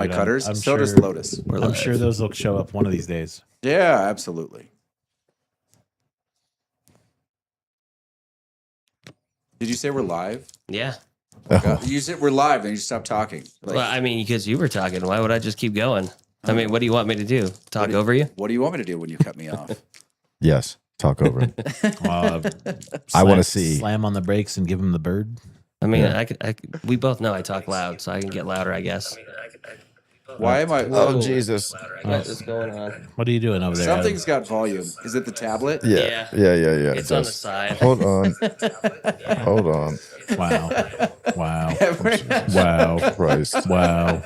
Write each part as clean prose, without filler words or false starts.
My cutters. I'm so sure, does Lotus. I'm sure those will show up one of these days. Yeah, absolutely. Did you say we're live? Yeah. You said we're live, and you stopped talking. Well, I mean, because you were talking, why would I just keep going? I mean, what do you want me to do? Talk over you? What do you want me to do when you cut me off? Yes, talk over him. I want to see. Slam on the brakes and give him the bird. I mean, we both know I talk loud, so I can get louder, I guess. Why am I? Oh, Jesus. What is going on? What are you doing over there? Something's got volume. Is it the tablet? Yeah. It's on the side. Hold on. Hold on. Wow. Wow. Wow. Christ. Wow.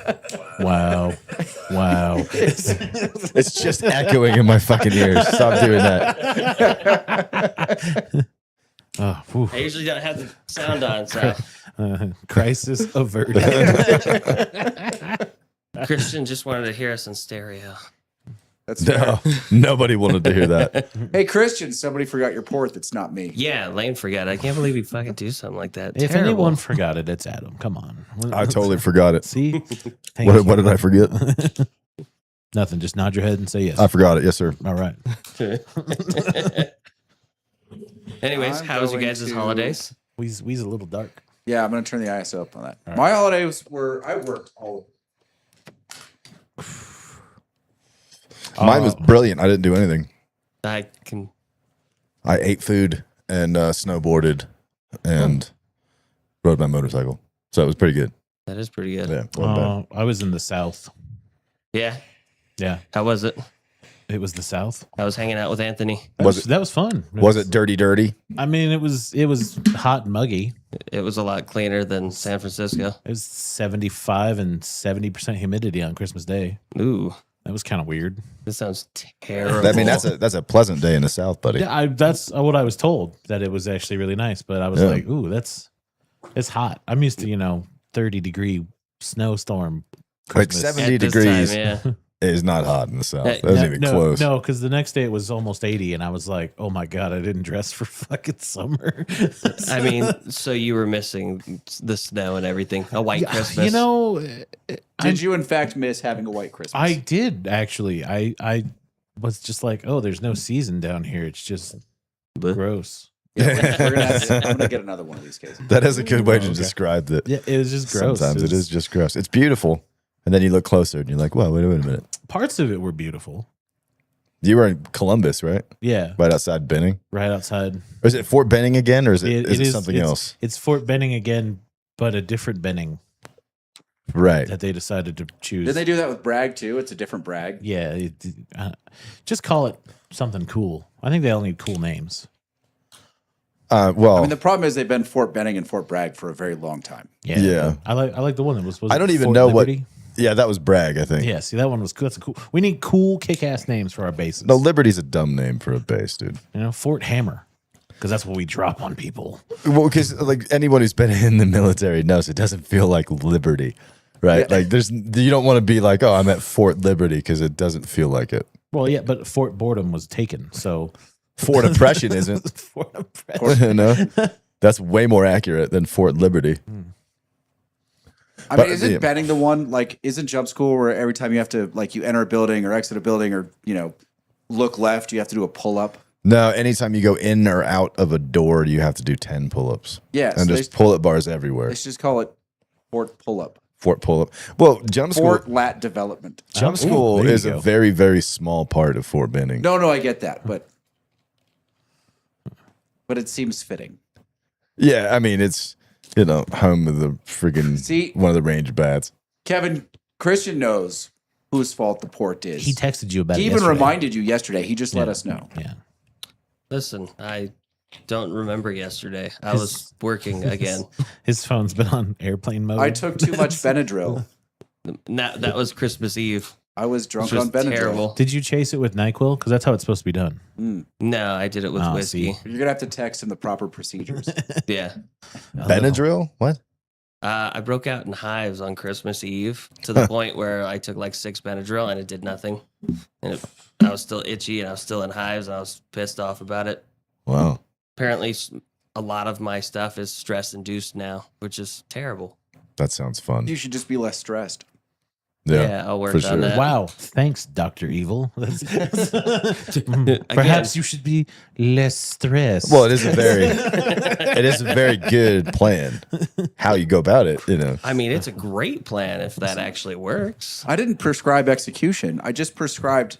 Wow. Wow. It's just echoing in my fucking ears. Stop doing that. Oh, I usually don't have the sound on, so. Crisis averted. Christian just wanted to hear us in stereo. That's fair. No, nobody wanted to hear that. Hey, Christian, somebody forgot your port. That's not me. Yeah, Lane forgot. I can't believe you fucking do something like that. If Terrible. anyone forgot it, it's Adam. Come on. I totally forgot it. See? What did I forget? Nothing. Just nod your head and say yes. I forgot it. Yes, sir. All right. Anyways, how was you guys' holidays? We's a little dark. Yeah, I'm going to turn the ISO up on that. All right. My holidays were, I worked all Mine was brilliant. I didn't do anything. I can. I ate food and snowboarded and rode my motorcycle. So it was pretty good. That is pretty good. Yeah. wasn't bad. I was in the South. Yeah. Yeah. How was it? It was the South. I was hanging out with Anthony. That was fun. Was it dirty? I mean, it was hot and muggy. It was a lot cleaner than San Francisco. It was 75 and 70% humidity on Christmas Day. Ooh, That was kind of weird. this sounds terrible. I mean, that's a pleasant day in the South, buddy. Yeah, that's what I was told, that it was actually really nice. But I was Yeah. like, ooh, it's hot. I'm used to 30-degree snowstorm. Like Christmas. 70 At this degrees time, yeah. is not hot in the South. That- That wasn't even close. No, because the next day it was almost 80, and I was like, oh my God, I didn't dress for fucking summer. I mean, so you were missing the snow and everything. A white Christmas. Did you, in fact, miss having a white Christmas? I did actually. I was just like, oh, there's no season down here. It's just gross. Yeah, I'm going to get another one of these cases. That is a good way to describe it. Yeah, it was just gross. Sometimes it is just gross. It's beautiful. And then you look closer and you're like, well, wait a minute. Parts of it were beautiful. You were in Columbus, right? Yeah, Right outside Benning. right outside. Or is it Fort Benning again, or is it something else? It's Fort Benning again, but a different Benning Right. that they decided to choose. Did they do that with Bragg, too? It's a different Bragg. Yeah, just call it something cool. I think they all need cool names. Well, I mean, the problem is they've been Fort Benning and Fort Bragg for a very long time. Yeah. I like the one that was I don't it even Fort know Liberty? yeah, that was Bragg, I think. Yeah, see, that one was cool. That's a cool. We need cool, kick-ass names for our bases. No, Liberty's a dumb name for a base, dude. Fort Hammer, because that's what we drop on people. Well, because like anyone who's been in the military knows it doesn't feel like Liberty, right? Yeah. Like you don't want to be like, oh, I'm at Fort Liberty, because it doesn't feel like it. Well, yeah, but Fort Boredom was taken, so Fort Oppression isn't. Fort Oppression. No, that's way more accurate than Fort Liberty. I But, mean, isn't yeah. Benning the one, like, isn't jump school where every time you have to, like, you enter a building or exit a building or, look left, you have to do a pull-up? No, anytime you go in or out of a door, you have to do 10 pull-ups. Yeah, and so just pull-up bars everywhere. They should just call it Fort Pull-Up. Fort pull-up. Well, jump school. Fort Lat Development. Jump Ooh, school there you is go. a very, very small part of Fort Benning. No, I get that, but it seems fitting. Yeah, I mean, it's, home of the freaking, See? one of the range bats. Kevin, Christian knows whose fault the port is. He texted you about it He even yesterday. reminded you yesterday. He just let us know. Yeah. Listen, I don't remember yesterday. I was working again. His phone's been on airplane mode. I took too much Benadryl. That was Christmas Eve. I was drunk Which was on Benadryl. terrible. Did you chase it with NyQuil? Because that's how it's supposed to be done. No, I did it with Oh, whiskey. see. You're going to have to text him the proper procedures. Yeah. Benadryl? What? I broke out in hives on Christmas Eve to the point where I took like 6 Benadryl and it did nothing. And I was still itchy and I was still in hives and I was pissed off about it. Wow. Apparently, a lot of my stuff is stress induced now, which is terrible. That sounds fun. You should just be less stressed. Yeah, I'll work for on sure. that. Wow. Thanks, Dr. Evil. Perhaps you should be less stressed. Well, it is a very good plan. How you go about it, you know. I mean, it's a great plan if that actually works. I didn't prescribe execution. I just prescribed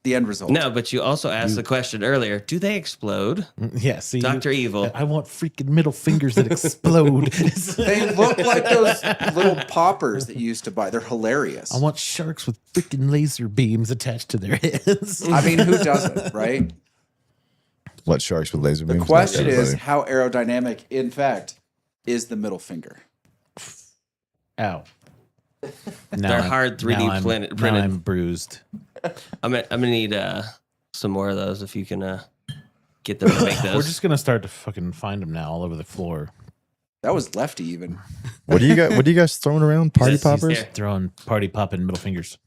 the end result. No, but you also asked the question earlier, do they explode? Yeah, see, Dr. Evil. I want freaking middle fingers that explode. They look like those little poppers that you used to buy. They're hilarious. I want sharks with freaking laser beams attached to their heads. I mean, who doesn't, right? What sharks with laser beams? The question Not is, everybody. how aerodynamic, in fact, is the middle finger? Ow. They're hard 3D printed. Now I'm bruised. I'm gonna need some more of those if you can get them to make those. We're just gonna start to fucking find them now all over the floor. That was lefty even. What do you guys throwing around? Party He's poppers? there. Throwing party popping middle fingers.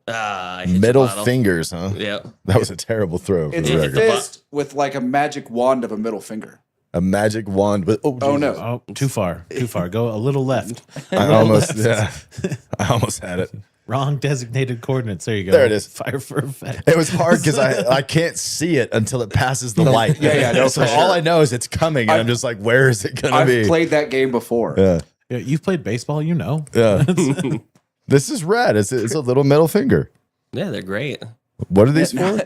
I hit your Middle bottle. fingers, huh? Yep. That was a terrible throw for It's the a record. fist with like a magic wand of a middle finger. A magic wand, but Oh Jesus. no. Oh, too far. Too far. Go a little left. I almost had it. Wrong designated coordinates. There you go. There it is. Fire for effect. It was hard because I can't see it until it passes the light. Yeah, no, So for all sure. I know is it's coming, and I'm just like, where is it gonna I've be? played that game before. Yeah, Yeah, you've played baseball, you know. yeah. This is rad. It's a little middle finger. Yeah, they're great. What are these for?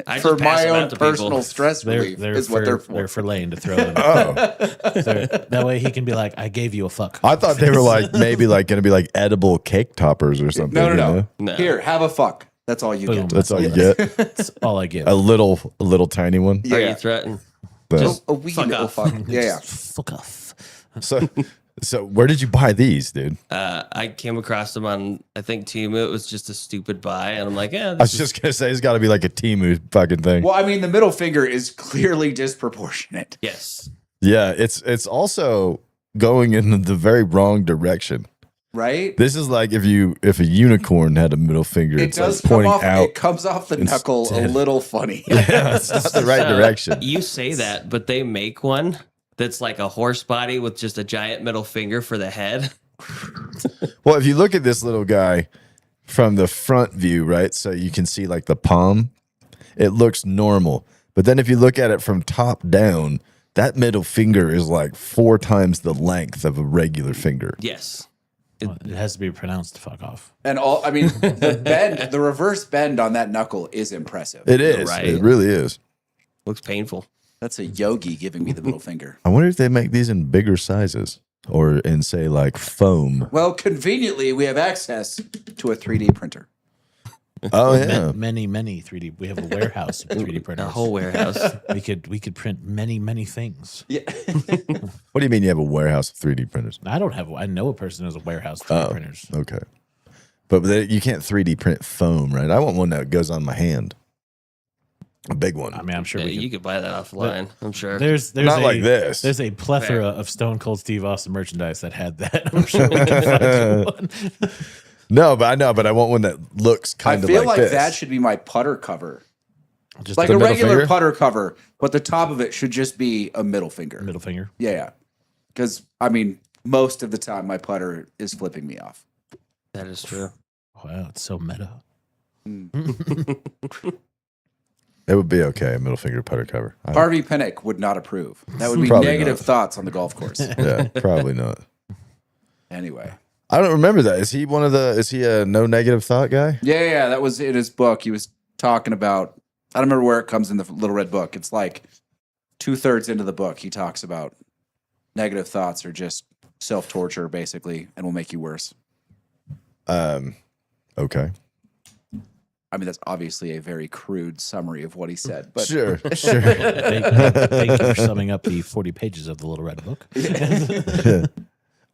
I For just pass my them own out to people. personal stress relief is what they're for. They're for Lane to throw them. Oh, That way he can be like, I gave you a fuck. I thought they were like maybe like gonna be like edible cake toppers or something. No. you know? No. Here, have a fuck. That's all you Boom. get. That's all you get. That's all I get. A little tiny one. Are Yeah. you threatened? But- A wee Fuck little off. fuck. Yeah. Fuck off. so where did you buy these, dude? I came across them on, I think, Timu. It was just a stupid buy. And I'm like, yeah, I was this is just gonna say it's got to be like a Temu fucking thing. Well, I mean, the middle finger is clearly disproportionate. yes. Yeah, it's also going in the very wrong direction. Right? This is like if a unicorn had a middle finger, It it's does like come pointing off. out. It comes off the knuckle a instead. little funny. Yeah, it's not the right So, direction. You say that, but they make one that's like a horse body with just a giant middle finger for the head. Well, if you look at this little guy from the front view, right? So you can see like the palm, it looks normal. But then if you look at it from top down, that middle finger is like 4 times the length of a regular finger. Yes. Well, it has to be pronounced fuck off. And I mean, the reverse bend on that knuckle is impressive. It is. Right. It really is. Looks painful. That's a yogi giving me the middle finger. I wonder if they make these in bigger sizes or in say like foam. Well, conveniently, we have access to a 3D printer. Oh yeah. Many 3D. We have a warehouse of 3D printers. A whole warehouse. We could print many things. Yeah. What do you mean you have a warehouse of 3D printers? I know a person who has a warehouse of 3D printers. Okay. But you can't 3D print foam, right? I want one that goes on my hand. A big one. I mean, I'm sure Yeah, we you could. could buy that offline, I'm sure. There's Not like this. There's a plethora of Stone Cold Steve Austin merchandise that had that. I'm sure we can find you one. No, but I want one that looks I kind of feel like like this. that should be my putter cover. Just Like the a middle regular finger? putter cover, but the top of it should just be a middle finger. middle finger. Yeah. Because, I mean, most of the time my putter is flipping me off. That is true. Wow, it's so meta. It would be okay, a middle finger putter cover. Harvey Pinnock would not approve. That would be Probably negative not. thoughts on the golf course. Yeah, probably not. Anyway. I don't remember that. Is he a no negative thought guy? Yeah, that was in his book. He was talking about, I don't remember where it comes in the Little Red Book. It's like 2/3 into the book. He talks about negative thoughts are just self-torture, basically, and will make you worse. Okay. I mean, that's obviously a very crude summary of what he said, but Sure. Thank you for summing up the 40 pages of the Little Red Book.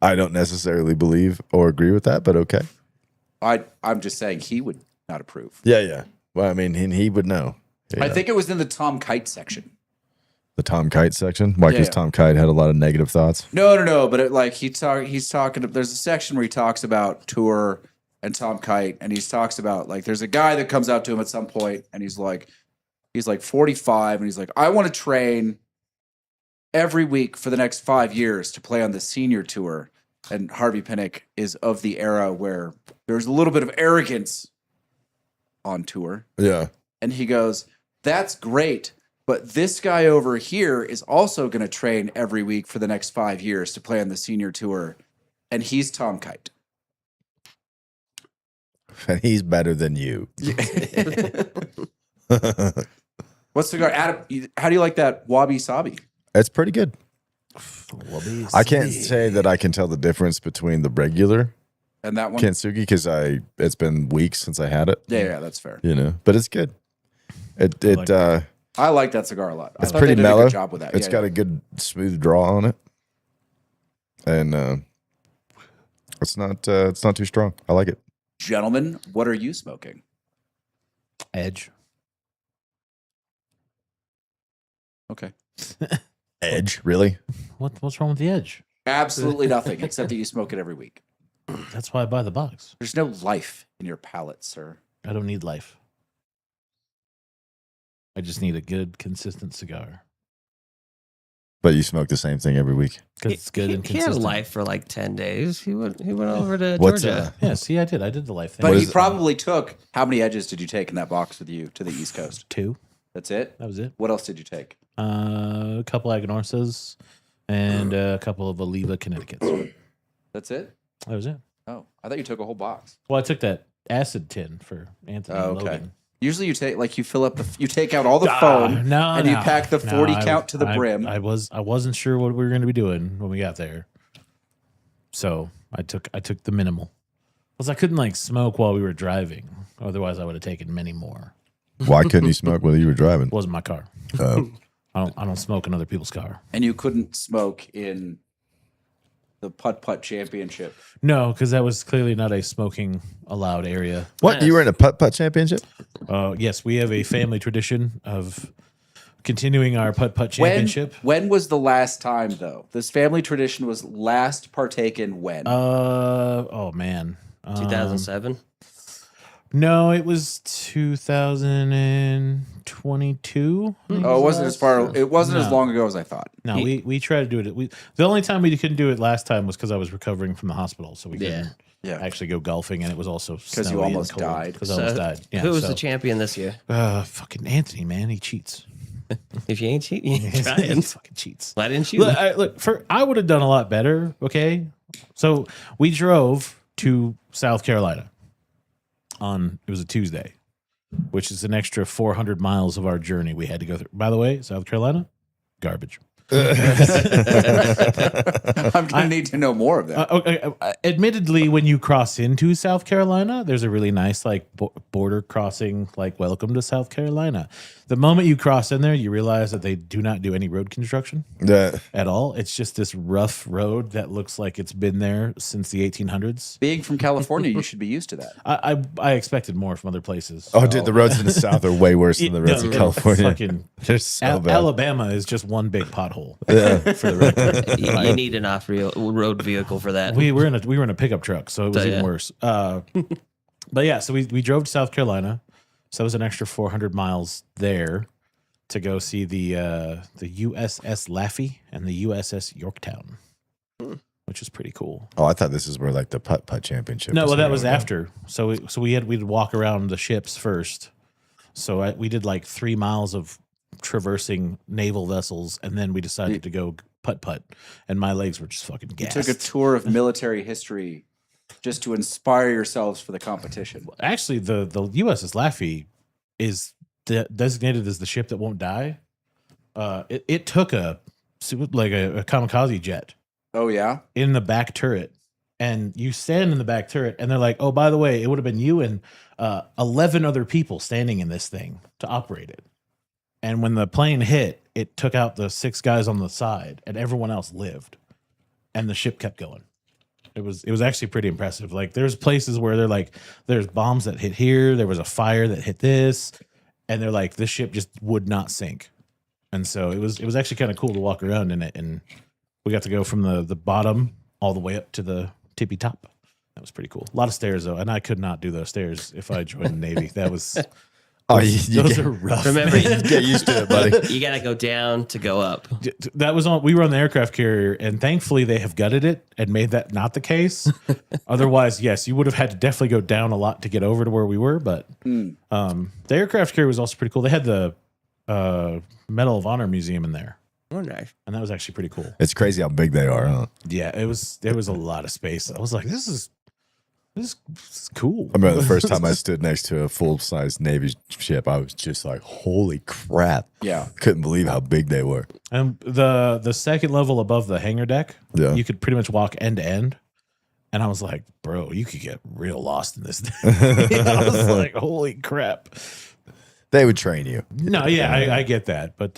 I don't necessarily believe or agree with that, but okay. I'm just saying he would not approve. Yeah. Well, I mean, he would know. I think it was in the Tom Kite section. The Tom Kite section. Why? Because Yeah. Tom Kite had a lot of negative thoughts. No, but he's talking. There's a section where he talks about Tour and Tom Kite, and he talks about like there's a guy that comes out to him at some point, and he's like 45, and he's like, I want to train every week for the next 5 years to play on the senior tour, And Harvey Pinnick is of the era where there's a little bit of arrogance on tour. Yeah. And he goes, that's great. But this guy over here is also going to train every week for the next 5 years to play on the senior tour. And he's Tom Kite. And he's better than you. What cigar? Adam, how do you like that Wabi Sabi? It's pretty good. I can't say that I can tell the difference between the regular And that one? Kintsugi because it's been weeks since I had it. Yeah, that's fair. You know, but it's good. I like that cigar a lot. I It's thought pretty they did a mellow. good job with that. It's got a good smooth draw on it, and it's not too strong. I like it. Gentlemen, what are you smoking? Edge. Okay. Edge, really? What's wrong with the Edge? Absolutely nothing, except that you smoke it every week. That's why I buy the box. There's no life in your palate, sir. I don't need life. I just need a good, consistent cigar. But you smoke the same thing every week. Because it's good and He had consistent. life for like 10 days. He went over to What's Georgia. Yeah, see, I did the life thing. But What he is it? probably took, how many edges did you take in that box with you to the East Coast? 2. That's it? That was it. What else did you take? A couple Aganorsas and a couple of Oliva Connecticut's. That's it? That was it. Oh, I thought you took a whole box. Well, I took that acid tin for Anthony Oh, and okay. Logan. Usually you take, like, you fill up you take out all the foam No, and you pack the 40 count to the brim. I wasn't sure what we were going to be doing when we got there, so I took the minimal. Because I couldn't like smoke while we were driving. Otherwise, I would have taken many more. Why couldn't you smoke while you were driving? It wasn't my car. I don't smoke in other people's car. And you couldn't smoke in the putt-putt championship. No, because that was clearly not a smoking allowed area. What? You were in a putt-putt championship? Yes, we have a family tradition of continuing our putt-putt championship. When was the last time, though? This family tradition was last partaken when? Oh man. 2007. No, it was 2022. Oh, it wasn't as far. It wasn't as No. long ago as I thought. No, we tried to do it. The only time we couldn't do it last time was because I was recovering from the hospital, so we couldn't Yeah. actually go golfing, and it was also Because you almost died. Because I almost died. Yeah, Who was the champion this year? fucking Anthony, man, he cheats. If you ain't cheating, you ain't he trying. fucking cheats. Why didn't you? Look, I would have done a lot better. Okay, so we drove to South Carolina it was a Tuesday, which is an extra 400 miles of our journey we had to go through. By the way, South Carolina, garbage. I'm gonna need to know more of that. Admittedly, when you cross into South Carolina, there's a really nice like border crossing, like welcome to South Carolina. The moment you cross in there, you realize that they do not do any road construction at all. It's just this rough road that looks like it's been there since the 1800s. Being from California, you should be used to that. I expected more from other places. Oh, dude, the roads in the South are way worse than the roads in California. Fucking They're so bad. Alabama is just one big pothole. Yeah. For the record. you need an off-road vehicle for that. We were in a pickup truck, so it was even worse. But yeah, so we drove to South Carolina, so it was an extra 400 miles there to go see the USS Laffey and the USS Yorktown, which is pretty cool. Oh, I thought this is where like the putt-putt championship. No, well, that was going on. after. So we'd walk around the ships first. So we did like 3 miles of traversing naval vessels, and then we decided to go putt-putt, and my legs were just fucking You gassed. took a tour of military history just to inspire yourselves for the competition. Actually, the USS Laffey is designated as the ship that won't die. It took a kamikaze jet Oh yeah, in the back turret, and you stand in the back turret, and they're like, "Oh, by the way, it would have been you and 11 other people standing in this thing to operate it." And when the plane hit, it took out the 6 guys on the side, and everyone else lived, and the ship kept going. It was actually pretty impressive. Like there's places where they're like, there's bombs that hit here, there was a fire that hit this, and they're like, this ship just would not sink. And so it was actually kind of cool to walk around in it, and we got to go from the bottom all the way up to the tippy top. That was pretty cool. A lot of stairs though, and I could not do those stairs if I joined the Navy. That was Oh, Those are rough. Remember, man. get used to it, buddy. you gotta go down to go up. That was on. We were on the aircraft carrier, and thankfully they have gutted it and made that not the case. Otherwise, yes, you would have had to definitely go down a lot to get over to where we were. But the aircraft carrier was also pretty cool. They had the Medal of Honor museum in there, Oh, nice. and that was actually pretty cool. It's crazy how big they are, huh? Yeah, it was. There was a lot of space. I was like, this is cool. I remember the first time I stood next to a full-size Navy ship, I was just like, holy crap. Yeah. Couldn't believe how big they were. And the second level above the hangar deck, Yeah. you could pretty much walk end to end. And I was like, bro, you could get real lost in this thing. I was like, holy crap. They would train you. No, yeah, I get that. But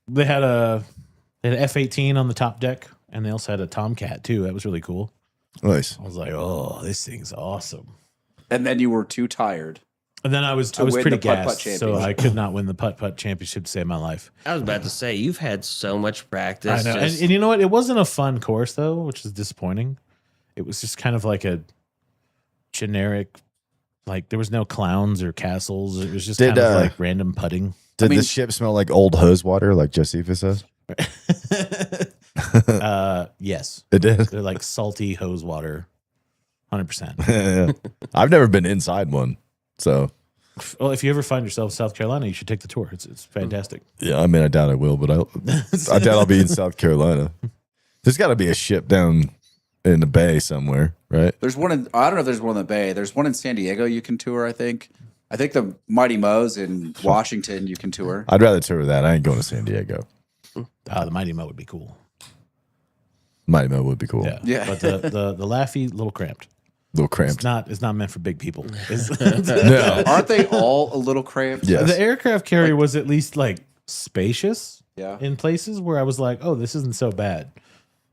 they had an F-18 on the top deck, and they also had a Tomcat too. That was really cool. Nice. I was like, oh, this thing's awesome. And then you were too tired. And then I was win pretty the putt-putt gassed, so championship. I could not win the putt-putt championship to save my life. I was about to say you've had so much practice. I know. just- And you know what? It wasn't a fun course, though, which is disappointing. It was just kind of like a generic, like there was no clowns or castles. It was just Did, kind of like random putting. Did mean- the ship smell like old hose water, like Josefa says? Yes. It did. They're like salty hose water, 100%. I've never been inside one. So, Well, if you ever find yourself in South Carolina, you should take the tour. It's fantastic. yeah, I mean, I doubt I will, but I doubt I'll be in South Carolina. There's got to be a ship down in the bay somewhere, right? There's one in, I don't know if there's one in the Bay. There's one in San Diego you can tour, I think. I think the Mighty Mo's in Washington you can tour. I'd rather tour that. I ain't going to San Diego. The Mighty Mo would be cool. Mighty Mo would be cool. Yeah. Yeah. But the Laffy, little cramped. A little cramped. It's not meant for big people. No. Aren't they all a little cramped? Yes. The aircraft carrier was at least like spacious Yeah. in places where I was like, oh, this isn't so bad.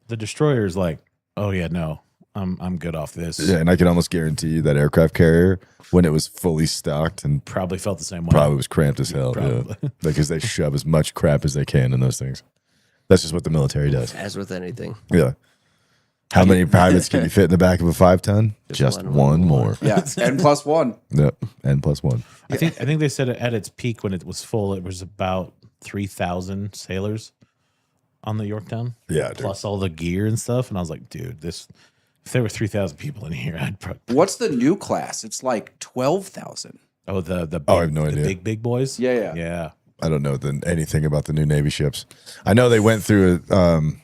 The destroyer's like, oh yeah, no, I'm good off this. Yeah, and I can almost guarantee you that aircraft carrier, when it was fully stocked and Probably felt the same way. probably was cramped as hell. Probably. Yeah. Because they shove as much crap as they can in those things. That's just what the military does. as with anything. Yeah. How many privates can you fit in the back of a 5-ton? Just one one more. Yeah. N+1. Yep. N+1. I think they said at its peak when it was full, it was about 3,000 sailors on the Yorktown. Yeah, dude. Plus all the gear and stuff. And I was like, dude, if there were 3,000 people in here, I'd probably. What's the new class? It's like 12,000. Oh, the big, I have no the idea. big boys. Yeah. Yeah. I don't know anything about the new Navy ships. I know they went through the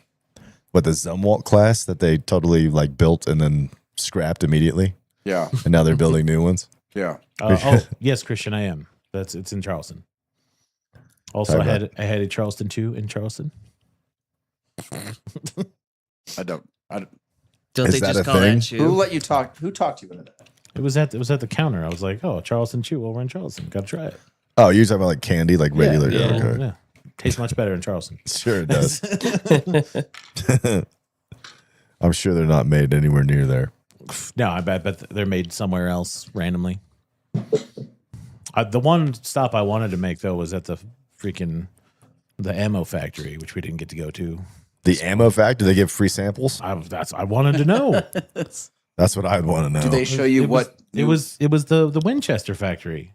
Zumwalt class that they totally like built and then scrapped immediately, Yeah. and now they're building new ones. Yeah. Yes, Christian, I am. It's in Charleston. Also, I Talk had a Charleston 2 in Charleston. I don't. Don't Is they that just a call thing? that Who chew? let you talk? Who talked to you into that? It was at the counter. I was like, oh, Charleston Chew over in Charleston. Got to try it. Oh, you're talking about like candy, like regular. Yeah. Okay. Yeah. Tastes much better in Charleston. Sure it does. I'm sure they're not made anywhere near there. No, I bet they're made somewhere else randomly. The one stop I wanted to make though was at the ammo factory, which we didn't get to go to. The ammo fact, do they give free samples? I wanted to know. That's what I'd want to know. Do they show you what? It was the Winchester factory.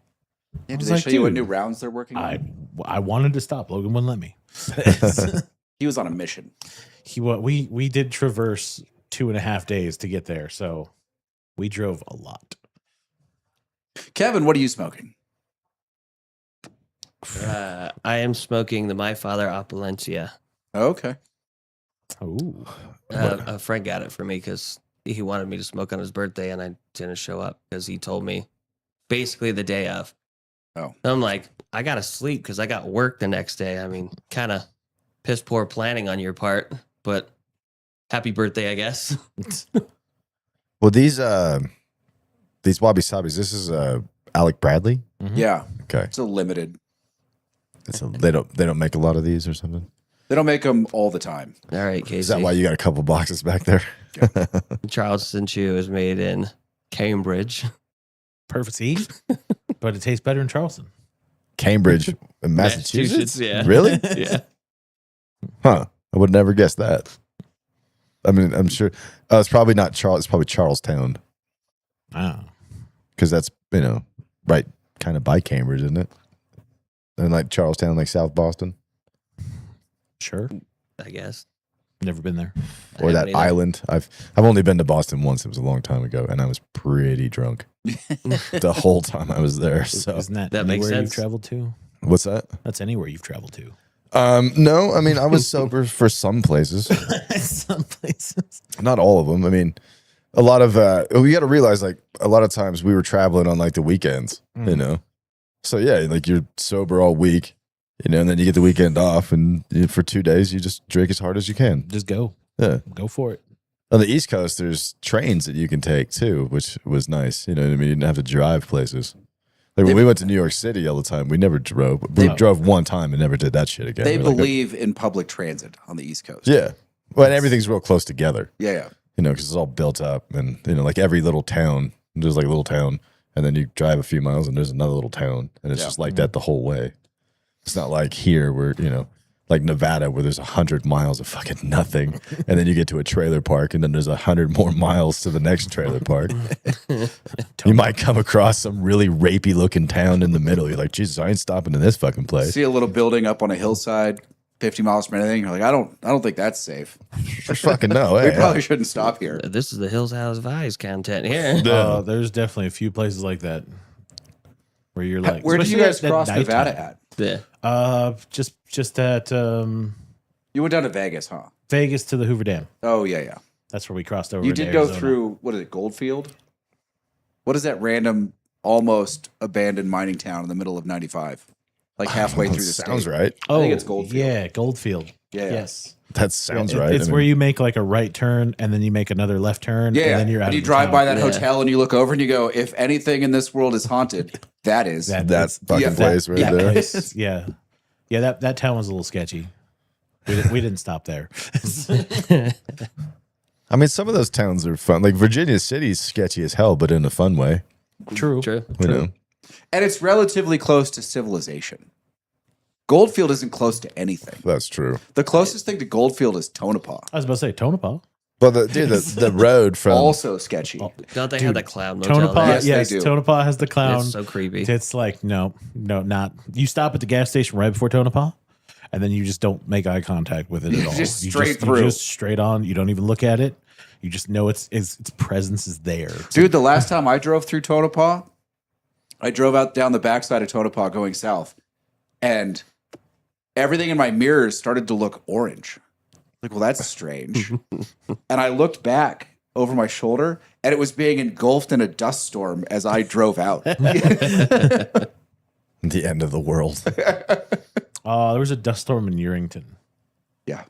Yeah, do was they like, show you what dude, new rounds they're working on? I wanted to stop. Logan wouldn't let me. He was on a mission. We did traverse 2.5 days to get there, so we drove a lot. Kevin, what are you smoking? I am smoking the My Father Opulencia. Okay. Ooh. A friend got it for me because he wanted me to smoke on his birthday, and I didn't show up because he told me basically the day of. Oh. I'm like, I gotta sleep because I got work the next day. I mean, kind of piss poor planning on your part, but happy birthday, I guess. Well, these wabi sabis. This is Alec Bradley. Yeah. Okay, It's a limited. they don't make a lot of these or something. They don't make them all the time. All right, Casey. Is that why you got a couple boxes back there? Charleston Chew is made in Cambridge. Perfect seed, but it tastes better in Charleston. Cambridge, Massachusetts. Yeah. Really? Yeah. Huh? I would never guess that. I mean, I'm sure it's probably not Charles. It's probably Charlestown Oh. because that's right kind of by Cambridge, isn't it? And like Charlestown, like South Boston, Sure. I guess. Never been there. I or haven't that either. island. I've only been to Boston once. It was a long time ago, and I was pretty drunk the whole time I was there. So Isn't that, That makes anywhere you've sense. traveled to? what's that? That's anywhere you've traveled to. No, I mean I was sober for some places, Some places. not all of them. I mean, a lot of we got to realize like a lot of times we were traveling on like the weekends, you know. So yeah, like you're sober all week, you know, and then you get the weekend off, and for 2 days you just drink as hard as you can. Just go. Yeah. Go for it. On the East Coast, there's trains that you can take too, which was nice. You know what I mean? You didn't have to drive places. Like when we went to New York City all the time, we never drove. We drove one time and never did that shit again. They We're like, believe in public transit on the East Coast. yeah. Well, and everything's real close together, Yeah, yeah. you know, because it's all built up. And, you know, like every little town, there's like a little town, and then you drive a few miles and there's another little town. And it's Yeah. just like that the whole way. It's not like here where, you know, like Nevada where there's 100 miles of fucking nothing. And then you get to a trailer park and then there's 100 more miles to the next trailer park. You might come across some really rapey looking town in the middle. You're like, Jesus, I ain't stopping in this fucking place. See a little building up on a hillside, 50 miles from anything. You're like, I don't think that's safe. Fucking no. We Hey, probably shouldn't stop here. This is the Hills House Vibes content here. There's definitely a few places like that where you're like, Where did you especially guys at cross nighttime. Nevada at? Yeah. Just at You went down to Vegas, huh? Vegas to the Hoover Dam. Oh, yeah, yeah. That's where we crossed over. You into did go Arizona. through, what is it, Goldfield? What is that random, almost abandoned mining town in the middle of 95? Like halfway through the sounds state. right. Oh, think it's Goldfield. Yeah, Goldfield. Yeah, yeah. Yes. That sounds It- right. It's I where mean, you make like a right turn and then you make another left turn. Yeah, And then you're out and you of the drive town. by that Yeah. hotel and you look over and you go, if anything in this world is haunted, that is. that fucking yeah, place right that there. place, yeah. Yeah, that town was a little sketchy. We didn't stop there. I mean, some of those towns are fun. Like Virginia City's sketchy as hell, but in a fun way. True. True. You know? And it's relatively close to civilization. Goldfield isn't close to anything. That's true. The closest thing to Goldfield is Tonopah. I was about to say Tonopah. But the road from Also sketchy. Don't they have that clown motel Tonopah, there? Yes, yes, they do. Tonopah has the clown. It's so creepy. It's like no, not. You stop at the gas station right before Tonopah, and then you just don't make eye contact with it at all. Just You straight through. You just straight on. You don't even look at it. You just know its presence is there. Dude, the last time I drove through Tonopah, I drove out down the backside of Tonopah going south, and everything in my mirrors started to look orange. Like, well, that's strange. And I looked back over my shoulder, and it was being engulfed in a dust storm as I drove out. the end of the world. There was a dust storm in Urington, Yeah.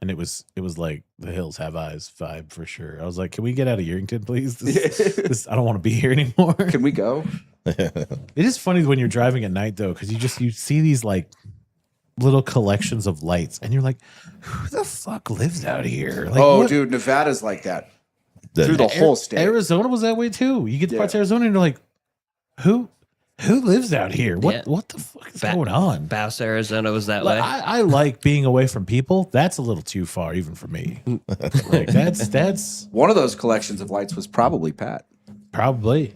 and it was like the hills have eyes vibe for sure. I was like, can we get out of Urington, please? This, I don't want to be here anymore. Can we go? It is funny when you're driving at night though, because you see these like little collections of lights, and you're like, who the fuck lives out here? Like, Oh, what- dude, Nevada's like that through the whole state. Arizona was that way too. You get to parts of Arizona, and you're like, who lives out here? What Yeah. what the fuck is going on? Bass, Arizona was that Like, way. I like being away from people. That's a little too far, even for me. Like that's One of those collections of lights was probably Pat. probably.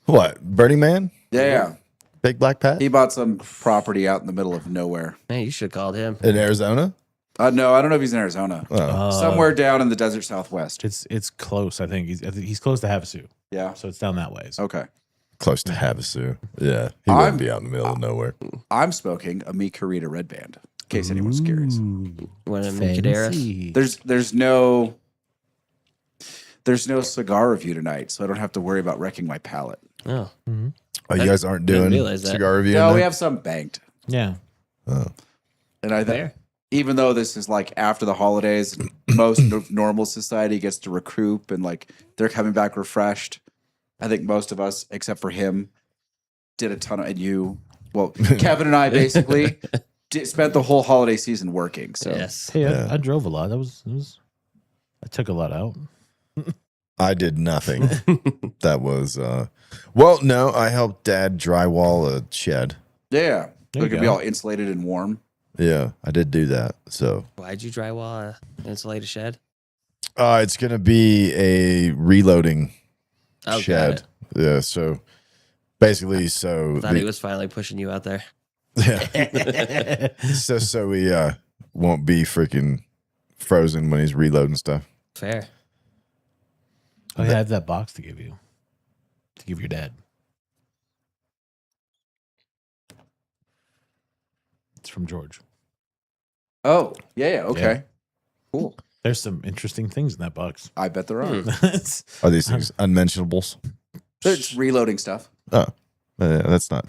What? Burning Man? Yeah. Big Black Pat? He bought some property out in the middle of nowhere. Man, you should have called him. In Arizona? No, I don't know if he's in Arizona. Oh. Somewhere down in the desert southwest. It's close. I think he's close to Havasu, Yeah. so it's down that way. So. Okay. Close to Havasu. Yeah. He I'm- wouldn't be out in the middle of nowhere. I'm smoking a Mi Carita Red Band, in case anyone's curious. One of Micaderas. Fancy. There's no cigar review tonight, so I don't have to worry about wrecking my palate. Oh, Oh, you guys aren't didn't doing realize that. cigar review? No, we tonight? have some banked. Yeah. And I think Fair. even though this is like after the holidays, most of normal society gets to recoup and like they're coming back refreshed. I think most of us, except for him, did a ton of, and you, well, Kevin and I basically spent the whole holiday season working. So Yes. Hey, I drove a lot. I took a lot out. I did nothing. That was, well, no, I helped Dad drywall a shed. yeah, There it you could be go. all insulated and warm. Yeah, I did do that. So Why'd you drywall a insulated shed? it's going to be a reloading Oh, got shed. it. Yeah, so Basically, so Thought he was finally pushing you out there. yeah. so we won't be freaking frozen when he's reloading stuff. Fair. Oh, yeah, I have that box to give you. To give your dad. It's from George. Oh, yeah. Okay. Yeah. Cool. There's some interesting things in that box. I bet there are. It's- Are these things unmentionables? It's reloading stuff. Oh, that's not.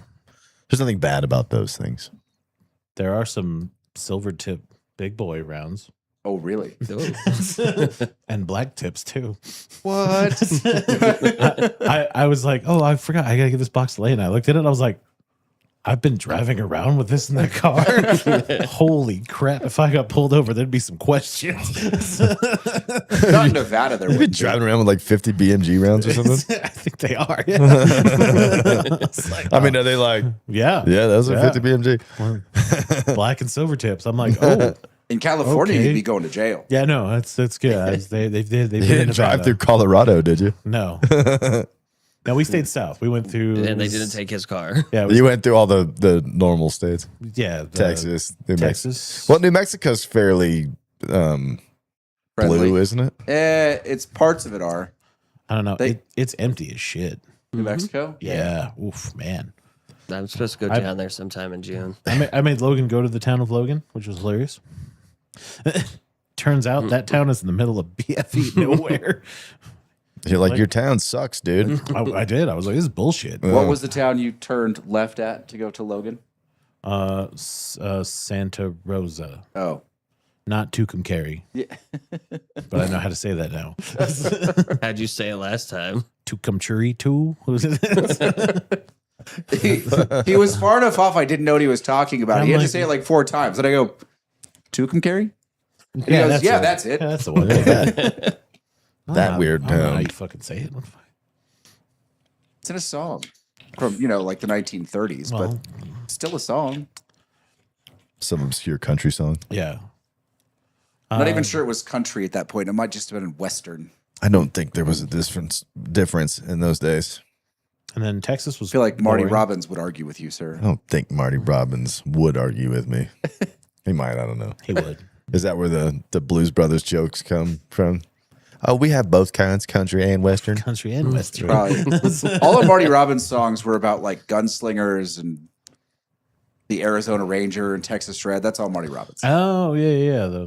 There's nothing bad about those things. there are some silver tip big boy rounds Oh, really? and black tips too. What? I was like, oh, I forgot. I gotta give this box to Lane. I looked at it. I was like, I've been driving around with this in the car. Holy crap. If I got pulled over, there'd be some questions. Not in Nevada. There You've would been driving around with like 50 BMG rounds or something? I think they are. Yeah. I mean, are they like, Yeah. yeah, those are Yeah. 50 BMG? Black and silver tips. I'm like, oh, In California, Okay. you'd be going to jail. yeah, no, that's good. They've You been in didn't drive Nevada. through Colorado, did you? No. No, we stayed south. We went through. And they didn't take his car. Yeah, You went through all the normal states. yeah. Texas, New Mexico. Texas. Well, New Mexico's fairly Friendly. blue, isn't it? It's parts of it are. I don't know. They- It's empty as shit. New Mexico? Yeah. Oof, man. I'm supposed to go down there sometime in June. I made Logan go to the town of Logan, which was hilarious. Turns out that town is in the middle of BFE nowhere. You're like, your town sucks, dude. I did. I was like, this is bullshit. What was the town you turned left at to go to Logan? Santa Rosa, Oh. not Tucumcari, Yeah. but I know how to say that now. How'd you say it last time? Tucumcari too. he was far enough off I didn't know what he was talking about. I'm He had to like- say it like 4 times. And I go, Tucumcari? And he Yeah, goes, that's yeah, it. that's it. Yeah, that's the one. Yeah. That weird I don't know how town. you fucking say it. It's in a song from, like the 1930s, Well, but still a song. Some obscure country song. yeah. Not even sure it was country at that point. It might just have been Western. I don't think there was a difference in those days. And then Texas was. I feel like Marty boring. Robbins would argue with you, sir. I don't think Marty Robbins would argue with me. He might. I don't know. He would. Is that where the Blues Brothers jokes come from? Oh, we have both kinds, country and Western. Country and Western. Probably. All of Marty Robbins' songs were about like gunslingers and the Arizona Ranger and Texas Red. That's all Marty Robbins. Oh yeah.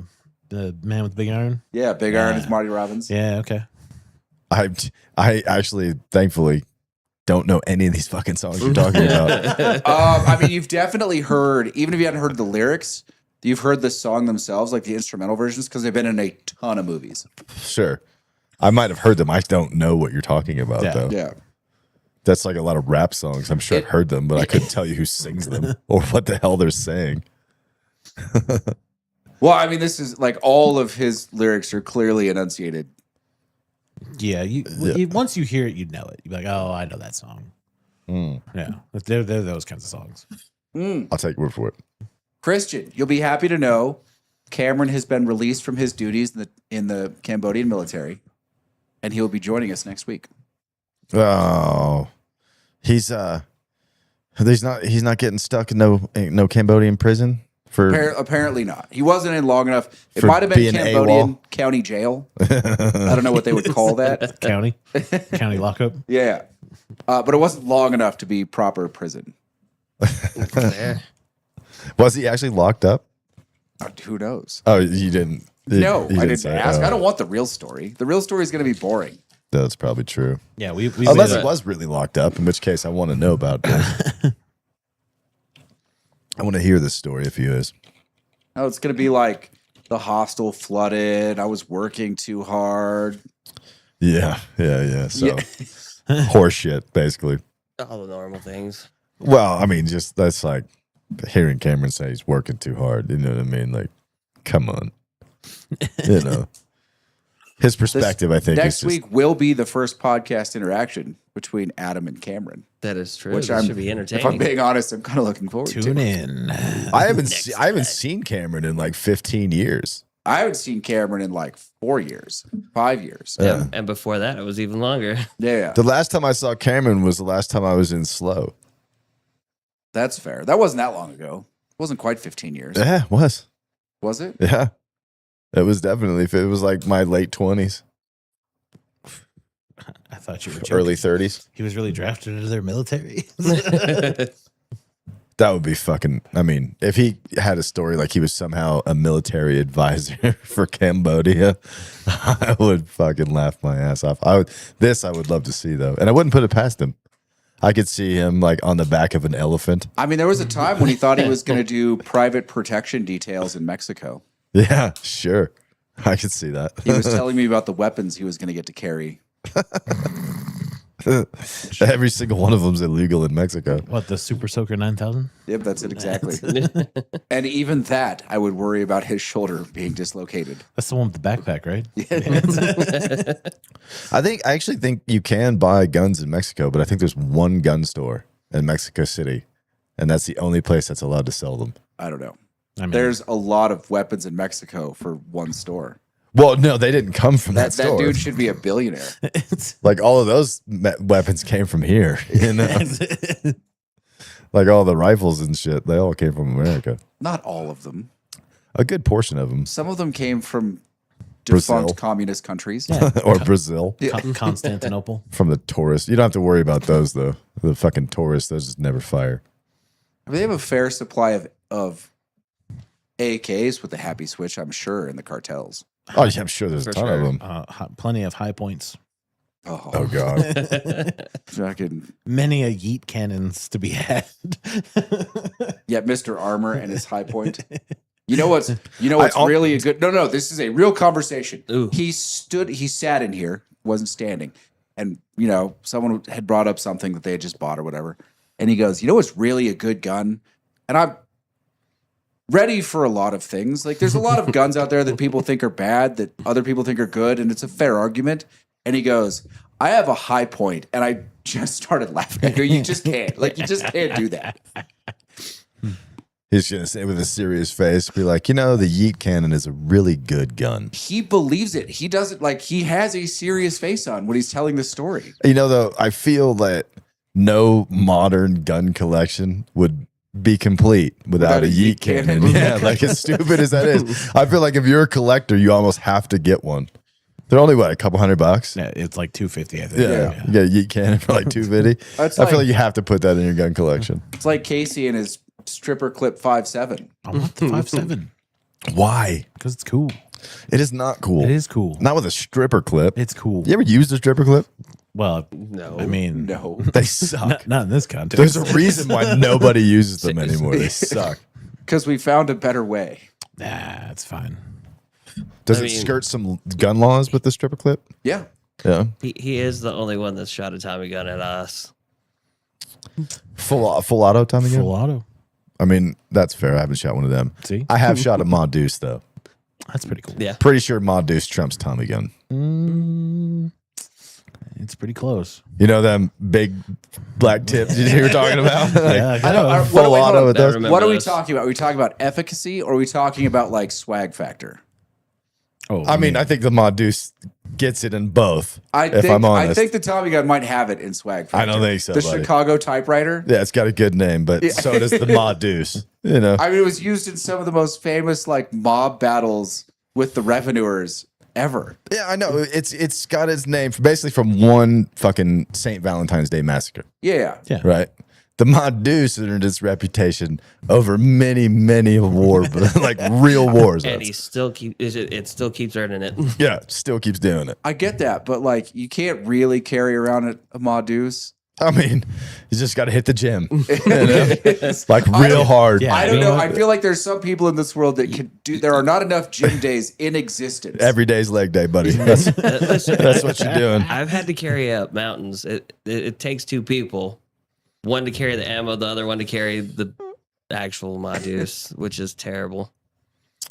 The man with the big iron. Yeah, Big Iron Yeah. is Marty Robbins. Yeah. Okay. I actually, thankfully, don't know any of these fucking songs you're talking about. I mean, you've definitely heard, even if you hadn't heard the lyrics, you've heard the song themselves, like the instrumental versions, because they've been in a ton of movies. Sure. I might have heard them. I don't know what you're talking about, Yeah. though. Yeah. That's like a lot of rap songs. I'm sure I've heard them, but I couldn't tell you who sings them or what the hell they're saying. Well, I mean, this is like all of his lyrics are clearly enunciated. Yeah. Once you hear it, you know it. You're like, oh, I know that song. Yeah. They're those kinds of songs. I'll take your word for it. Christian, you'll be happy to know Cameron has been released from his duties in the Cambodian military, and he'll be joining us next week. Oh, he's not getting stuck in no Cambodian prison for Apparently not. He wasn't in long enough. It For might have been being Cambodian AWOL. county jail. I don't know what they would call that. County lockup. Yeah. But it wasn't long enough to be proper prison. There. Was he actually locked up? Who knows? Oh, you didn't. No, you I didn't say, ask. oh. I don't want the real story. The real story is going to be boring. That's probably true. Yeah. We Unless made it was really locked up, in which case I want to know about this. I want to hear this story if he is. No, it's going to be like the hostel flooded. I was working too hard. Yeah. So horse shit, basically. All the normal things. Well, I mean, just that's like hearing Cameron say he's working too hard. You know what I mean? Like, come on. You know, his perspective, I think, Next is just, week will be the first podcast interaction between Adam and Cameron. That is true. Which That should if be I'm entertaining. being honest, I'm kind of looking forward Tune to. in. I haven't seen Cameron in like 15 years. I haven't seen Cameron in like 4 years, 5 years. Yeah. And before that, it was even longer. Yeah, The last time I saw Cameron was the last time I was in Slow. that's fair. That wasn't that long ago. It wasn't quite 15 years. Yeah, it was. Was it? Yeah. It was definitely, it was like my late 20s, I thought you were joking. early 30s. He was really drafted into their military. That would be fucking, I mean, if he had a story like he was somehow a military advisor for Cambodia, I would fucking laugh my ass off. I would love to see though. And I wouldn't put it past him. I could see him like on the back of an elephant. I mean, there was a time when he thought he was going to do private protection details in Mexico. Yeah, sure. I could see that. He was telling me about the weapons he was going to get to carry. Every single one of them's illegal in Mexico. What, the Super Soaker 9000? Yep, that's it exactly. And even that, I would worry about his shoulder being dislocated. That's the one with the backpack, right? I actually think you can buy guns in Mexico, but I think there's one gun store in Mexico City, and that's the only place that's allowed to sell them. I don't know. I mean, There's a lot of weapons in Mexico for one store. Well, no, they didn't come from that That store. dude should be a billionaire. Like all of those weapons came from here, you know? Like all the rifles and shit, they all came from America. Not all of them. A good portion of them. Some of them came from Brazil. defunct communist countries. Or Brazil. Constantinople. From the tourists. You don't have to worry about those, though. The fucking tourists, those just never fire. I mean, they have a fair supply of AKs with the happy switch, I'm sure, in the cartels. Oh, yeah, I'm sure there's a For ton sure. of them. Plenty of high points. Oh, God. Fucking Many a yeet cannons to be had. yeah, Mr. Armor and his high point. You know what's I- really a good no, this is a real conversation. Ooh. He sat in here, wasn't standing, and someone had brought up something that they had just bought or whatever. And he goes, what's really a good gun? And I'm ready for a lot of things. Like there's a lot of guns out there that people think are bad, that other people think are good, and it's a fair argument. And he goes, I have a high point, and I just started laughing. I go, you just can't. Like you just can't do that. He's going to say with a serious face, be like, the yeet cannon is a really good gun. He believes it. He doesn't he has a serious face on when he's telling the story. Though, I feel that no modern gun collection would be complete without a yeet cannon. Yeah, like as stupid as that is. I feel like if you're a collector, you almost have to get one. They're only, a couple $100? Yeah, it's like $250, I think. Yeah. You get a yeet cannon for like $250. I feel like you have to put that in your gun collection. It's like Casey and his stripper clip 5.7. I want the 5.7 Why? because it's cool. It is not cool. It is cool. Not with a stripper clip. It's cool. You ever used a stripper clip? Well, No. I mean, No. They suck. not in this context. There's a reason why nobody uses them anymore. They suck. Because we found a better way. Nah, it's fine. Does I it mean- skirt some gun laws with the stripper clip? Yeah. Yeah. He is the only one that shot a Tommy gun at us. Full auto Tommy gun? Full auto. I mean, that's fair. I haven't shot one of them. See? I have shot a Ma Deuce, though. That's pretty cool. Yeah. Pretty sure Ma Deuce trumps Tommy gun. It's pretty close. You know them big black tips you were talking about? Yeah, I know. know. Full auto with I those? remember What are we those. talking about? Are we talking about efficacy or are we talking about swag factor? Oh, I mean, I think the Ma Deuce gets it in both, I if think I'm honest. I think the Tommy gun might have it in swag factor. I don't think so, The buddy. Chicago typewriter. Yeah, it's got a good name, but so does the Ma Deuce. You know? I mean, it was used in some of the most famous mob battles with the revenuers ever. Yeah, I know. It's got its name basically from one fucking St. Valentine's Day massacre, Yeah. yeah. right? The Ma Deuce earned its reputation over many, many war, like real wars. And he still it still keeps earning it. Yeah, still keeps doing it. I get that, but you can't really carry around a Ma Deuce. I mean, you just got to hit the gym, It's- like I real don't- hard. Yeah. I don't You know. know I feel like there's some people in this world that can do. There are not enough gym days in existence. Every day's leg day, buddy. That's what you're doing. I've had to carry up mountains. It takes two people, one to carry the ammo, the other one to carry the actual Modus, which is terrible.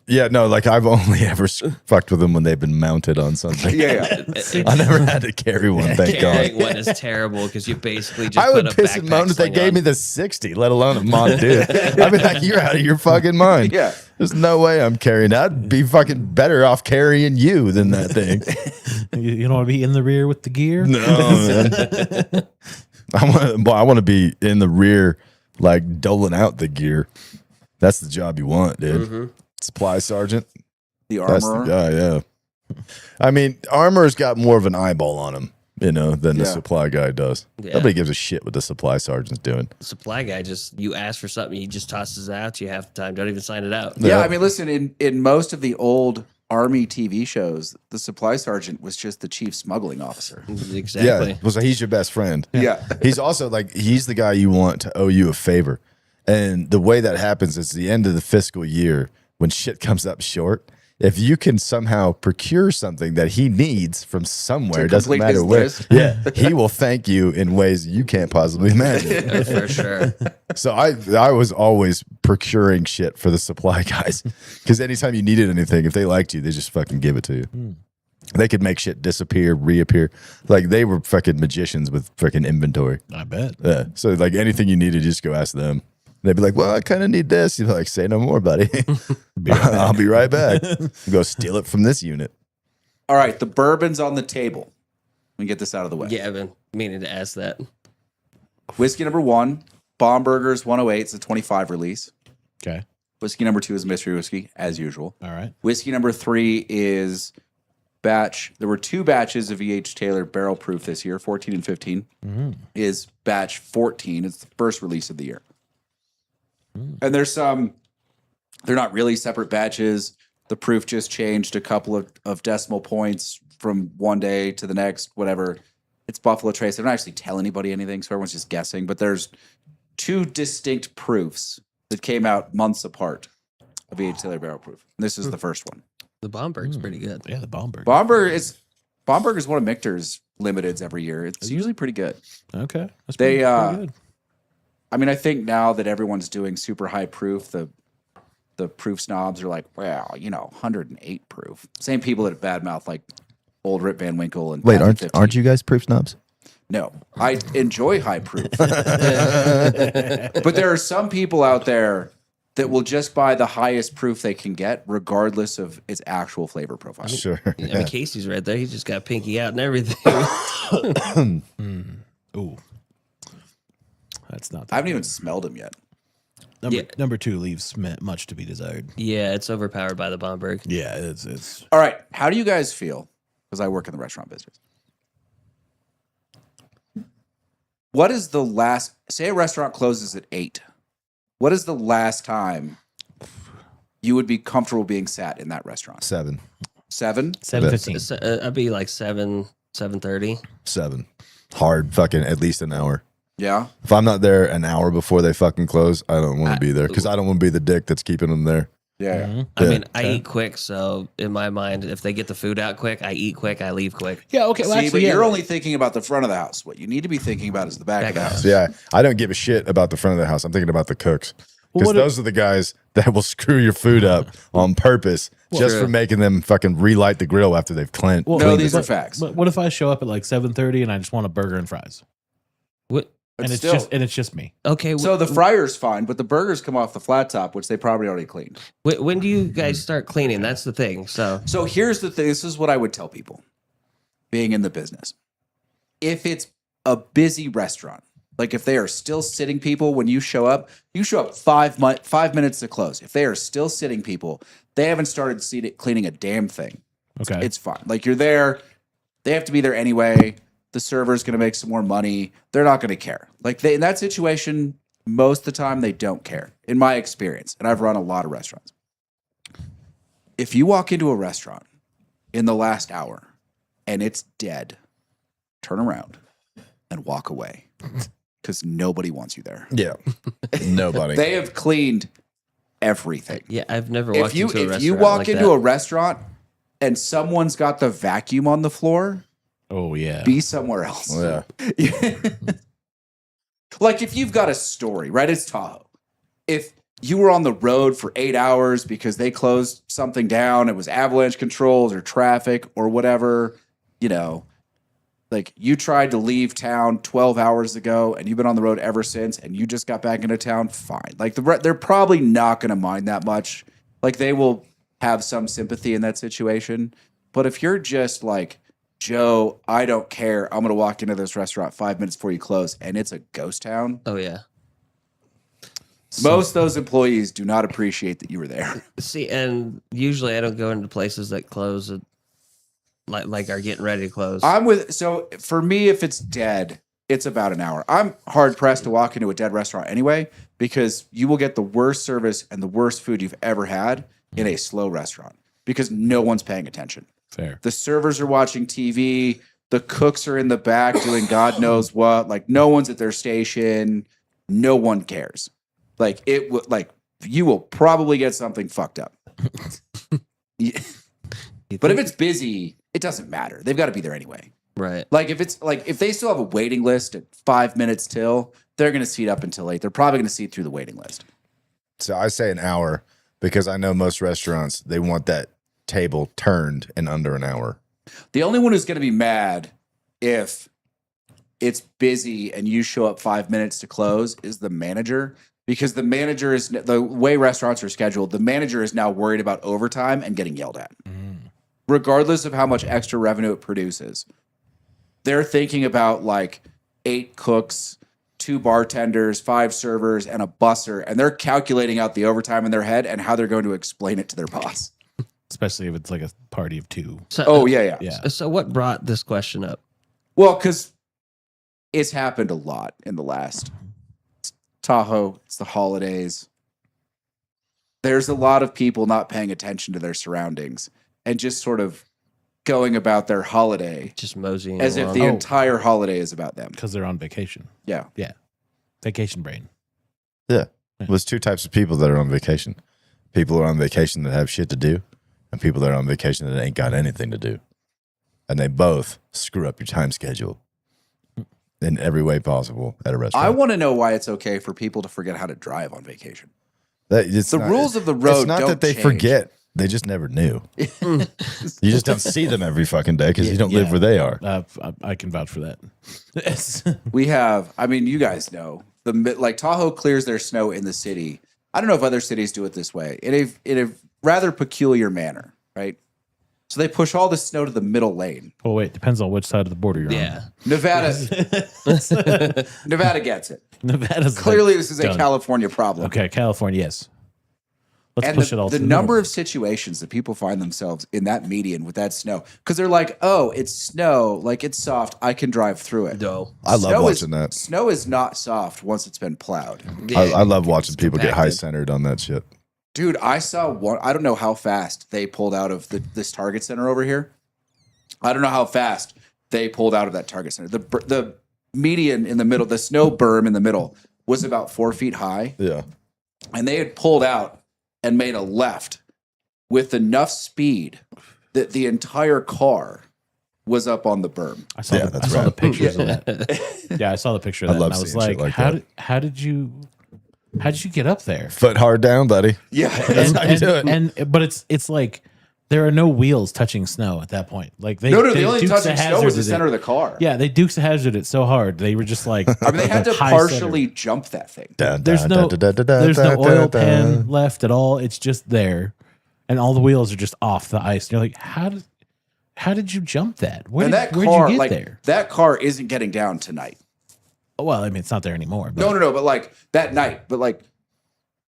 Yeah, no, I've only ever fucked with them when they've been mounted on something. Yeah. I never had to carry one, thank Carrying God. one is terrible because you basically just I put would a piss and moan backpack if they sling gave on. me the 60, let alone a Mod Dude. I'd be like, you're out of your fucking mind. Yeah. There's no way I'm carrying. I'd be fucking better off carrying you than that thing. You don't want to be in the rear with the gear? No, man. I want to be in the rear, like doling out the gear. That's the job you want, dude. Supply sergeant. The That's the armorer. guy, yeah. I mean, armor's got more of an eyeball on him, than the supply guy does. Yeah. Nobody gives a shit what the supply sergeant's doing. The supply guy you ask for something, he just tosses it out to you half the time. Don't even sign it out. Yeah, I mean, listen, in most of the old Army TV shows, the supply sergeant was just the chief smuggling officer. Exactly. Yeah, well, so he's your best friend. Yeah. He's also he's the guy you want to owe you a favor. And the way that happens is the end of the fiscal year when shit comes up short. If you can somehow procure something that he needs from somewhere, To it doesn't complete matter his where. list. Yeah, he will thank you in ways you can't possibly imagine. For sure. So I was always procuring shit for the supply guys because anytime you needed anything, if they liked you, they just fucking give it to you. They could make shit disappear, reappear. Like they were fucking magicians with fucking inventory. I bet. Yeah. So like anything you needed, you just go ask them. They'd be like, "Well, I kind of need this." You'd be like, "Say no more, buddy. I'll be right back. Go steal it from this unit." All right, the bourbon's on the table. Let me get this out of the way. Yeah, I've been meaning to ask that. Whiskey number 1, Baumburgers 108. It's a 25 release. Okay. Whiskey number 2 is mystery whiskey, as usual. All right. Whiskey number 3 is batch. There were 2 batches of E.H. Taylor barrel proof this year, 14 and 15. Is batch 14. It's the first release of the year. And there's some, they're not really separate batches. The proof just changed a couple of decimal points from one day to the next, whatever. It's Buffalo Trace. They don't actually tell anybody anything, so everyone's just guessing. But there's 2 distinct proofs that came out months apart of E.H. Taylor barrel proof. And this is the first one. The Bomberg's pretty good. Yeah, the Baumberg. Baumberg is one of Michter's limiteds every year. It's usually pretty good. Okay. That's They, pretty good. I mean, I think now that everyone's doing super high proof, the proof snobs are like, well, 108 proof. Same people that badmouth like old Rip Van Winkle and Wait, Pappy 50. aren't you guys proof snobs? No, I enjoy high proof, but there are some people out there that will just buy the highest proof they can get, regardless of its actual flavor profile. Sure. I mean, Casey's right there. He's just got pinky out and everything. Ooh. That's not I haven't even smelled them yet. number 2 leaves much to be desired. Yeah, it's overpowered by the Bomberg. Yeah, it's All right, how do you guys feel? Because I work in the restaurant business. What is the last? Say a restaurant closes at 8. What is the last time you would be comfortable being sat in that restaurant? 7. 7? 7:15. I'd be like 7:30. 7. Hard fucking at least an hour. Yeah. If I'm not there an hour before they fucking close, I don't want to be there because I don't want to be the dick that's keeping them there. Yeah. Mm-hmm. I mean, I eat quick, so in my mind, if they get the food out quick, I eat quick, I leave quick. Yeah, okay. Well, See, actually, but yeah. you're only thinking about the front of the house. What you need to be thinking about is the back of the house. So yeah, I don't give a shit about the front of the house. I'm thinking about the cooks because what those are the guys that will screw your food up on purpose just True. for making them fucking relight the grill after they've cleaned. Well, No, but- these are facts. But what if I show up at like 7:30 and I just want a burger and fries? What? But And still, it's just me. Okay. so the fryer's fine, but the burgers come off the flat top, which they probably already cleaned. when do you guys start cleaning? That's the thing. So So here's the thing. This is what I would tell people being in the business. If it's a busy restaurant, like if they are still sitting people when you show up 5 minutes to close. If they are still sitting people, they haven't started cleaning a damn thing. Okay. It's fine. Like you're there, they have to be there anyway. The server's going to make some more money. They're not going to care. Like in that situation, most of the time they don't care, in my experience. And I've run a lot of restaurants. If you walk into a restaurant in the last hour and it's dead, turn around and walk away because nobody wants you there. Yeah, nobody. They have cleaned everything. yeah, I've never walked into a restaurant. If you walk like into that. a restaurant and someone's got the vacuum on the floor, Oh yeah. be somewhere else. Yeah. Like if you've got a story, right? It's Tahoe. If you were on the road for 8 hours because they closed something down, it was avalanche controls or traffic or whatever, like you tried to leave town 12 hours ago and you've been on the road ever since and you just got back into town, fine. Like they're probably not going to mind that much Like they will have some sympathy in that situation. But if you're just like, Joe, I don't care. I'm going to walk into this restaurant 5 minutes before you close, and it's a ghost town. Oh yeah. Most of those employees do not appreciate that you were there. See, and usually I don't go into places that close at, like are getting ready to close. So for me, if it's dead, it's about an hour. I'm hard pressed to walk into a dead restaurant anyway, because you will get the worst service and the worst food you've ever had in a slow restaurant because no one's paying attention. Fair. The servers are watching TV. The cooks are in the back doing God knows what. Like no one's at their station. No one cares. Like you will probably get something fucked up. Yeah. But if it's busy, it doesn't matter. They've got to be there anyway. Right. Like if they still have a waiting list at 5 minutes till, they're going to seat up until 8. They're probably going to seat through the waiting list. So I say an hour because I know most restaurants, they want that table turned in under an hour. The only one who's going to be mad if it's busy and you show up 5 minutes to close is the manager, because the manager is the way restaurants are scheduled. The manager is now worried about overtime and getting yelled at, regardless of how much extra revenue it produces. They're thinking about like 8 cooks, 2 bartenders, 5 servers, and a busser, and they're calculating out the overtime in their head and how they're going to explain it to their boss. Especially if it's like a party of 2. So, Yeah. So what brought this question up? Well, because it's happened a lot in the last Tahoe. It's the holidays. There's a lot of people not paying attention to their surroundings and just sort of going about their holiday Just moseying as if along. the entire holiday is about them. Because they're on vacation. Yeah. Vacation brain. Yeah. There's 2 types of people that are on vacation. People who are on vacation that have shit to do, and people that are on vacation that ain't got anything to do. And they both screw up your time schedule in every way possible at a restaurant. I want to know why it's okay for people to forget how to drive on vacation. The rules of the road It's not don't that they change. forget. They just never knew. You just don't see them every fucking day because you don't live Yeah. where they are. I can vouch for that. We have, I mean, you guys know, like Tahoe clears their snow in the city. I don't know if other cities do it this way, in a rather peculiar manner, right? So they push all the snow to the middle lane. Oh, wait. Depends on which side of the border you're Yeah. Nevada gets it. on. Nevada's Clearly, like, this is a done. California problem. Okay, California, yes. Let's And push it all the to number north. of situations that people find themselves in that median with that snow, because they're like, oh, it's snow, like it's soft, I can drive through it. No. I love Snow watching that. Snow is not soft once it's been plowed. I love watching people get high compacted. centered on that shit. Dude, I saw one. I don't know how fast they pulled out of this Target Center over here. I don't know how fast they pulled out of that Target Center. The median in the middle, the snow berm in the middle, was about 4 feet high, Yeah. and they had pulled out and made a left with enough speed that the entire car was up on the berm. I saw, Yeah, the, that's I saw the rad. pictures of that. Yeah, I saw the picture of I that. love And I was seeing shit like, like how did you get up there? Foot hard down, buddy. Yeah, That's how you do it. But it's like there are no wheels touching snow at that point. Like they no, they the only Dukes touching of snow was the Hazzarded center it. of the car. Yeah, they Dukes of Hazzard it so hard they were just like. I mean, they had to high partially center. jump that thing. There's no oil pan left at all. It's just there, and all the wheels are just off the ice. And you're like, how did you jump that? And that where'd car, you get like there? that car, isn't getting down tonight. Well, I mean, it's not there anymore. But No, but like that night. But like,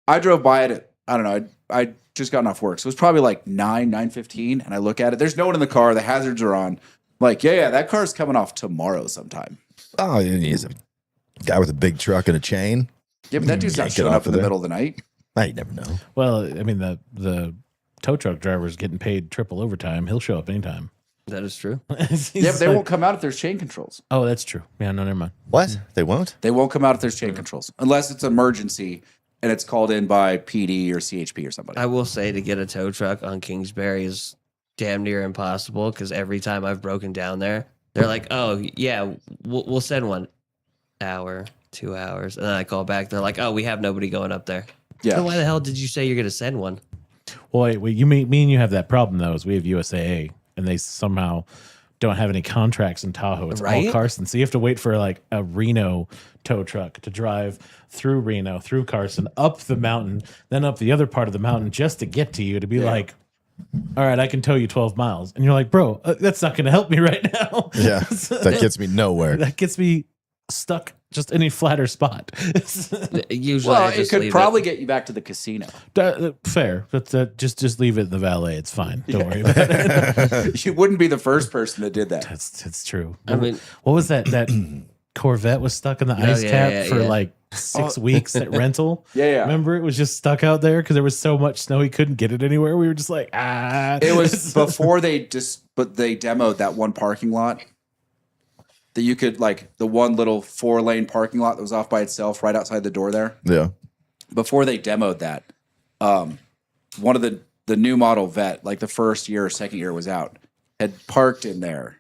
I drove by it at, I don't know, I just gotten off work. So it was probably like 9:15, and I look at it. There's no one in the car. The hazards are on. I'm like, yeah, that car's coming off tomorrow sometime. Oh, he's a guy with a big truck and a chain. Yeah, but that dude's Can't not get showing off up in of the there. middle of the night. You never know. Well, I mean, the tow truck driver's getting paid triple overtime. He'll show up anytime. That is true. Yeah, but they won't come out if there's chain controls. Oh, that's true. Yeah, no, never mind. What? They won't? They won't come out if there's chain controls unless it's emergency and it's called in by PD or CHP or somebody. I will say to get a tow truck on Kingsbury is damn near impossible because every time I've broken down there, they're like, "Oh yeah, we'll send one hour, 2 hours," and then I call back. They're like, "Oh, we have nobody going up there." Yeah. So why the hell did you say you're going to send one? Well, wait, me and you have that problem though. Is we have USAA, and they somehow don't have any contracts in Tahoe. It's Right? all Carson. So you have to wait for like a Reno tow truck to drive through Reno, through Carson, up the mountain, then up the other part of the mountain just to get to you to be like, all right, I can tow you 12 miles. And you're like, bro, that's not going to help me right now. Yeah, that gets me nowhere. That gets me stuck just in a flatter spot. Usually, Well, I it just could leave probably get you back to the casino. Fair. But just leave it in the valet. It's fine. Don't worry about it. You wouldn't be the first person that did that. That's true. I mean, What was that? That Corvette was stuck in the ice yeah, cap yeah, for yeah. like 6 weeks at rental. Yeah. Remember, it was just stuck out there because there was so much snow he couldn't get it anywhere. We were just like, It was before they demoed that one parking lot that you could like the one little 4-lane parking lot that was off by itself right outside the door there. Yeah. Before they demoed that, one of the new model Vet, like the first year or second year was out, had parked in there.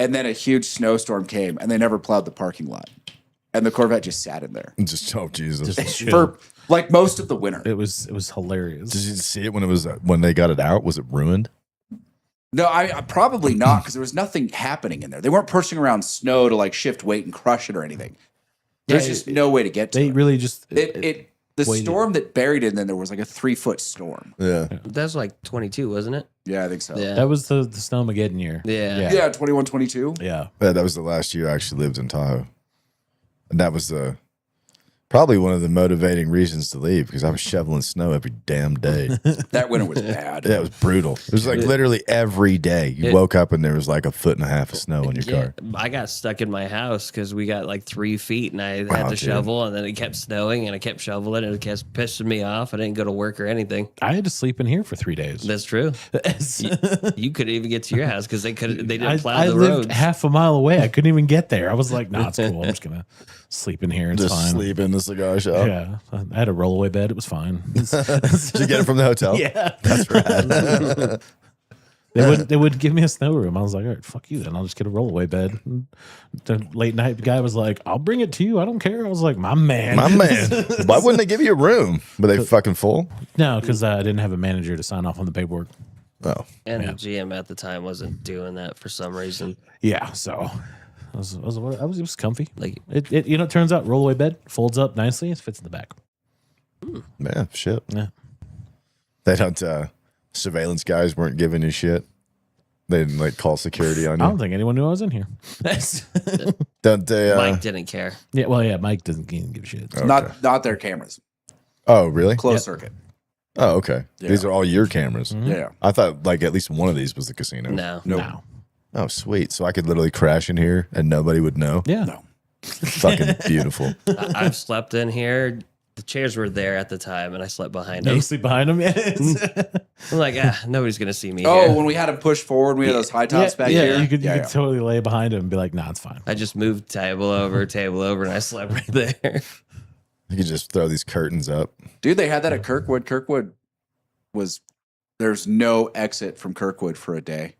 And then a huge snowstorm came and they never plowed the parking lot. And the Corvette just sat in there Just oh Jesus. for like most of the winter. it was hilarious. Did you see it when they got it out? Was it ruined? No, I probably not because there was nothing happening in there. They weren't pushing around snow to like shift weight and crush it or anything. There's just no way to get to They it. really just The waited. storm that buried it, and then there was like a 3-foot storm. Yeah. that's like 22, wasn't it? Yeah, I think so. Yeah. that was the Snowmageddon year. Yeah. Yeah, 21, 22. Yeah. Yeah, that was the last year I actually lived in Tahoe. And that was probably one of the motivating reasons to leave because I was shoveling snow every damn day. That winter was bad. Yeah, it was brutal. It was like literally every day. You woke up and there was like 1.5 feet of snow on your car. I got stuck in my house because we got like 3 feet and I had Wow, to dude. shovel and then it kept snowing and I kept shoveling and it kept pissing me off. I didn't go to work or anything. I had to sleep in here for 3 days. That's true. You couldn't even get to your house because they didn't plow I the lived roads. half a mile away. I couldn't even get there. I was like, nah, it's cool. I'm just going to sleep in here. It's Just fine. sleep in the cigar shop. Yeah. I had a rollaway bed. It was fine. Did you get it from the hotel? Yeah. That's rad. They wouldn't give me a snow room. I was like, all right, fuck you then. I'll just get a rollaway bed. And the late night guy was like, I'll bring it to you. I don't care. I was like, my man. My man. Why wouldn't they give you a room? Were they fucking full? No, because I didn't have a manager to sign off on the paperwork. Oh. And the GM at the time wasn't doing that for some reason. Yeah, so it was comfy. Like, It turns out rollaway bed folds up nicely. It fits in the back. Man, shit. Yeah. They don't surveillance guys weren't giving you shit. They didn't like call security on I don't you. think anyone knew I was in here. Don't they Mike didn't care. Mike doesn't give a shit. Okay. Not their cameras. Oh, really? Closed circuit. Oh, okay. Yeah. These are all your cameras. Yeah. I thought like at least one of these was the casino. No. No. Oh, sweet. So I could literally crash in here and nobody would know. Yeah. No. Fucking beautiful. I've slept in here. The chairs were there at the time, and I slept behind Yeah, them. you sleep behind him? I'm like, nobody's gonna see me. Oh, here. when we had to push forward, we had those high tops back here. You could totally lay behind him and be like, nah, it's fine. I just moved table over, and I slept right there. You could just throw these curtains up. Dude, they had that at Kirkwood. Kirkwood there's no exit from Kirkwood for a day.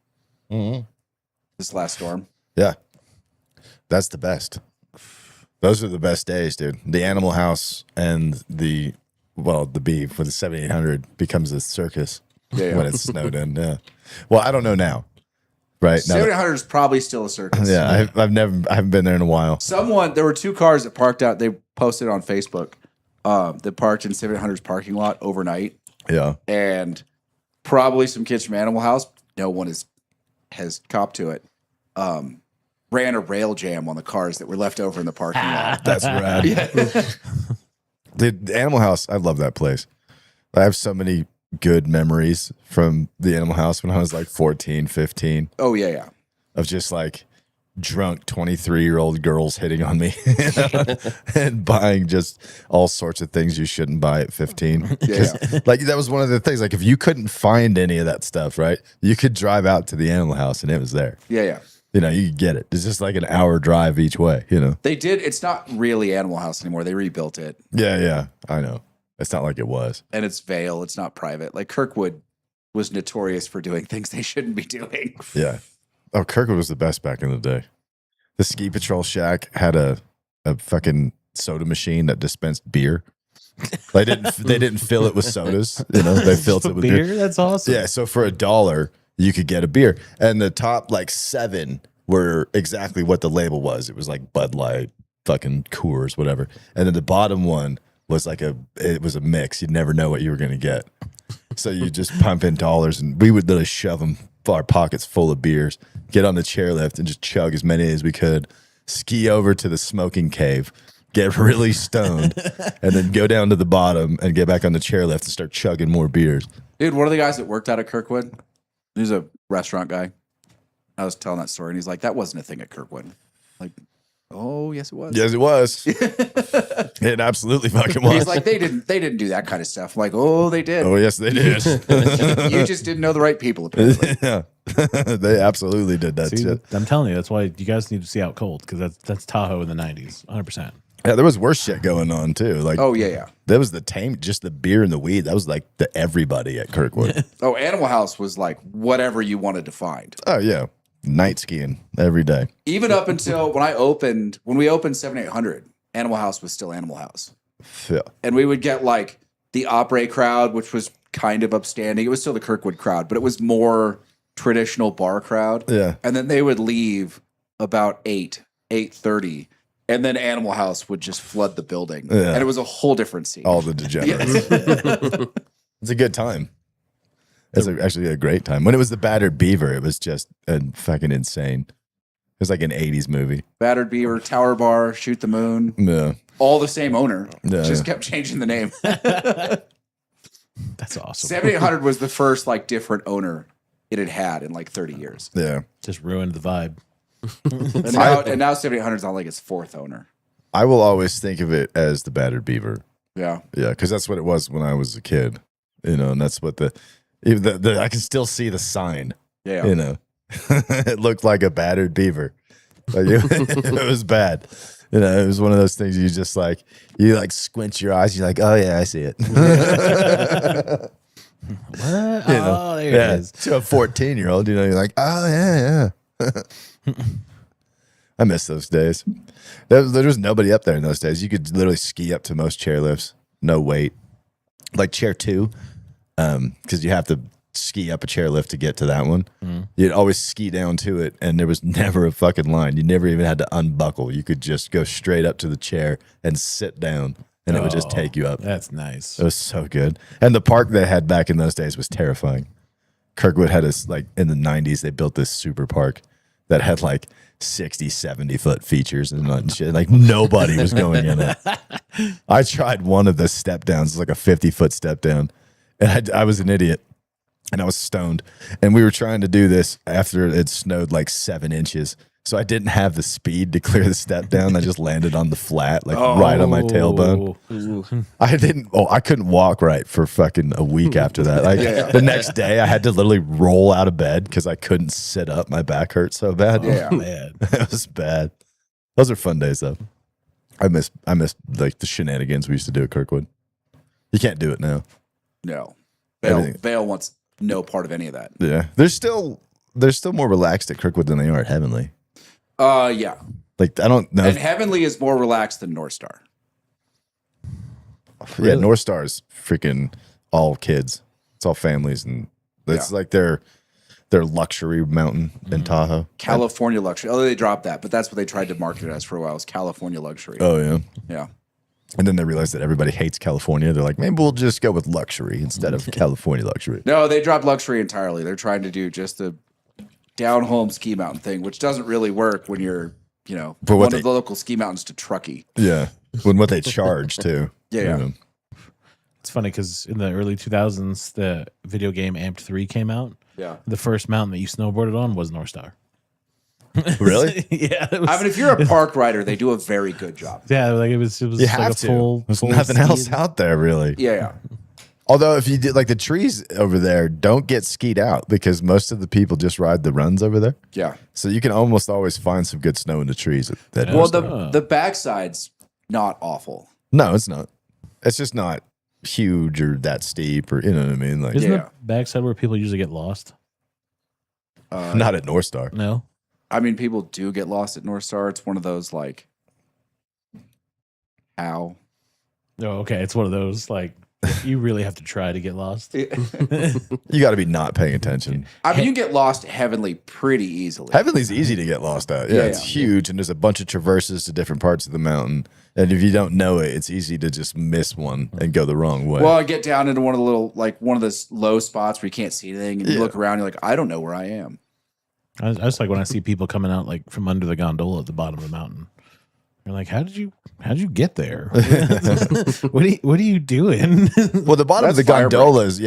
This last storm. Yeah. That's the best. Those are the best days, dude. The Animal House and the beef with the 7800 becomes a circus when it's snowed in. Yeah. Well, I don't know now. Right. Now 700 is probably still a circus. yeah. I haven't been there in a while. There were 2 cars that parked out. They posted on Facebook that parked in 700's parking lot overnight. Yeah. And probably some kids from Animal House. No one has copped to it. Ran a rail jam on the cars that were left over in the parking lot. That's rad. The Animal House, I love that place. I have so many good memories from the Animal House when I was like 14, 15 Oh yeah. of just like drunk 23-year-old girls hitting on me and buying just all sorts of things you shouldn't buy at 15. Yeah. Like that was one of the things, like if you couldn't find any of that stuff, right, you could drive out to the Animal House and it was there. Yeah. You know, you could get it. It's just like an hour drive each way, you know? They did. It's not really Animal House anymore. They rebuilt it, Yeah, I know. It's not like it was. and it's Vale. It's not private. Like Kirkwood was notorious for doing things they shouldn't be doing. Yeah. Oh, Kirkwood was the best back in the day. The Ski Patrol Shack had a fucking soda machine that dispensed beer. They didn't fill it with sodas, you know. They filled it with beer. That's awesome. Yeah, so for $1, you could get a beer. And the top like 7 were exactly what the label was. It was like Bud Light, fucking Coors, whatever. And then the bottom one was like it was a mix. You'd never know what you were going to get. So you just pump in dollars, and we would literally shove them, our pockets full of beers, get on the chairlift and just chug as many as we could, ski over to the smoking cave, get really stoned, and then go down to the bottom and get back on the chairlift and start chugging more beers. Dude, one of the guys that worked out at Kirkwood, he's a restaurant guy. I was telling that story, and he's like, that wasn't a thing at Kirkwood. Like, oh, yes, it was. Yes, it was. It absolutely fucking was. He's like, they didn't do that kind of stuff. I'm like, oh, they did. Oh, yes, they did. You just didn't know the right people, apparently. Yeah. They absolutely did that See, shit. I'm telling you, that's why you guys need to see Out Cold, because that's Tahoe in the 90s, 100%. Yeah, there was worse shit going on too. Like, Oh, yeah. there was just the beer and the weed. That was like the everybody at Kirkwood. Oh, Animal House was like whatever you wanted to find. Oh yeah, night skiing every day. Even up until when we opened 7800, Animal House was still Animal House. Yeah. And we would get like the opera crowd, which was kind of upstanding. It was still the Kirkwood crowd, but it was more traditional bar crowd. Yeah. And then they would leave about 8:30. And then Animal House would just flood the building. Yeah. And it was a whole different scene. All the degenerates. It's a good time. It's actually a great time. When it was the Battered Beaver, it was just fucking insane. It was like an 80s movie. Battered Beaver, Tower Bar, Shoot the Moon. Yeah. All the same owner. Yeah. Just kept changing the name. That's awesome. 7800 was the first like different owner it had in like 30 years. Yeah. Just ruined the vibe. And now 7800 is on like its 4th owner. I will always think of it as the Battered Beaver. Yeah. Yeah, because that's what it was when I was a kid. You know, and that's what even the I can still see the sign. Yeah. You know, it looked like a battered beaver. Like it was bad. You know, it was one of those things you just like squint your eyes. You're like, oh yeah, I see it. What? You know, Oh, there it is. To a 14-year-old, you know, you're like, oh yeah. I miss those days. There was nobody up there in those days. You could literally ski up to most chairlifts, no wait. Like chair 2, because you have to ski up a chairlift to get to that one. You'd always ski down to it, and there was never a fucking line. You never even had to unbuckle. You could just go straight up to the chair and sit down, and it would just take you up. That's nice. It was so good. And the park they had back in those days was terrifying. Kirkwood had this, like, in the 90s, they built this super park that had like 60, 70 foot features and shit. Like nobody was going in it. I tried one of the step downs, like a 50-foot step down, and I was an idiot and I was stoned. And we were trying to do this after it snowed like 7 inches. So I didn't have the speed to clear the step down. I just landed on the flat, like right on my tailbone. I couldn't walk right for fucking a week after that. Like the next day I had to literally roll out of bed because I couldn't sit up. My back hurt so bad. Yeah. Man. It was bad. Those are fun days though. I miss like the shenanigans we used to do at Kirkwood. You can't do it now. No. Everything. Vale wants no part of any of that. Yeah. They're still more relaxed at Kirkwood than they are at Heavenly. Yeah. Like I don't know. And Heavenly is more relaxed than North Star. Yeah, North Star is freaking all kids. It's all families, and it's like their luxury mountain in Tahoe. California luxury. Although they dropped that, but that's what they tried to market it as for a while. Was California luxury. Oh yeah. Yeah. And then they realized that everybody hates California. They're like, maybe we'll just go with luxury instead of California luxury. No, they dropped luxury entirely. They're trying to do just the down home ski mountain thing, which doesn't really work when you're, one of the local ski mountains to Truckee. Yeah. When what they charge too. Yeah. It's funny because in the early 2000s, the video game Amped 3 came out. Yeah. The first mountain that you snowboarded on was North Star. Really? Yeah. I mean, if you're a park rider, they do a very good job. Yeah, like it was You like have a to. full. There's full nothing ski. else out there really. Yeah. Although if you did like the trees over there don't get skied out because most of the people just ride the runs over there. Yeah. So you can almost always find some good snow in the trees. Well, the backside's not awful. No, it's not. It's just not huge or that steep or you know what I mean? Like Isn't Yeah. the backside where people usually get lost? not at North Star. No. I mean, people do get lost at North Star. It's one of those like, how? Oh, okay. It's one of those like You really have to try to get lost. You got to be not paying attention. I mean, you can get lost at Heavenly pretty easily. Heavenly's easy to get lost at. Yeah, it's huge, and there's a bunch of traverses to different parts of the mountain. And if you don't know it, it's easy to just miss one and go the wrong way. Well, I get down into one of the little, like one of the low spots where you can't see anything, and you look around, you're like, I don't know where I am. I just like when I see people coming out like from under the gondola at the bottom of the mountain. You're like, how'd you get there? What are you doing? Well, the bottom of the That's fire gondolas,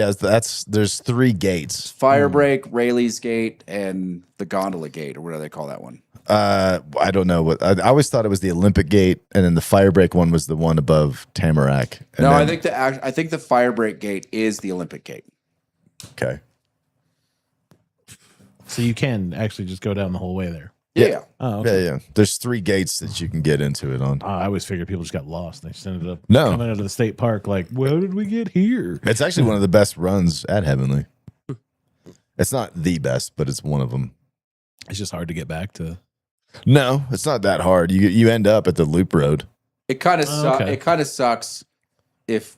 there's 3 gates. Fire break, Rayleigh's Gate, and the Gondola Gate, or whatever they call that one. I don't know what I always thought it was the Olympic Gate, and then the fire break one was the one above Tamarack. And No, then, I think the Fire Break Gate is the Olympic Gate. okay. So you can actually just go down the whole way there. Yeah. Oh, okay. Yeah. There's 3 gates that you can get into it on. I always figured people just got lost. They just ended up No. coming out of the state park like, well, how did we get here? It's actually one of the best runs at Heavenly. It's not the best, but it's one of them. It's just hard to get back to. No, it's not that hard. You end up at the loop road. It kind of okay. It kind of sucks if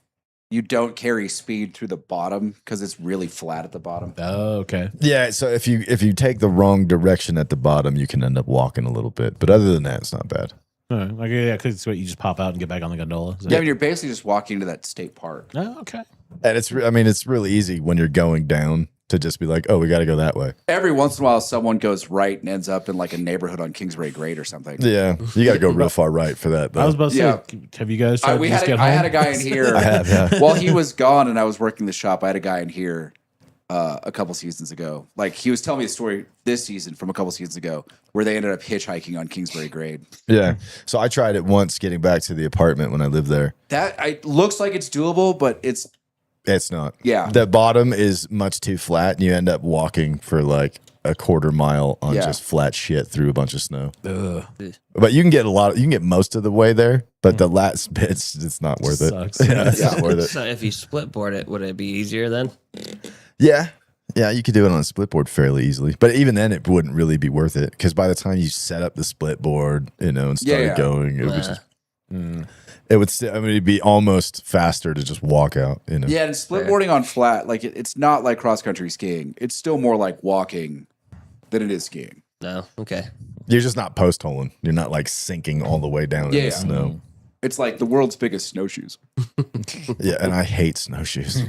you don't carry speed through the bottom because it's really flat at the bottom. Oh, okay. Yeah, so if you take the wrong direction at the bottom, you can end up walking a little bit. But other than that, it's not bad. Like, yeah, because it's what you just pop out and get back on the gondola. Is Yeah, I that- mean, you're basically just walking to that state park. Oh, okay. And it's really easy when you're going down to just be like, oh, we got to go that way. Every once in a while, someone goes right and ends up in like a neighborhood on Kingsbury Grade or something. Yeah, you got to go real far right for that, though. I was about to Yeah. say, have you guys tried to just get I home? had a guy in here. I have, yeah. While he was gone and I was working the shop, I had a guy in here a couple seasons ago. Like he was telling me a story this season from a couple seasons ago where they ended up hitchhiking on Kingsbury Grade. Yeah. So I tried it once getting back to the apartment when I lived there. Looks like it's doable, but it's not. Yeah. The bottom is much too flat, and you end up walking for like a quarter mile on just flat shit through a bunch of snow. Ugh. But you can get most of the way there, but the last bits, it's not worth it. Sucks. Yeah, it's not worth it. So if you split board it, would it be easier then? Yeah. Yeah, you could do it on a split board fairly easily. But even then, it wouldn't really be worth it because by the time you set up the split board, and started going, it would just. It would. It'd be almost faster to just walk out. Yeah, and split boarding on flat, like it's not like cross country skiing. It's still more like walking than it is skiing. No. Okay. You're just not post holing. You're not like sinking all the way down in Yeah. the snow. It's like the world's biggest snowshoes. Yeah, and I hate snowshoes.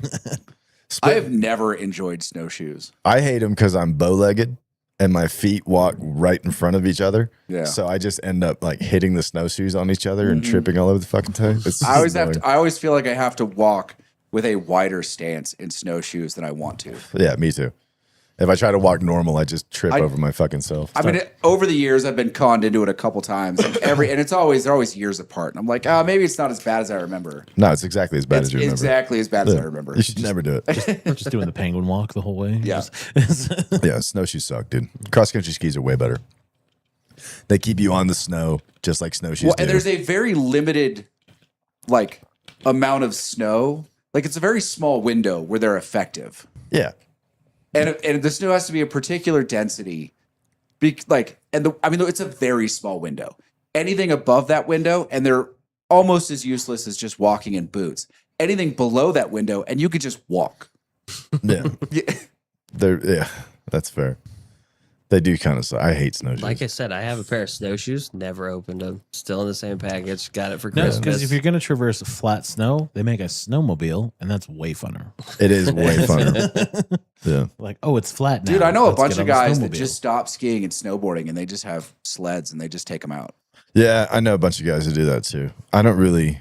I have never enjoyed snowshoes. I hate them because I'm bow-legged and my feet walk right in front of each other. Yeah. So I just end up like hitting the snowshoes on each other and tripping all over the fucking toe. It's I annoying. always feel like I have to walk with a wider stance in snowshoes than I want to. Yeah, me too. If I try to walk normal, I just trip over my fucking self. I mean, over the years, I've been conned into it a couple times, and they're always years apart. And I'm like, maybe it's not as bad as I remember. No, it's exactly as bad It's as you remember. exactly as bad as I remember. You should never do it. We're just doing the penguin walk the whole way. Yeah. Yeah, snowshoes suck, dude. Cross country skis are way better. They keep you on the snow just like snowshoes Well, do. and there's a very limited, like, amount of snow. Like, it's a very small window where they're effective. Yeah. And the snow has to be a particular density. It's a very small window. Anything above that window, and they're almost as useless as just walking in boots. Anything below that window, and you could just walk. Yeah. Yeah, that's fair. They do kind of suck. I hate snowshoes. Like I said, I have a pair of snowshoes. Never opened them. Still in the same package. Got it for No, Christmas. because if you're going to traverse flat snow, they make a snowmobile, and that's way funner. It is way funner. Yeah. Like, oh, it's flat now. Dude, I know a Let's bunch get of on the guys that snowmobile. just stop skiing and snowboarding, and they just have sleds, and they just take them out. Yeah, I know a bunch of guys who do that too. I don't really,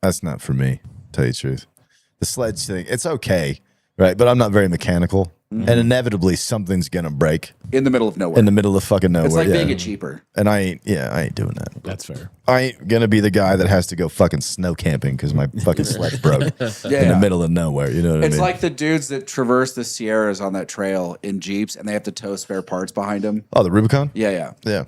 that's not for me, to tell you the truth. The sledge thing, it's okay, right? But I'm not very mechanical. And inevitably something's going to break In the middle of nowhere. in the middle of fucking nowhere. It's like yeah. being a cheaper. And I ain't doing that. That's fair. I ain't going to be the guy that has to go fucking snow camping because my fucking sled broke in the Yeah. middle of nowhere. You know what I It's mean? like the dudes that traverse the Sierras on that trail in Jeeps, and they have to tow spare parts behind them. Oh, the Rubicon? Yeah. Yeah.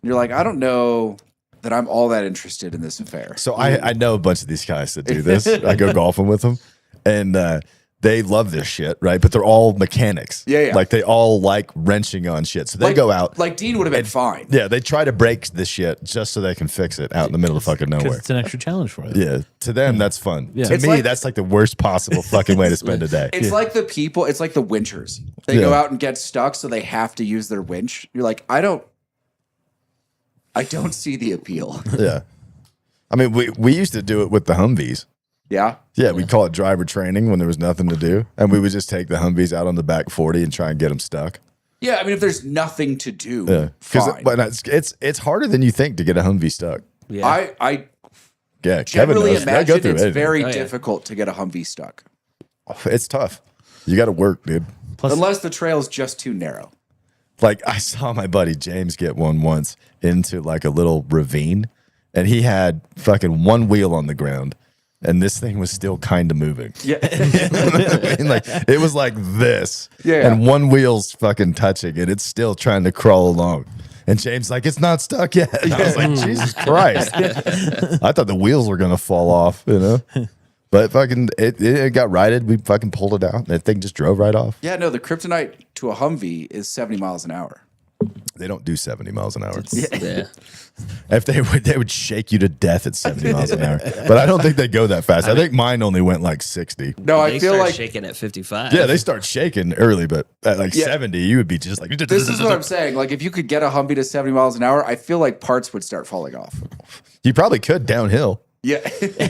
You're like, I don't know that I'm all that interested in this affair. So I know a bunch of these guys that do this. I go golfing with them. And they love this shit, right? But they're all mechanics. Yeah. Like they all like wrenching on shit. So they go out. Like Dean would have been fine. Yeah, they try to break this shit just so they can fix it out in the middle of fucking Because nowhere. it's an extra challenge for them. Yeah, to them that's fun. Yeah. To It's me, like- that's like the worst possible fucking way to spend a day. It's like the people, it's like the winchers. They go out and get stuck, so they have to use their winch. You're like, I don't see the appeal. Yeah, I mean, we used to do it with the Humvees. Yeah. Yeah, we call it driver training when there was nothing to do, and we would just take the Humvees out on the back 40 and try and get them stuck. Yeah, I mean, if there's nothing to do, Yeah, fine. but it's harder than you think to get a Humvee stuck. Yeah. I Yeah, Kevin generally knows. They go imagine through it's anything. very Oh, yeah. difficult to get a Humvee stuck. It's tough. You got to work, dude. Plus, Unless the trail's just too narrow. Like I saw my buddy James get one once into like a little ravine, and he had fucking one wheel on the ground, and this thing was still kind of moving. Yeah. I mean, like it was like this, Yeah. and one wheel's fucking touching, and it's still trying to crawl along. And James like, it's not stuck yet. And I was like, Jesus Christ! I thought the wheels were gonna fall off, you know. But fucking, it got righted. We fucking pulled it out, and that thing just drove right off. Yeah, no, the kryptonite to a Humvee is 70 miles an hour. They don't do 70 miles an hour. yeah. If they would shake you to death at 70 miles an hour. But I don't think they go that fast. I think mine only went like 60. No, I They feel start like shaking at 55. Yeah, they start shaking early, but at like Yeah. 70, you would be just like. this is what I'm saying. Like, if you could get a Humvee to 70 miles an hour, I feel like parts would start falling off. You probably could downhill. Yeah.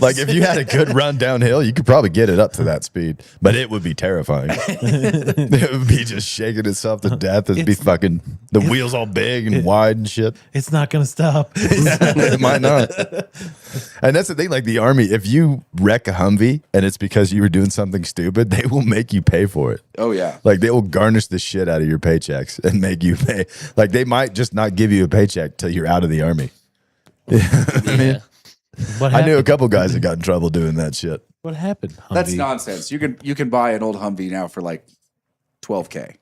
Like if you had a good run downhill, you could probably get it up to that speed, but it would be terrifying. It would be just shaking itself to death. It'd be fucking the wheels all big and wide and shit. it's not going to stop. It might not. And that's the thing. Like the army, if you wreck a Humvee and it's because you were doing something stupid, they will make you pay for it. Oh, yeah. Like they will garnish the shit out of your paychecks and make you pay. Like they might just not give you a paycheck till you're out of the army. Yeah. What I knew a happened? couple guys that got in trouble doing that shit. What happened? That's Humvee? nonsense. You can buy an old Humvee now for like $12K.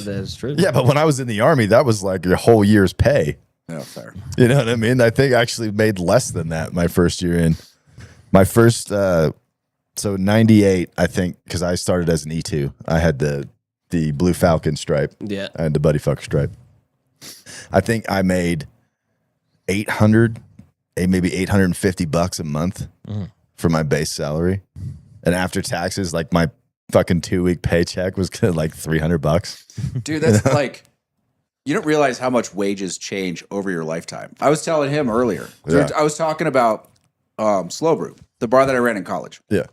That is true. Yeah, but when I was in the army, that was like a whole year's pay. No, fair. You know what I mean? I think I actually made less than that my first year in. My first, so 98, I think, because I started as an E2. I had the Blue Falcon stripe. Yeah. I had the Buddy Fuck stripe. I think I made 800, maybe $850 a month for my base salary. And after taxes, like my fucking 2-week paycheck was like $300. Dude, that's like, you don't realize how much wages change over your lifetime. I was telling him earlier. Yeah. I was talking about Slow Brew, the bar that I ran in college. Yeah.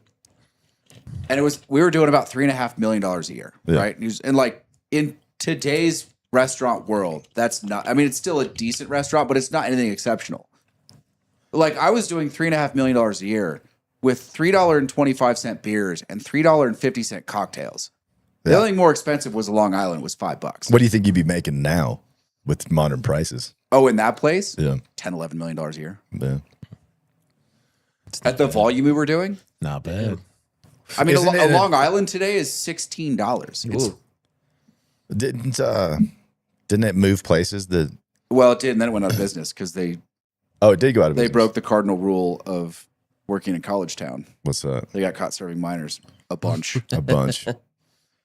And we were doing about $3.5 million a year, Yeah. right? And like in today's restaurant world, that's not, I mean, it's still a decent restaurant, but it's not anything exceptional. Like I was doing $3.5 million a year with $3.25 beers and $3.50 cocktails. The Yeah. only thing more expensive was a Long Island, was $5. What do you think you'd be making now with modern prices? Oh, in that place? Yeah. $10-11 million a year. Yeah. At the volume we were doing? Not bad. I mean, Isn't a it a- Long Island today is $16. It's, Ooh. Didn't it move places? well, it did, and then it went out of business because It did go out of they business. broke the cardinal rule of working in college town. What's that? They got caught serving minors a bunch, A bunch.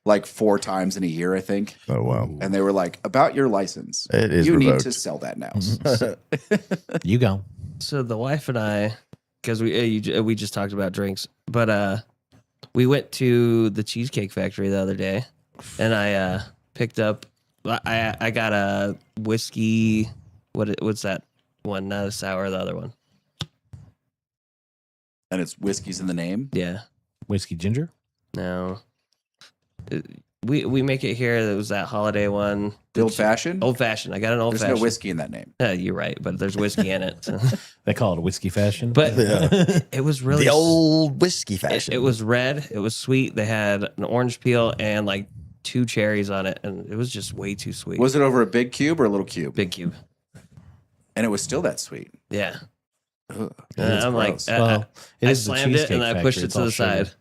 like 4 times in a year, I think. Oh wow. And they were like, about your license. It is you need revoked. to sell that now. You go. So the wife and I, because we just talked about drinks, but we went to the Cheesecake Factory the other day, and I picked up. I got a whiskey. What's that one? Not a sour. The other one. And it's whiskey's in the name. Yeah. Whiskey ginger? No. We make it here. It was that holiday one. The old fashioned? Old fashioned. I got an old There's fashioned. no whiskey in that name. You're right, but there's whiskey in it. They call it a whiskey fashion. But Yeah. it was really The old whiskey It, fashion. it was red. It was sweet. They had an orange peel and like 2 cherries on it, and it was just way too sweet. Was it over a big cube or a little cube? Big cube? And it was still that sweet. Yeah. Ugh. And That's I'm like, gross. Well, it I is the slammed it Cheesecake and I pushed Factory. it It's to all the sugar. side.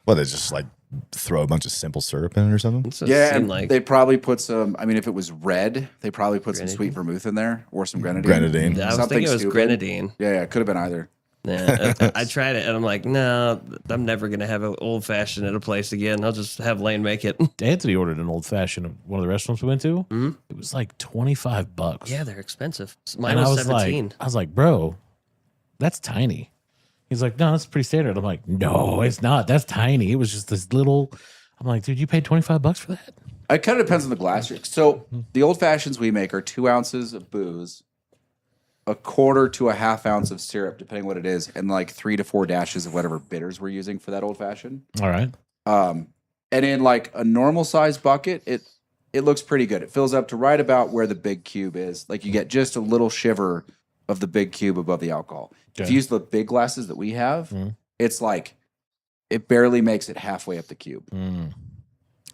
Well, they just like throw a bunch of simple syrup in it or something. So it Yeah, seemed and like they probably put some. I mean, if it was red, they probably put some Grenadine? sweet vermouth in there or some grenadine. Grenadine. I was something thinking it was stupid. grenadine. Yeah, it could have been either. Yeah, I tried it and I'm like, no, I'm never gonna have an old fashioned at a place again. I'll just have Lane make it. Anthony ordered an old fashioned at one of the restaurants we went to. Mhm. It was like $25. Yeah, they're expensive. Mine And was 17. I was like, bro, that's tiny. He's like, no, that's pretty standard. I'm like, no, it's not. That's tiny. It was just this little. I'm like, dude, you paid $25 for that? It kind of depends on the glass. So the old fashions we make are 2 ounces of booze, a quarter to a half ounce of syrup, depending what it is, and like 3 to 4 dashes of whatever bitters we're using for that old fashioned. All right. And in like a normal size bucket, it looks pretty good. It fills up to right about where the big cube is. Like you get just a little shiver of the big cube above the alcohol. If Okay. you use the big glasses that we have, it's like it barely makes it halfway up the cube.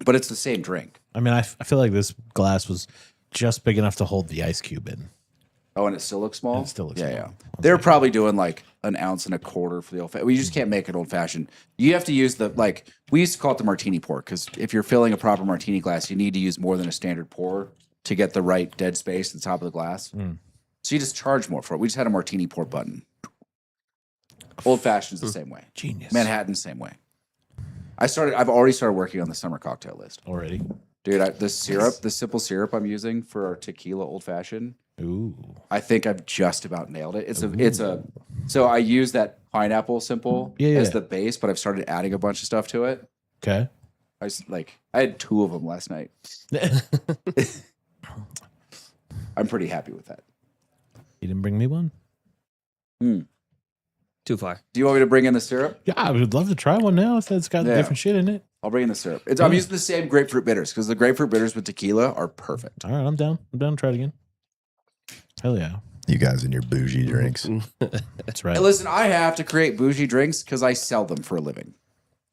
But it's the same drink. I mean, I feel like this glass was just big enough to hold the ice cube in. Oh, and it still looks small? It still looks yeah, small. yeah. They're probably doing like an ounce and a quarter for the old fashioned. We just can't make an old fashioned. You have to use the, like, we used to call it the martini pour because if you're filling a proper martini glass, you need to use more than a standard pour to get the right dead space at the top of the glass. So you just charge more for it. We just had a martini pour button. Old fashioned's the same way. Genius. Manhattan's the same way. I've already started working on the summer cocktail list. Already. Dude, the simple syrup I'm using for our tequila old fashioned, Ooh. I think I've just about nailed it. So I use that pineapple simple as the base, but I've started adding a bunch of stuff to it. Okay. I had 2 of them last night. I'm pretty happy with that. You didn't bring me one? Too far. Do you want me to bring in the syrup? Yeah, I would love to try one now if it's got different shit in it. I'll bring in the syrup. I'm using the same grapefruit bitters because the grapefruit bitters with tequila are perfect. All right, I'm down. I'm down to try it again. Hell yeah. You guys and your bougie drinks. That's right. Hey, listen, I have to create bougie drinks because I sell them for a living.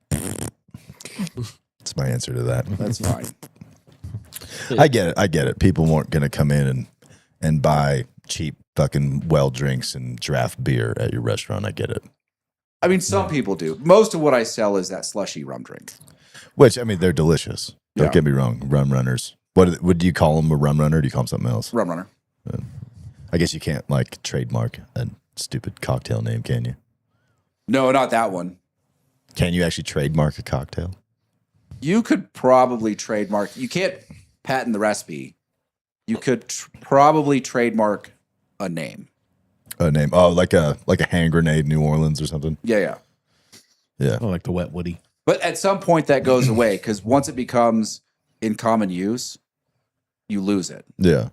That's my answer to that. That's fine. I get it. People weren't going to come in and buy cheap fucking well drinks and draft beer at your restaurant. I get it. I mean, some people do. Most of what I sell is that slushy rum drink. Which, I mean, they're delicious. Don't Yeah. get me wrong. Rum runners. What do you call them? A rum runner? Or do you call them something else? Rum runner. I guess you can't like trademark a stupid cocktail name, can you? No, not that one. Can you actually trademark a cocktail? You could probably trademark. You can't patent the recipe. You could probably trademark a name. A name? Oh, like a hand grenade, New Orleans or something. Yeah. Yeah. Oh, like the wet woody. But at some point that goes away because once it becomes in common use, you lose it. Yeah.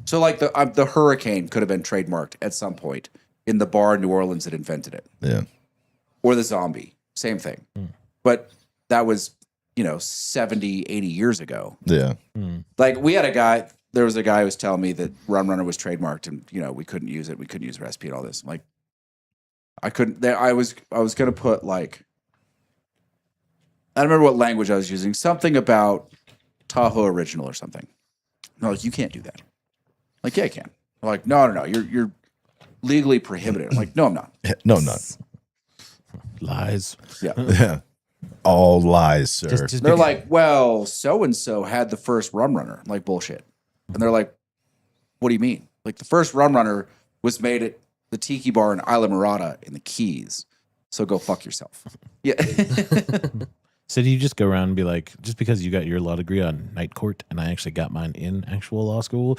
So like the hurricane could have been trademarked at some point in the bar in New Orleans that invented it. Yeah. Or the zombie, same thing. But that was, 70, 80 years ago. Yeah. Like there was a guy who was telling me that Rum Runner was trademarked and, we couldn't use it. We couldn't use the recipe and all this. I'm like, I couldn't, I was going to put like, I don't remember what language I was using, something about Tahoe original or something. No, you can't do that. Like, yeah, I can. I'm like, no, you're legally prohibited. I'm like, no, I'm not. No, I'm not. Lies. Yeah. Yeah. All lies, sir. Just They're like, well, so-and-so had the first Rum Runner. I'm like, bullshit. And they're like, what do you mean? Like, the first Rum Runner was made at the Tiki Bar in Isla Mirada in the Keys. So go fuck yourself. Yeah. So do you just go around and be like, just because you got your law degree on night court and I actually got mine in actual law school?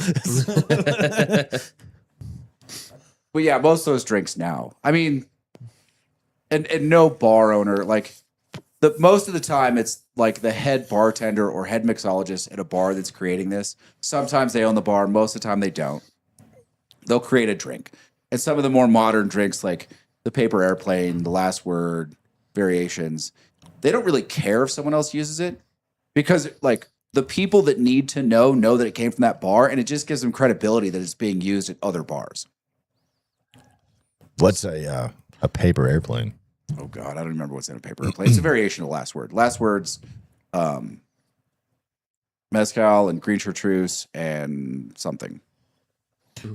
But yeah, most of those drinks now. I mean, and no bar owner, like, most of the time it's like the head bartender or head mixologist at a bar that's creating this. Sometimes they own the bar. Most of the time they don't. They'll create a drink. And some of the more modern drinks like the paper airplane, the last word, variations, they don't really care if someone else uses it because like the people that need to know that it came from that bar and it just gives them credibility that it's being used at other bars. What's a paper airplane? Oh God, I don't remember what's in a paper airplane. It's a variation of the last word. Last words, mezcal and green chartreuse and something.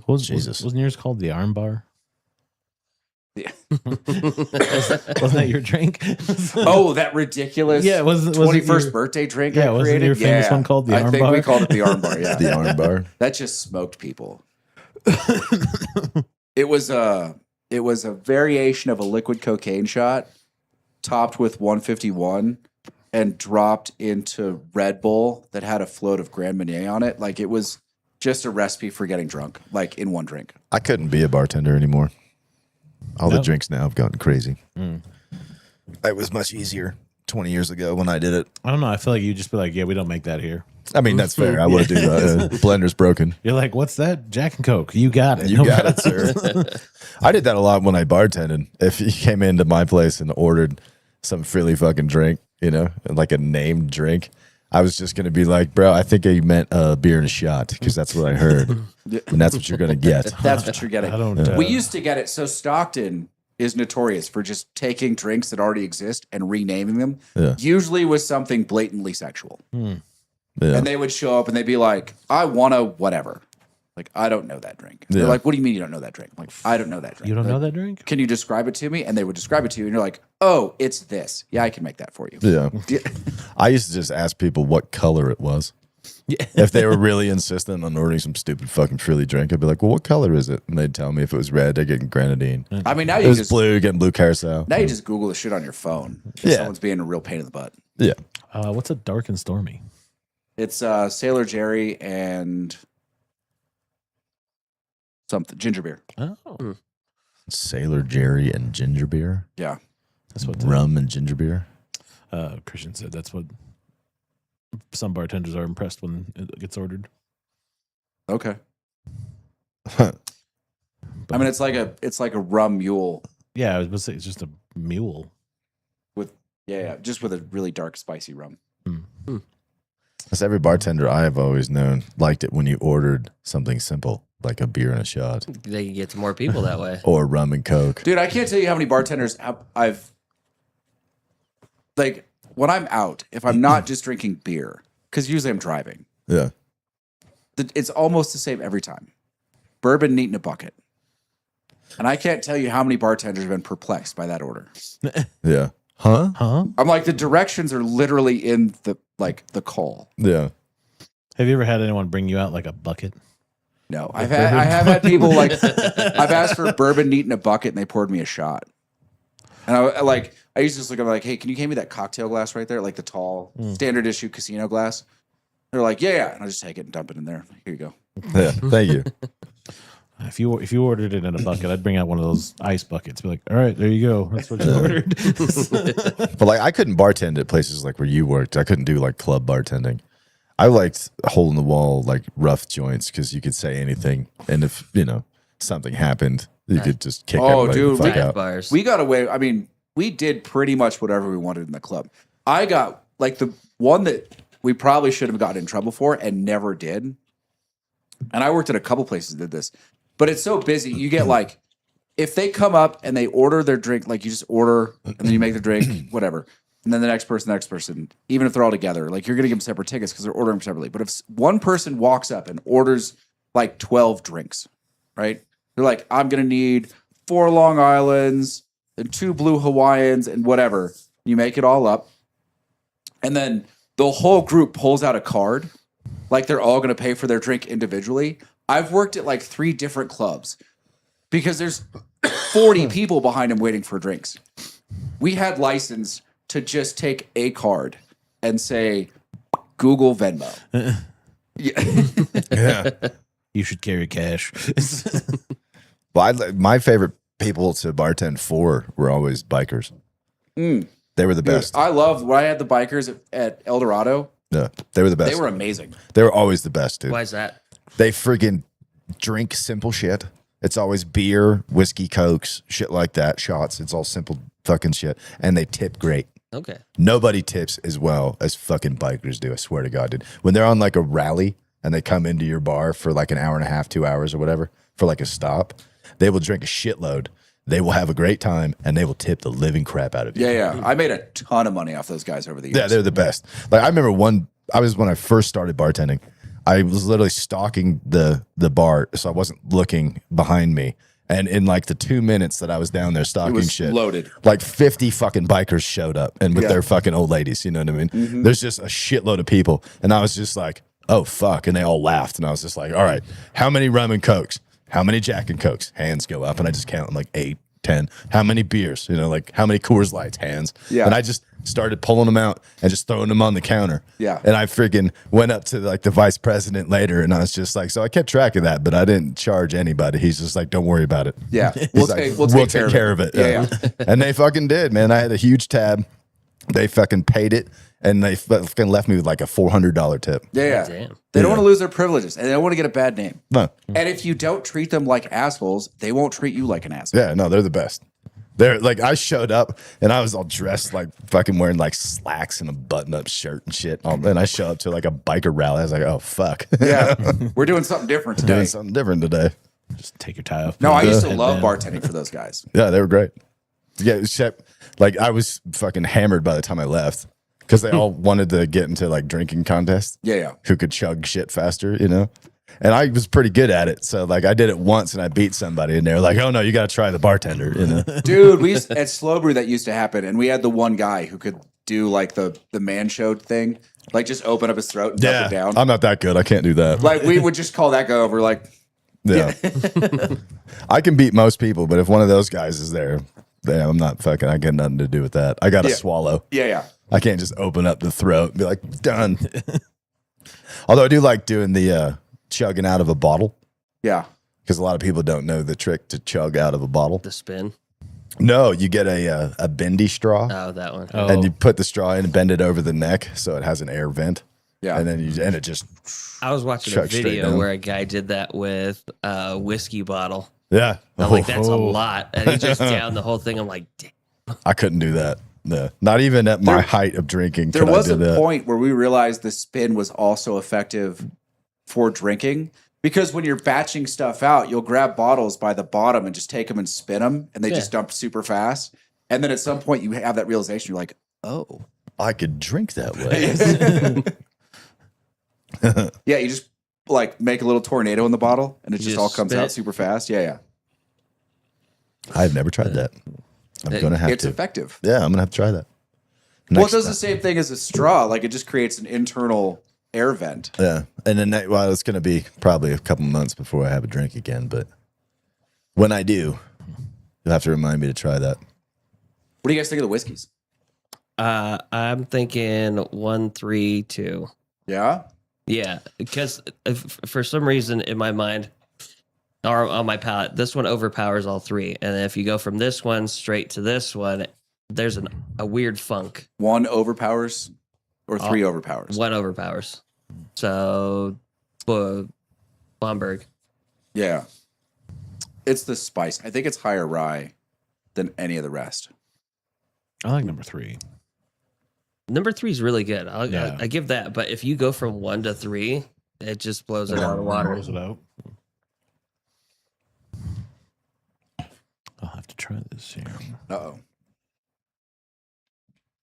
Wasn't yours called the arm bar? Yeah. Wasn't that your drink? Oh, that ridiculous! Yeah, wasn't 21st your birthday drink. Yeah, I wasn't created? your famous one called the I arm think bar? we called it the arm bar. Yeah, The the, arm bar? that just smoked people. It was It was a variation of a liquid cocaine shot topped with 151 and dropped into Red Bull that had a float of Grand Marnier on it. Like, it was just a recipe for getting drunk, like in one drink. I couldn't be a bartender anymore. All the drinks now have gotten crazy. It was much easier 20 years ago when I did it. I don't know. I feel like you'd just be like, yeah, we don't make that here. I mean, that's fair. I would do that. Blender's broken. You're like, what's that? Jack and Coke. You got it. You got it, sir. I did that a lot when I bartended. If you came into my place and ordered some frilly fucking drink, you know, like a named drink, I was just going to be like, bro, I think you meant a beer and a shot because that's what I heard. And that's what you're going to get. That's what you're getting. I don't. We used to get it. So Stockton is notorious for just taking drinks that already exist and renaming them, usually with something blatantly sexual. Yeah. And they would show up and they'd be like, I want a whatever. Like, I don't know that drink. They're like, what do you mean you don't know that drink? I'm like, I don't know that drink. You don't They're know like, that drink? Can you describe it to me? And they would describe it to you. And you're like, oh, it's this. Yeah, I can make that for you. Yeah. I used to just ask people what color it was. Yeah. If they were really insistent on ordering some stupid fucking frilly drink, I'd be like, well, what color is it? And they'd tell me if it was red, they're getting grenadine. I mean, now It you was just blue, getting blue carousel. now you just Google the shit on your phone. If Yeah. someone's being a real pain in the butt. Yeah. What's a dark and stormy? It's Sailor Jerry and something ginger beer. Oh, Sailor Jerry and ginger beer. Yeah. that's what Rum and ginger beer. Christian said. That's what some bartenders are impressed when it gets ordered. Okay. I mean, it's like a rum mule Yeah, I was going to say it's just a mule. with just with a really dark, spicy rum. That's every bartender I have always known liked it when you ordered something simple, like a beer and a shot, They can get to more people that way. or rum and coke. Dude, I can't tell you how many bartenders I've like when I'm out, if I'm not just drinking beer, because usually I'm driving, Yeah. it's almost the same every time. Bourbon neat in a bucket. And I can't tell you how many bartenders have been perplexed by that order. Yeah. Huh? Huh? I'm like, the directions are literally in the call. Yeah. Have you ever had anyone bring you out like a bucket? No, I have had people like I've asked for bourbon neat in a bucket and they poured me a shot. And I used to just look at them like, hey, can you hand me that cocktail glass right there, like the tall standard issue casino glass? They're like, yeah, and I'll just take it and dump it in there. Here you go. Yeah. Thank you. If you ordered it in a bucket, I'd bring out one of those ice buckets. Be like, all right, there you go. That's what you ordered. But like, I couldn't bartend at places like where you worked. I couldn't do like club bartending. I liked hole in the wall, like rough joints, because you could say anything, and if something happened, you could just kick everybody the fuck out. Bars. We got away. I mean, we did pretty much whatever we wanted in the club. I got like the one that we probably should have gotten in trouble for and never did. And I worked at a couple places that did this. But it's so busy. You get like, if they come up and they order their drink, like you just order and then you make the drink, whatever. And then the next person, even if they're all together, like you're going to give them separate tickets because they're ordering separately. But if one person walks up and orders like 12 drinks, right? They're like, I'm going to need 4 Long Islands and 2 Blue Hawaiians and whatever. You make it all up. And then the whole group pulls out a card. Like they're all going to pay for their drink individually. I've worked at like 3 different clubs because there's 40 people behind them waiting for drinks. We had license to just take a card and say, Google Venmo. Yeah. You should carry cash. Well, my favorite people to bartend for were always bikers. They were the best. I love when I had the bikers at El Dorado. Yeah, they were the best. They were amazing. They were always the best, dude. Why is that? They freaking drink simple shit. It's always beer, whiskey, cokes, shit like that, shots. It's all simple fucking shit. And they tip great. Okay. Nobody tips as well as fucking bikers do. I swear to God, dude. When they're on like a rally and they come into your bar for like an hour and a half, 2 hours or whatever, for like a stop, they will drink a shitload. They will have a great time and they will tip the living crap out of you. Yeah. I made a ton of money off those guys over the years. Yeah, they're the best. Like I remember when I first started bartending, I was literally stalking the bar, so I wasn't looking behind me. And in like the 2 minutes that I was down there stalking shit, loaded. like 50 fucking bikers showed up and with their fucking old ladies, you know what I mean? There's just a shitload of people. And I was just like, oh fuck. And they all laughed. And I was just like, all right, how many rum and cokes? how many Jack and Cokes? Hands go up, and I just count like 8, 10. How many beers? You know, like how many Coors Lights? Hands. Yeah. And I just started pulling them out and just throwing them on the counter. Yeah. And I freaking went up to like the vice president later, and I was just like, so I kept track of that, but I didn't charge anybody. He's just like, don't worry about it. Yeah. He's like, we'll take care of it. Yeah. And they fucking did, man. I had a huge tab. They fucking paid it, and they fucking left me with like a $400 tip. Yeah. Damn. They don't want to lose their privileges, and they don't want to get a bad name. No. And if you don't treat them like assholes, they won't treat you like an asshole. Yeah, no, they're the best. They're like, I showed up and I was all dressed like fucking wearing like slacks and a button-up shirt and shit. And I show up to like a biker rally. I was like, oh fuck, Yeah. We're doing something different today. doing something different today. Just take your tie off. No, I used to And love then- bartending for those guys. Yeah, they were great. Yeah, except like I was fucking hammered by the time I left because they all wanted to get into like drinking contests. Yeah. Who could chug shit faster, you know? And I was pretty good at it. So like I did it once and I beat somebody and they were like, oh no, you got to try the bartender, you know? Dude, we used at Slow Brew that used to happen, and we had the one guy who could do like the man show thing, like just open up his throat and dump it down. I'm not that good. I can't do that. Like we would just call that guy over, like, Yeah. I can beat most people, but if one of those guys is there, then I'm not fucking, I got nothing to do with that. I got to Yeah. swallow. yeah. I can't just open up the throat and be like, done. Although I do like doing the chugging out of a bottle Yeah. because a lot of people don't know the trick to chug out of a bottle. The spin. No, you get a bendy straw Oh, that one. Oh, and you put the straw in and bend it over the neck so it has an air vent. Yeah. And then it just, I was watching a Chuck straight video down. where a guy did that with a whiskey bottle. yeah. I'm like, that's a Oh. lot. And he just downed the whole thing. I'm like, damn. I couldn't do that. No, not even at my height of drinking. There could was I a do that. point where we realized the spin was also effective for drinking, because when you're batching stuff out, you'll grab bottles by the bottom and just take them and spin them, and they just dump super fast. And then at some point you have that realization, you're like, oh. I could drink that way. Yeah, you just like make a little tornado in the bottle and it You just just all comes spin out it? super fast. Yeah. I've never tried that. I'm gonna have It's to. effective. Yeah, I'm gonna have to try that. Well, it Next does time. the same thing as a straw. Like it just creates an internal air vent. Yeah, and then well, it's gonna be probably a couple months before I have a drink again. But when I do, you'll have to remind me to try that. What do you guys think of the whiskeys? I'm thinking 1, 3, 2. Yeah. Yeah, because for some reason in my mind or on my palate, this one overpowers all three. And if you go from this one straight to this one, there's a weird funk. One overpowers or three overpowers? One overpowers. So, Blomberg. Yeah. It's the spice. I think it's higher rye than any of the rest. I like number 3. Number 3 is really good. Yeah. I give that. But if you go from 1 to 3, it just blows it out of the water. Blows it out. I'll have to try this here. Uh-oh.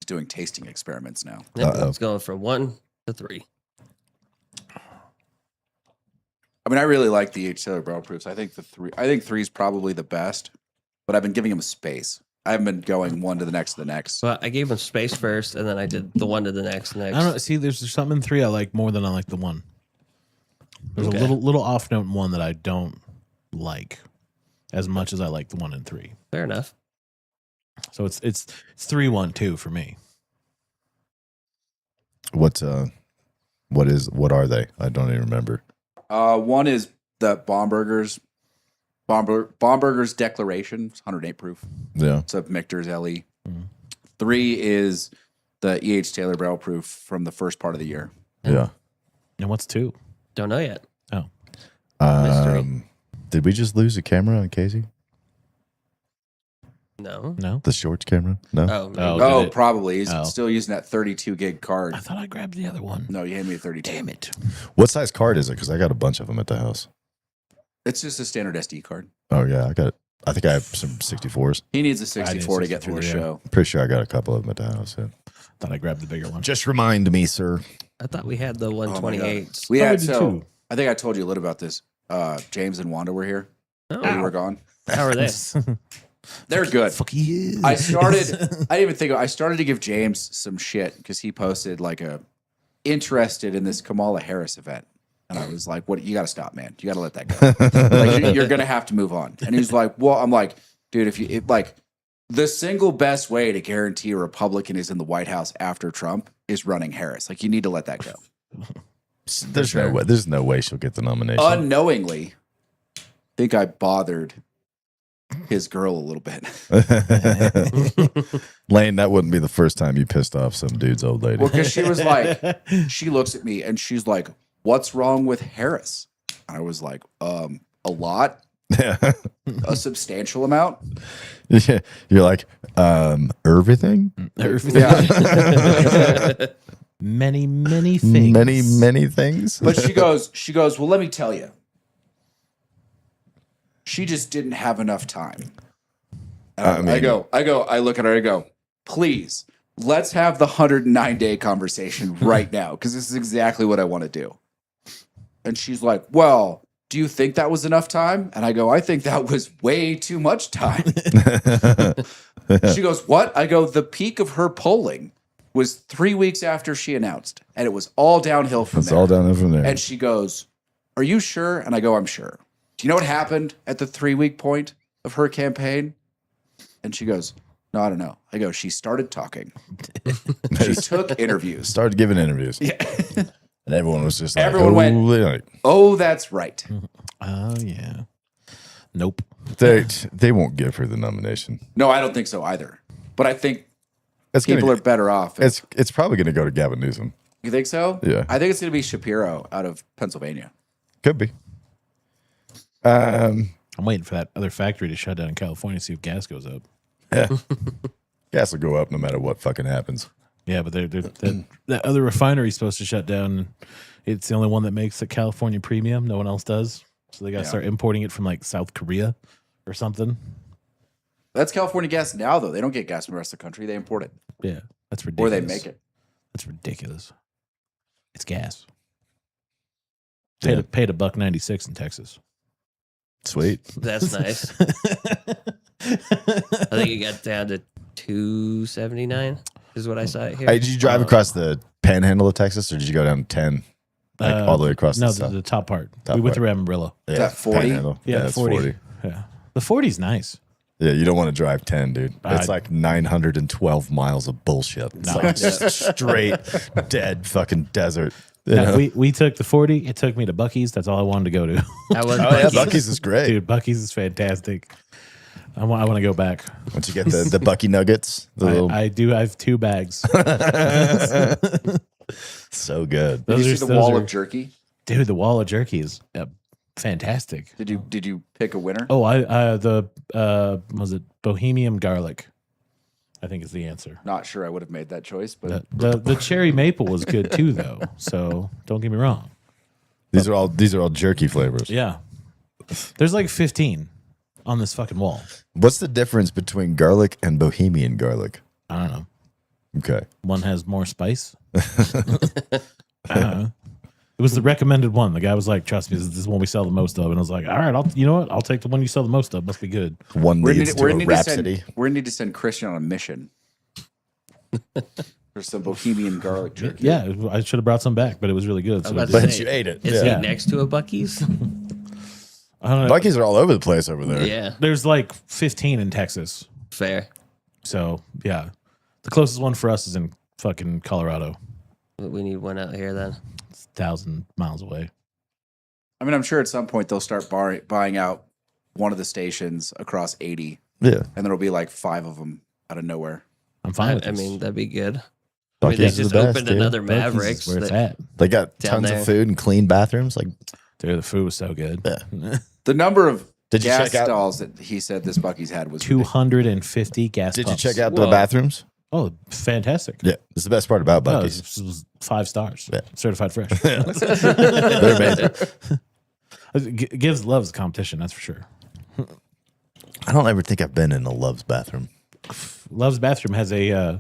He's doing tasting experiments now. Yep, Uh-oh. it's going from 1 to 3. I mean, I really like the H. Taylor barrel proofs. I think three is probably the best, but I've been giving them space. I haven't been going one to the next to the next. Well, I gave him space first, and then I did the 1 to the next. I don't know. See, there's something in 3 I like more than I like the 1. There's Okay. a little off note in 1 that I don't like as much as I like the 1 and 3. Fair enough. So it's 3-1-2 for me. What are they? I don't even remember. One is the Bomberger's Declaration. It's 108 proof. Yeah. It's a Michter's LE. Mhm. 3 is the E.H. Taylor barrel proof from the first part of the year. Yeah. And what's 2? Don't know yet. Oh, Mystery. Did we just lose a camera on Casey? No. no. The shorts camera? No. Oh, maybe. Oh, Oh, did it? probably. He's Oh. still using that 32 gig card. I thought I grabbed the other one. No, you handed me a 32. Damn it. What size card is it? Because I got a bunch of them at the house. It's just a standard SD card. Oh yeah, I got it. I think I have some 64s. He needs a 64 to get through the 64, yeah. show. Pretty sure I got a couple of them at the house. Yeah. Thought I grabbed the bigger one. Just remind me, sir. I thought we had the Oh my God. 128s. We Oh, had we did so too. I think I told you a little about this. James and Wanda were here. Oh, We were gone. how are they? They're good. Fuck you. I started to give James some shit because he posted like interested in this Kamala Harris event. And I was like, what? You got to stop, man. You got to let that go. Like, you're going to have to move on. And he's like, well, I'm like, dude, the single best way to guarantee a Republican is in the White House after Trump is running Harris. Like, you need to let that go. There's no way she'll get the nomination. Unknowingly, I think I bothered his girl a little bit. Lane, that wouldn't be the first time you pissed off some dude's old lady. Well, because she was like, she looks at me and she's like, what's wrong with Harris? I was like, a lot, a substantial amount. Yeah. You're like, everything? Yeah. Many things. Many things. But she goes, well, let me tell you. She just didn't have enough time. And I look at her, I go, please, let's have the 109-day conversation right now, because this is exactly what I want to do. And she's like, well, do you think that was enough time? And I go, I think that was way too much time. She goes, what? I go, the peak of her polling was 3 weeks after she announced, and it was all downhill from there. It's all downhill from there. And she goes, are you sure? And I go, I'm sure. Do you know what happened at the 3-week point of her campaign? And she goes, no, I don't know. I go, she started talking. She took interviews. Started giving interviews. Yeah. And everyone was just like, Everyone went, oh, that's right. Oh, yeah. Nope. They won't give her the nomination. No, I don't think so either. But I think It's people are better off. It's probably going to go to Gavin Newsom. You think so? Yeah. I think it's going to be Shapiro out of Pennsylvania. Could be. I'm waiting for that other factory to shut down in California to see if gas goes up. Yeah. Gas will go up no matter what fucking happens. Yeah, but that other refinery is supposed to shut down. It's the only one that makes a California premium. No one else does. So they got to start importing it from like South Korea or something. That's California gas now, though. They don't get gas from the rest of the country. They import it. Yeah, that's ridiculous. Or they make it. That's ridiculous. It's gas. Paid a $1.96 in Texas. Sweet. That's nice. I think it got down to $2.79 is what I saw it here. Hey, did you drive across the panhandle of Texas, or did you go down to 10? Like all the way across no, the south? the top part. Top we went part. through Amarillo. Yeah, Is that 40? Panhandle. Yeah, it's 40. Yeah. The 40's nice. Yeah, you don't want to drive 10, dude. It's like 912 miles of bullshit. It's like just straight dead fucking desert. You know? We took the 40. It took me to Buc-ee's. That's all I wanted to go to. That was Buc-ee's is great. Dude, Buc-ee's is fantastic. I want to go back. Once you get the Bucky Nuggets, I have 2 bags. So good. Did you see the wall of jerky? Dude, the wall of jerky is fantastic. Did you pick a winner? Oh, was it Bohemian garlic? I think is the answer. Not sure I would have made that choice, but The cherry maple was good too, though. So don't get me wrong. These are all jerky flavors. Yeah, there's like 15 on this fucking wall. What's the difference between garlic and Bohemian garlic? I don't know. Okay. One has more spice. I don't know. It was the recommended one. The guy was like, "Trust me, this is the one we sell the most of." And I was like, "All right, you know what? I'll take the one you sell the most of. Must be good." One leads to a rhapsody. We're gonna need to send Christian on a mission. There's some Bohemian garlic jerky. Yeah, I should have brought some back, but it was really good. So about to But say, you ate it. Is Yeah. he next to a Buc-ee's? I don't know. Buc-ee's are all over the place over there. Yeah, There's like 15 in Texas. fair. So yeah, the closest one for us is in fucking Colorado. We need one out here then. It's 1,000 miles away. I mean, I'm sure at some point they'll start buying out one of the stations across 80, Yeah. and there'll be like 5 of them out of nowhere. I'm fine with I this. mean, that'd be good. I mean, they Buc-ee's is just the best, opened dude. another Buc-ee's is Mavericks. where it's that- at. They got Down tons there. of food and clean bathrooms. Like, Dude, the food was so good. Yeah. The number of Did you gas check out- stalls that he said this Buc-ee's had was 250 gas did you pumps. check out the Whoa. bathrooms? Oh, fantastic. Yeah, it's the best part about Oh, Buc-ee's. it was 5 stars. Yeah. Certified fresh. They're amazing. Gives loves competition, that's for sure. I don't ever think I've been in a Love's bathroom. Love's bathroom has a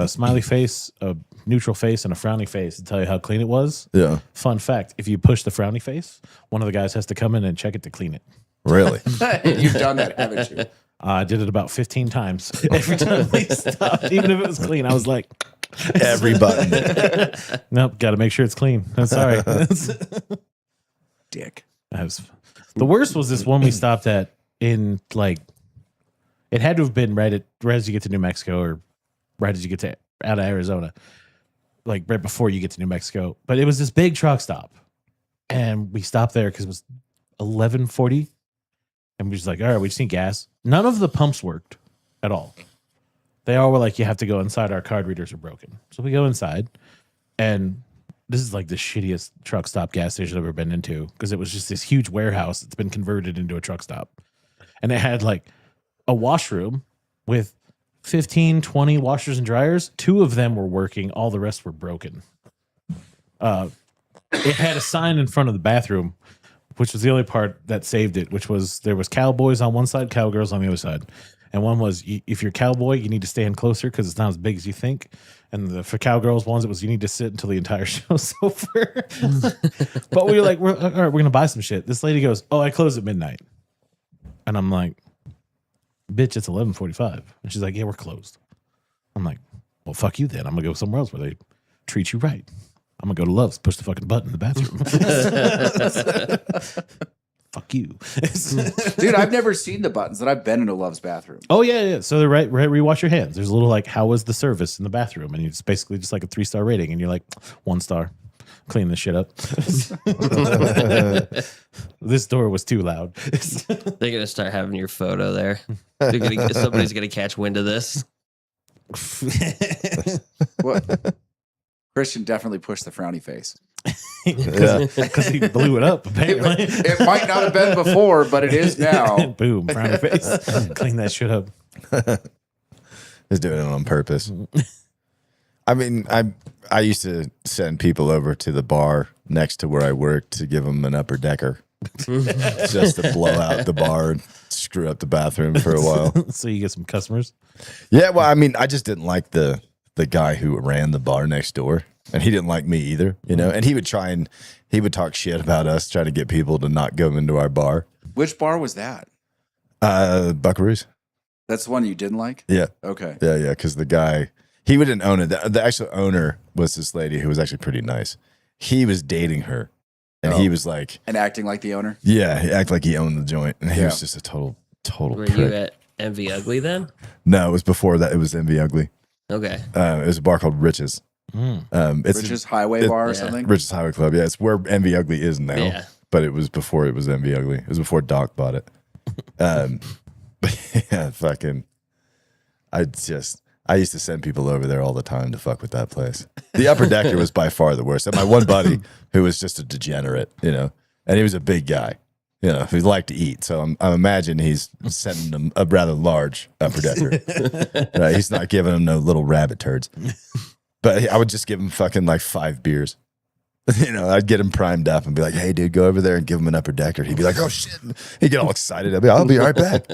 smiley face, a neutral face, and a frowny face to tell you how clean it was. Yeah, Fun fact, if you push the frowny face, one of the guys has to come in and check it to clean it. really. You've done that, haven't you? I did it about 15 times. Every time we stopped, even if it was clean, I was like, Every button. nope, got to make sure it's clean. I'm sorry. dick. The worst was this one we stopped at in like, it had to have been right as you get to New Mexico or right as you get out of Arizona, like right before you get to New Mexico. But it was this big truck stop, and we stopped there because it was 11:40, and we was like, all right, we just need gas. None of the pumps worked at all. They all were like, you have to go inside. Our card readers are broken. So we go inside, and this is like the shittiest truck stop gas station I've ever been into because it was just this huge warehouse that's been converted into a truck stop. And it had like a washroom with 15, 20 washers and dryers. 2 of them were working. All the rest were broken. It had a sign in front of the bathroom, which was the only part that saved it, which was there was cowboys on one side, cowgirls on the other side. And one was, if you're a cowboy, you need to stand closer because it's not as big as you think. And for cowgirls ones, it was you need to sit until the entire show's over. But we were like, all right, we're going to buy some shit. This lady goes, oh, I close at midnight. And I'm like, bitch, it's 11:45. And she's like, yeah, we're closed. I'm like, well, fuck you then. I'm going to go somewhere else where they treat you right. I'm going to go to Love's, push the fucking button in the bathroom. Fuck you. Dude, I've never seen the buttons, and I've been into Love's bathroom. Oh, yeah. So they're right where you wash your hands. There's a little like, how was the service in the bathroom? And it's basically just like a 3-star rating. And you're like, 1 star. Clean this shit up. This door was too loud. They're going to start having your photo there. Somebody's going to catch wind of this. What? Christian definitely pushed the frowny face. Because he blew it up, apparently. It might not have been before, but it is now. Boom, frowny face. Clean that shit up. He's doing it on purpose. I mean, I used to send people over to the bar next to where I worked to give them an upper decker. Just to blow out the bar and screw up the bathroom for a while. So you get some customers? Yeah, well, I mean, I just didn't like the guy who ran the bar next door. And he didn't like me either, you know. And he would talk shit about us, try to get people to not go into our bar. Which bar was that? Buckaroos. That's the one you didn't like? Yeah. Okay. Yeah, because the guy, he wouldn't own it. The actual owner was this lady who was actually pretty nice. He was dating her, and he was like, and acting like the owner. Yeah, he acted like he owned the joint, and he was just a total. Were prick. you at Envy Ugly then? No, it was before that. It was Envy Ugly. Okay. It was a bar called Riches. It's Rich's Highway Bar or something? Rich's Highway Club. Yeah, it's where Envy Ugly is now. Yeah. But it was before it was Envy Ugly. It was before Doc bought it. But yeah, fucking. I used to send people over there all the time to fuck with that place. The upper decker was by far the worst. And my one buddy, who was just a degenerate, you know, and he was a big guy, you know, who liked to eat. So I imagine he's sending them a rather large upper decker. Right? He's not giving them no little rabbit turds. But I would just give him fucking like 5 beers. You know, I'd get him primed up and be like, hey, dude, go over there and give him an upper decker. He'd be like, oh, shit. He'd get all excited. I'll be right back.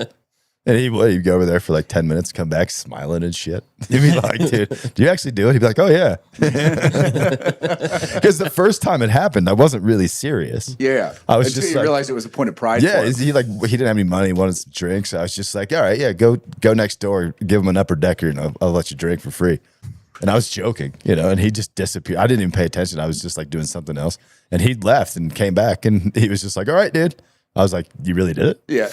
And he'd go over there for like 10 minutes, come back smiling and shit. He'd be like, dude, do you actually do it? He'd be like, oh, yeah. Because the first time it happened, I wasn't really serious. Yeah. I was Until just you like, realized it was a point of pride. yeah, for him. he didn't have any money, he wanted some drinks. So I was just like, all right, yeah, go next door, give him an upper decker, and I'll let you drink for free. And I was joking, you know, and he just disappeared. I didn't even pay attention. I was just like doing something else. And he left and came back, and he was just like, all right, dude. I was like, you really did it? Yeah.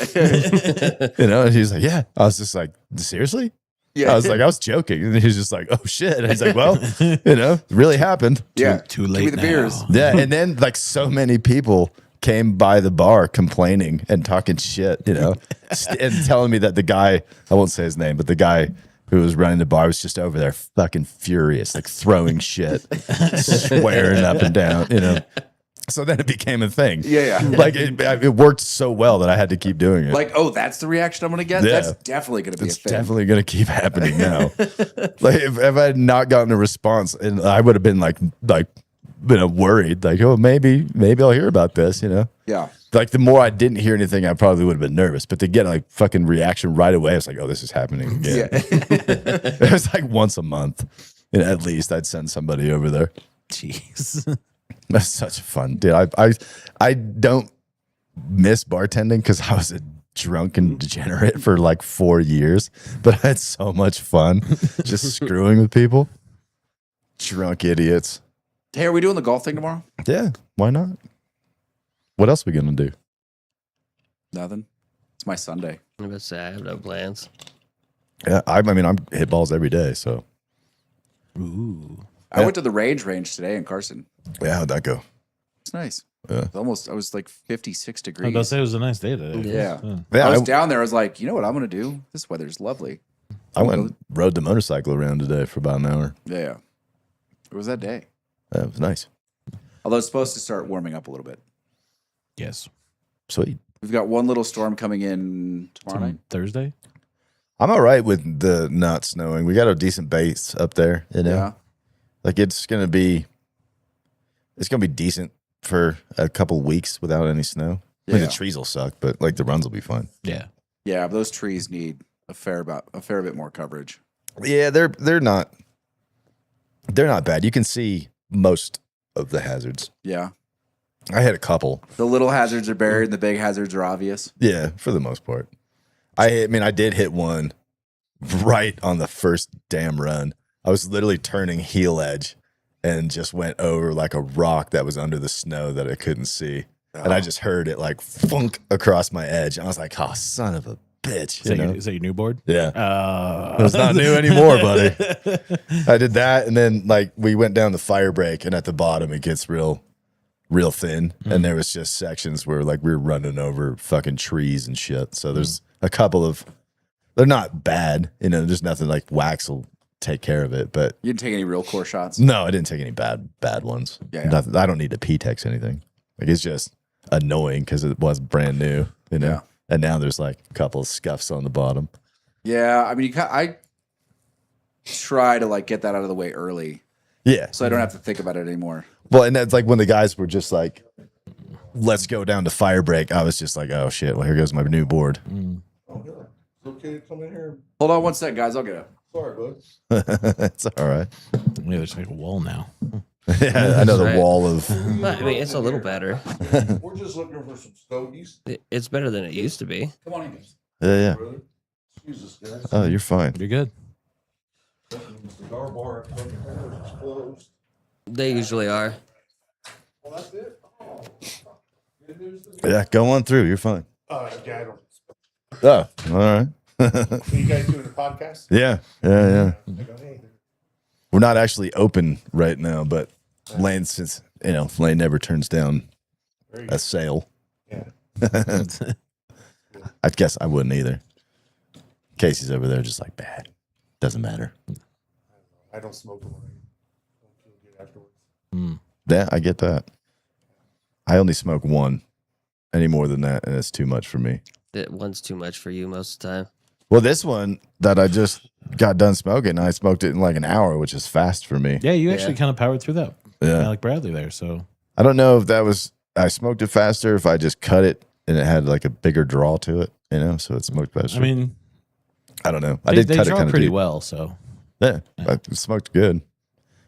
You know, and he was like, yeah. I was just like, seriously? Yeah. I was like, I was joking. And he was just like, oh, shit. And he's like, well, you know, it really happened. Yeah. Too Give late me the now. beers. Yeah. And then like so many people came by the bar complaining and talking shit, you know, and telling me that the guy, I won't say his name, but the guy who was running the bar was just over there fucking furious, like throwing shit, swearing up and down, you know. So then it became a thing. Yeah. Like it worked so well that I had to keep doing it. Like, oh, that's the reaction I'm going to get? Yeah. That's definitely going to be It's a thing. definitely going to keep happening now. Like if I had not gotten a response, and I would have been like, you know, worried, like, oh, maybe I'll hear about this, you know. Yeah. Like the more I didn't hear anything, I probably would have been nervous. But to get like fucking reaction right away, I was like, oh, this is happening again. Yeah. It was like once a month, you know, at least I'd send somebody over there. Jeez. That's such fun, dude. I don't miss bartending because I was a drunken degenerate for like 4 years, but I had so much fun just screwing with people, drunk idiots. Hey, are we doing the golf thing tomorrow? Yeah, why not? What else are we gonna do? Nothing. It's my Sunday. I'm gonna say I have no plans. Yeah, I mean, I'm hit balls every day, so Ooh. I went to the range today in Carson. yeah. How'd that go? It's nice. Yeah. I was like 56 I was degrees. about to say it was a nice day today. Yeah. Yeah, I was down there. I was like, you know what I'm going to do? This weather's lovely. I went and rode the motorcycle around today for about an hour. Yeah. It was that day. Yeah, it was nice. Although it's supposed to start warming up a little bit. Yes. Sweet. We've got one little storm coming in tomorrow night. Thursday. I'm all right with the not snowing. We got a decent base up there, you know. Yeah. Like it's gonna be decent for a couple weeks without any snow. I mean, Yeah. the trees will suck, but like the runs will be fine. Yeah. Yeah, but those trees need a fair bit more coverage. Yeah, they're not bad. You can see most of the hazards. Yeah. I had a couple. The little hazards are buried and the big hazards are obvious. Yeah, for the most part. I mean, I did hit one right on the first damn run. I was literally turning heel edge and just went over like a rock that was under the snow that I couldn't see. And I just heard it like funk across my edge. And I was like, oh, son of a bitch. Is that your new board? Yeah. It's not new anymore, buddy. I did that. And then like we went down the fire break and at the bottom it gets real thin. And there was just sections where like we were running over fucking trees and shit. So there's a couple of, they're not bad. You know, there's nothing like wax will take care of it. But You didn't take any real core shots? no, I didn't take any bad ones. Yeah. Nothing, I don't need to P-Tex anything. Like it's just annoying because it was brand new, you know? Yeah. And now there's like a couple of scuffs on the bottom. Yeah, I mean, I try to like get that out of the way early Yeah. so I don't have to think about it anymore. Well, and that's like when the guys were just like, let's go down to fire break. I was just like, oh shit, well, here goes my new board. Oh, yeah. It's okay to come in here. Hold on one sec, guys. I'll get it. Sorry, bud. It's all right. Yeah, there's like a wall now. Yeah, I know the Right. wall of. But, I mean, it's a little better. We're just looking for some stogies. It's better than it used to be. Come on in, guys. Yeah. Brother. Excuse us, guys. Oh, you're fine. You're good. The cigar bar at Fucking Hammers is closed. They usually are. Well, that's it. Oh, good news to me. Yeah, go on through. You're fine. Yeah, I don't. Oh, all right. Are you guys doing a podcast? Yeah. I go, hey, We're not actually open right now, but Lane, since Lane never turns down there you a go. sale. Yeah. I guess I wouldn't either. Casey's over there, just like bad. Doesn't matter. I don't smoke them. Don't feel good afterwards. Yeah, I get that. I only smoke one. Any more than that, and it's too much for me. That one's too much for you most of the time. Well, this one that I just got done smoking, I smoked it in like an hour, which is fast for me. Yeah, you actually kind of powered through that. Yeah. Like Bradley there. So I don't know if that was I smoked it faster, if I just cut it and it had like a bigger draw to it, so it smoked faster. I mean, I don't know. I they, did they cut it draw kind of pretty deep. well. So Yeah, it smoked good.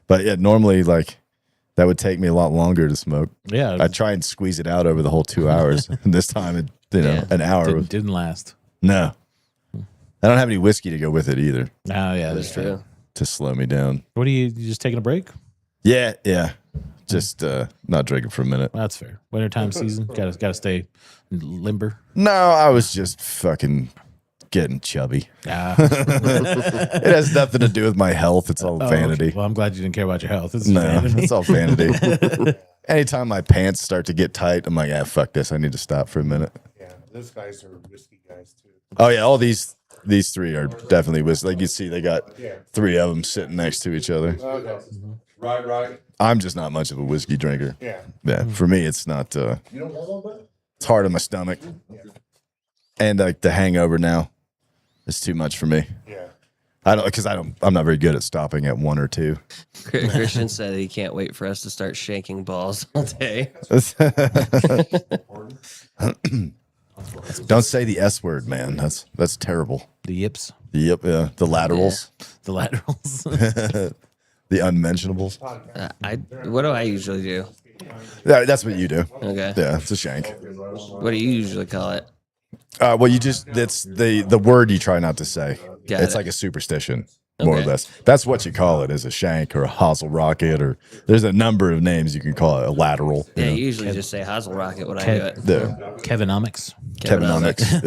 But yeah, normally like that would take me a lot longer to smoke. yeah, I try and squeeze it out over the whole 2 hours. And this time, an hour. didn't last. No, I don't have any whiskey to go with it either Oh yeah, that's true. True. to slow me down. What are you just taking a break? Yeah. Just not drinking for a minute. Well, that's fair. Wintertime season, gotta stay limber. No, I was just fucking getting chubby. It has nothing to do with my health. It's all vanity. Well, I'm glad you didn't care about your health. It's No, vanity. it's all vanity. Anytime my pants start to get tight, I'm like, fuck this. I need to stop for a minute. Yeah, those guys are whiskey guys too. Oh yeah, all these three are definitely whiskey. Like you see, they got Yeah. 3 of them sitting next to each other. Okay. Right. I'm just not much of a whiskey drinker. Yeah. Yeah, for me, it's not. You don't want one, bud? It's hard on my stomach, and like the hangover now, it's too much for me. Yeah. I'm not very good at stopping at 1 or 2. Christian said he can't wait for us to start shaking balls all day. Don't say the S word, man. That's terrible. The yips, Yep, yeah. The laterals, the laterals. the unmentionables. What do I usually do? Yeah, that's what you do. Okay. Yeah, it's a shank. What do you usually call it? Well, it's the word you try not to say. Got It's it. like a superstition. more or Okay. less. That's what you call it, is a shank or a hosel rocket, or there's a number of names you can call it. A lateral. Yeah, know? you usually just say Hazel Rocket when I do Kev- it. The Kevinomics. Kevinomics.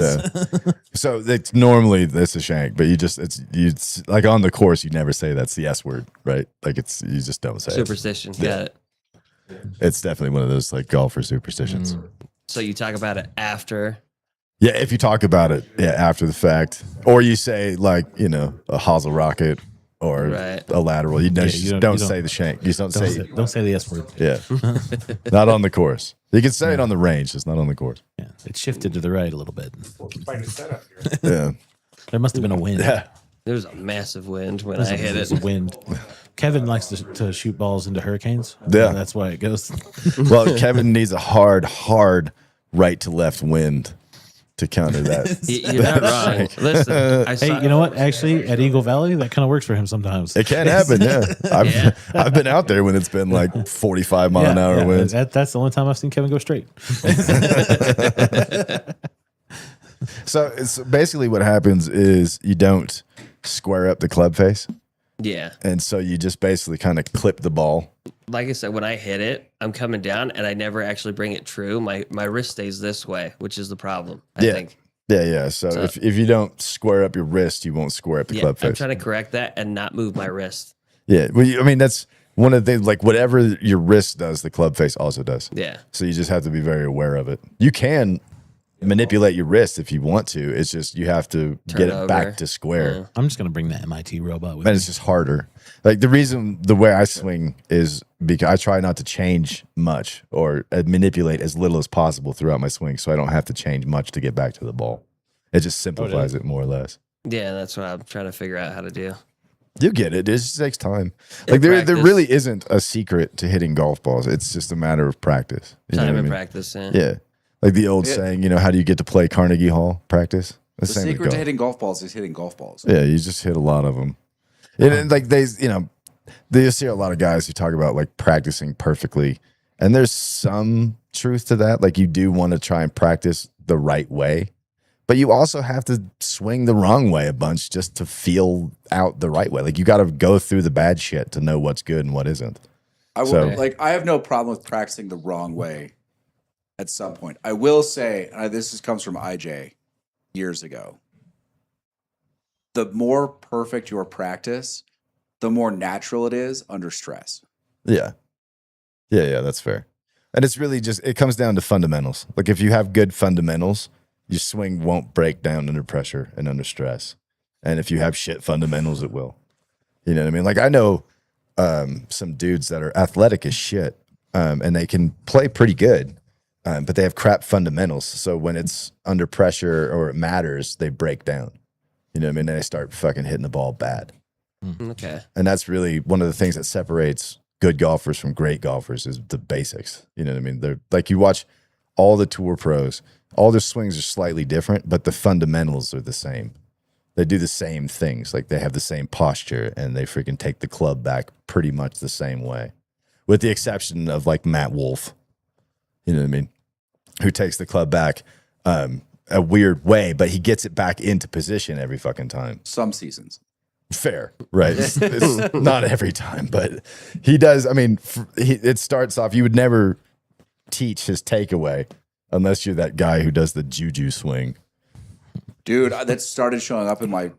Yeah. So it's normally this a shank, but it's like on the course you never say that's the S word, right? Like you just don't say it. Superstition. Got it. It's definitely one of those like golfer superstitions. So you talk about it after. Yeah, if you talk about it, after the fact, or you say like a hosel rocket or Right. a lateral, you just you don't, don't- say the shank. You just don't say Don't say the S word. yeah, not on the course. You can say it on the range, just not on the course. Yeah, it shifted to the right a little bit. Find a setup here. Yeah, There must have been a wind. yeah. There was a massive wind when There's I hit a it. wind. Kevin likes to shoot balls into hurricanes. Yeah. That's why it goes. Well, Kevin needs a hard right to left wind to counter that. You're not wrong. Listen, I Hey, saw, you know what? Actually, at Eagle Valley, that kind of works for him sometimes. It can happen, yeah. Yeah. I've been out there when it's been like 45 mile an hour winds. That's the only time I've seen Kevin go straight. So it's basically what happens is you don't square up the club face, yeah. and so you just basically kind of clip the ball. Like I said, when I hit it, I'm coming down and I never actually bring it true. My wrist stays this way, which is the problem, I think. Yeah. So if you don't square up your wrist, you won't square up the Yeah, club I'm face. trying to correct that and not move my wrist. Yeah, well, I mean that's one of the things. Like whatever your wrist does, the club face also does. Yeah. So you just have to be very aware of it. You can manipulate your wrist if you want to. It's just you have to get it over. back to square. I'm just gonna bring the MIT robot with And me. it's just harder. Like the way I swing is because I try not to change much or manipulate as little as possible throughout my swing, so I don't have to change much to get back to the ball. It just simplifies it more or less. Yeah, that's what I'm trying to figure out how to do. You get it. It just takes time. In Like there practice. really isn't a secret to hitting golf balls. It's just a matter of practice. You know Time what I and mean? practice. Yeah. Yeah. Like the old saying, how do you get to play Carnegie Hall practice? The same with secret to golf. hitting golf balls is hitting golf balls. Yeah, you just hit a lot of them. And like they see a lot of guys who talk about like practicing perfectly. And there's some truth to that. Like you do want to try and practice the right way, but you also have to swing the wrong way a bunch just to feel out the right way. Like you got to go through the bad shit to know what's good and what isn't. I will, So- I have no problem with practicing the wrong way at some point. I will say, comes from IJ years ago. The more perfect your practice, the more natural it is under stress. Yeah. Yeah, that's fair. And it's really it comes down to fundamentals. Like if you have good fundamentals, your swing won't break down under pressure and under stress. And if you have shit fundamentals, it will. You know what I mean? Like I know some dudes that are athletic as shit, and they can play pretty good, but they have crap fundamentals. So when it's under pressure or it matters, they break down. You know what I mean? And they start fucking hitting the ball bad. Okay. And that's really one of the things that separates good golfers from great golfers is the basics. You know what I mean? They're like you watch all the tour pros, all their swings are slightly different, but the fundamentals are the same. They do the same things. Like they have the same posture and they freaking take the club back pretty much the same way. With the exception of like Matt Wolf. You know what I mean? Who takes the club back a weird way, but he gets it back into position every fucking time. Some seasons. Fair, right? It's not every time, but he does. I mean, it starts off. You would never teach his takeaway unless you're that guy who does the juju swing. Dude, that started showing up in my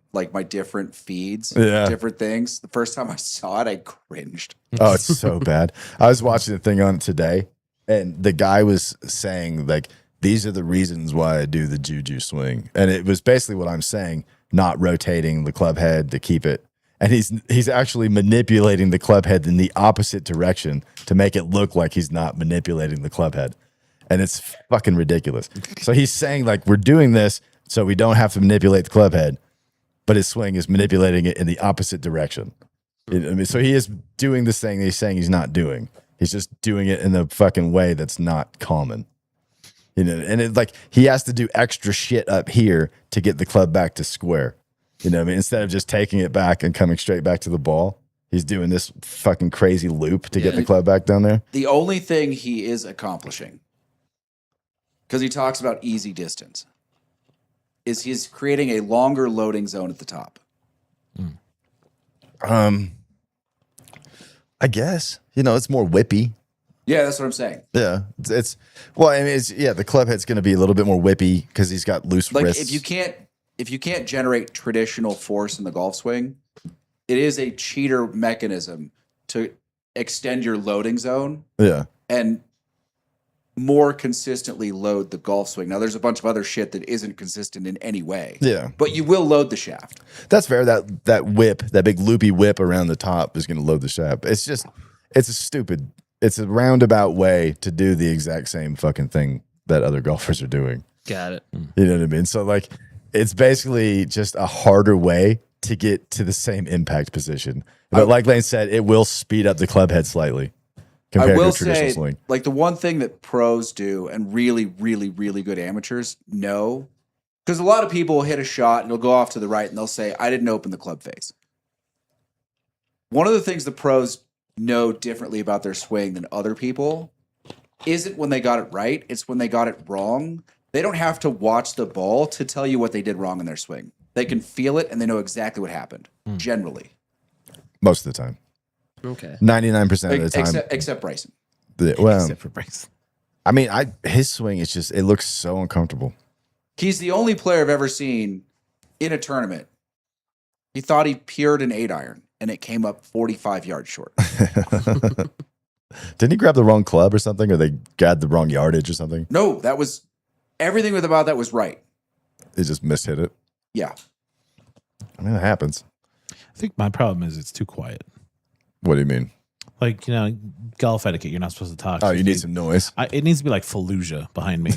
different feeds, Yeah. different things. The first time I saw it, I cringed. Oh, it's so bad. I was watching the thing on it today, and the guy was saying like, "These are the reasons why I do the juju swing," and it was basically what I'm saying. Not rotating the club head to keep it. And he's actually manipulating the club head in the opposite direction to make it look like he's not manipulating the club head. And it's fucking ridiculous. So he's saying like, we're doing this so we don't have to manipulate the club head, but his swing is manipulating it in the opposite direction. I mean, so he is doing this thing that he's saying he's not doing. He's just doing it in a fucking way that's not common. You know, and it like he has to do extra shit up here to get the club back to square. You know what I mean? Instead of just taking it back and coming straight back to the ball, he's doing this fucking crazy loop to get the club back down there. The only thing he is accomplishing, because he talks about easy distance, is he's creating a longer loading zone at the top. I guess it's more whippy. Yeah, that's what I'm saying. Yeah, it's well, I mean, the club head's going to be a little bit more whippy because he's got loose Like wrists. if you can't generate traditional force in the golf swing, it is a cheater mechanism to extend your loading zone Yeah, and more consistently load the golf swing. Now, there's a bunch of other shit that isn't consistent in any way. yeah, But you will load the shaft. that's fair. That whip, that big loopy whip around the top is going to load the shaft. It's a roundabout way to do the exact same fucking thing that other golfers are doing. Got it. You know what I mean? So like, it's basically just a harder way to get to the same impact position. But like Lane said, it will speed up the club head slightly compared I will to a traditional say, swing. like the one thing that pros do and really, really, really good amateurs know, because a lot of people will hit a shot and they'll go off to the right and they'll say, I didn't open the club face. One of the things the pros know differently about their swing than other people isn't when they got it right, it's when they got it wrong. They don't have to watch the ball to tell you what they did wrong in their swing. They can feel it and they know exactly what happened, generally. Most of the time. Okay. 99% of the time. Except Bryson. Well, Except for Bryson. I mean, his swing is just, it looks so uncomfortable. He's the only player I've ever seen in a tournament. He thought he pured an 8-iron, and it came up 45 yards short. Didn't he grab the wrong club or something? Or they grabbed the wrong yardage or something? No, that was everything about that was right. He just mishit it. Yeah. I mean, it happens. I think my problem is it's too quiet. What do you mean? Like, golf etiquette, you're not supposed to talk. Oh, you need some noise. It needs to be like Fallujah behind me.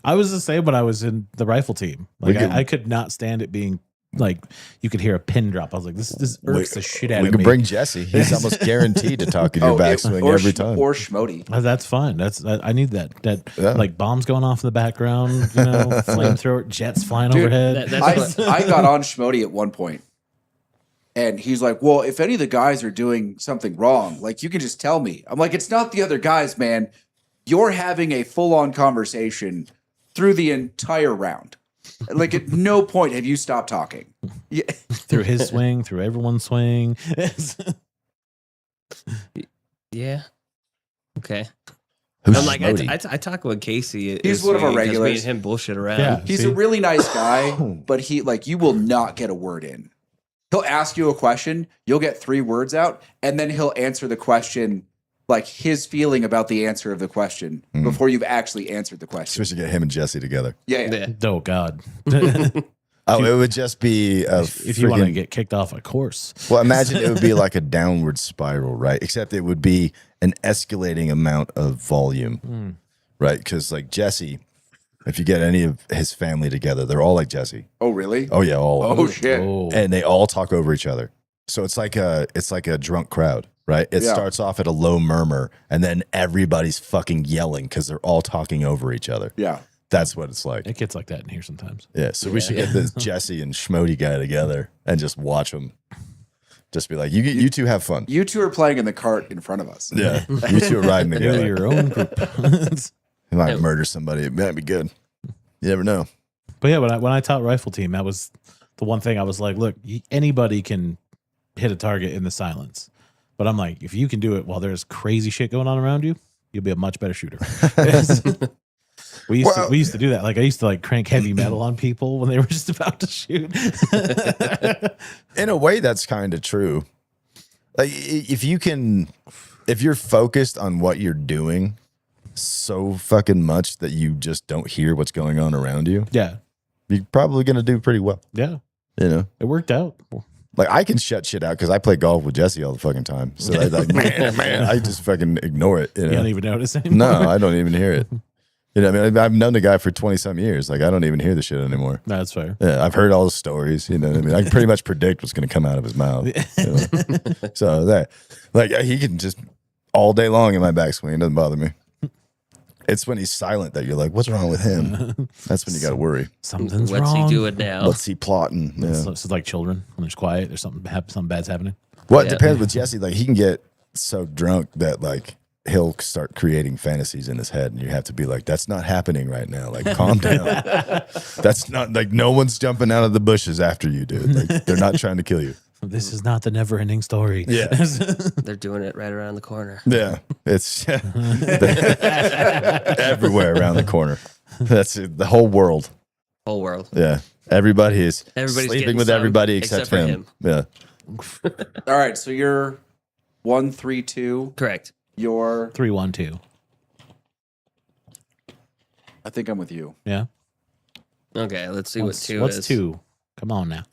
I was the same when I was in the rifle team. Like, I could not stand it being like, you could hear a pin drop. I was like, this irks the shit out We of me. can bring Jesse. He's almost guaranteed to talk in your backswing every time. Or Schmody. That's fine. I need that. Yeah. Like bombs going off in the background, flamethrower, jets flying overhead. I got on Schmody at one point, and he's like, well, if any of the guys are doing something wrong, like, you can just tell me. I'm like, it's not the other guys, man. You're having a full-on conversation through the entire round. Like, at no point have you stopped talking. Yeah. Through his swing, through everyone's swing. Yeah. Okay. Who's I'm like, Schmody? I talk with Casey. He's one of our Me regulars. and him bullshit around. Yeah. He's See? a really nice guy, but you will not get a word in. He'll ask you a question, you'll get 3 words out, and then he'll answer the question, like his feeling about the answer of the question before you've actually answered the question. Supposed to get him and Jesse together. Yeah. Yeah. Oh God! Oh, it would just be if you want to get kicked off a course, well, imagine it would be like a downward spiral, right? Except it would be an escalating amount of volume, right? Because like Jesse, if you get any of his family together, they're all like Jesse. Oh, really? Oh yeah, all of Oh, them. shit. And they all talk over each other. So it's like a drunk crowd, right? It Yeah. starts off at a low murmur, and then everybody's fucking yelling because they're all talking over each other. Yeah. That's what it's like. it gets like that in here sometimes. Yeah, so we should get this Jesse and Schmody guy together and just watch them. Just be like, you two have fun. You two are playing in the cart in front of us. Yeah, you two are riding You're together. your own group. You might murder somebody. It might be good. You never know. But yeah, when I taught rifle team, that was the one thing I was like, look, anybody can hit a target in the silence. But I'm like, if you can do it while there's crazy shit going on around you, you'll be a much better shooter. We used to do that. Like I used to like crank heavy metal on people when they were just about to shoot. In a way, that's kind of true. Like if you're focused on what you're doing so fucking much that you just don't hear what's going on around you, Yeah. you're probably gonna do pretty well. Yeah. You know, It worked out. like I can shut shit out because I play golf with Jesse all the fucking time. So I like, man, I just fucking ignore it. You You know? don't even notice anymore. No, I don't even hear it. You know, I mean, I've known the guy for 20-some years. Like, I don't even hear the shit anymore. That's fair. Yeah, I've heard all the stories. You know what I mean? I can pretty much predict what's going to come out of his mouth. You know? So that, like, he can just all day long in my backswing. It doesn't bother me. It's when he's silent that you're like, what's wrong with him? That's when you got to worry. Something's What's wrong. he doing now? What's he plotting? Yeah. So it's like children when there's quiet, there's something bad's happening. Well, it Yeah. depends with Jesse. Like, he can get so drunk that, like, he'll start creating fantasies in his head, and you have to be like, that's not happening right now. Like, calm down. That's not, like, no one's jumping out of the bushes after you, dude. Like, they're not trying to kill you. This is not the never-ending story. Yeah. They're doing it right around the corner. Yeah, it's everywhere around the corner. That's it, the whole world. Whole world. Yeah, everybody's Everybody's sleeping getting with some, everybody except, for him. Yeah, All right, so you're 1-3-2. Correct. You're 3-1-2. I think I'm with you. Yeah. Okay, let's see what 2 What's is. 2? Come on now.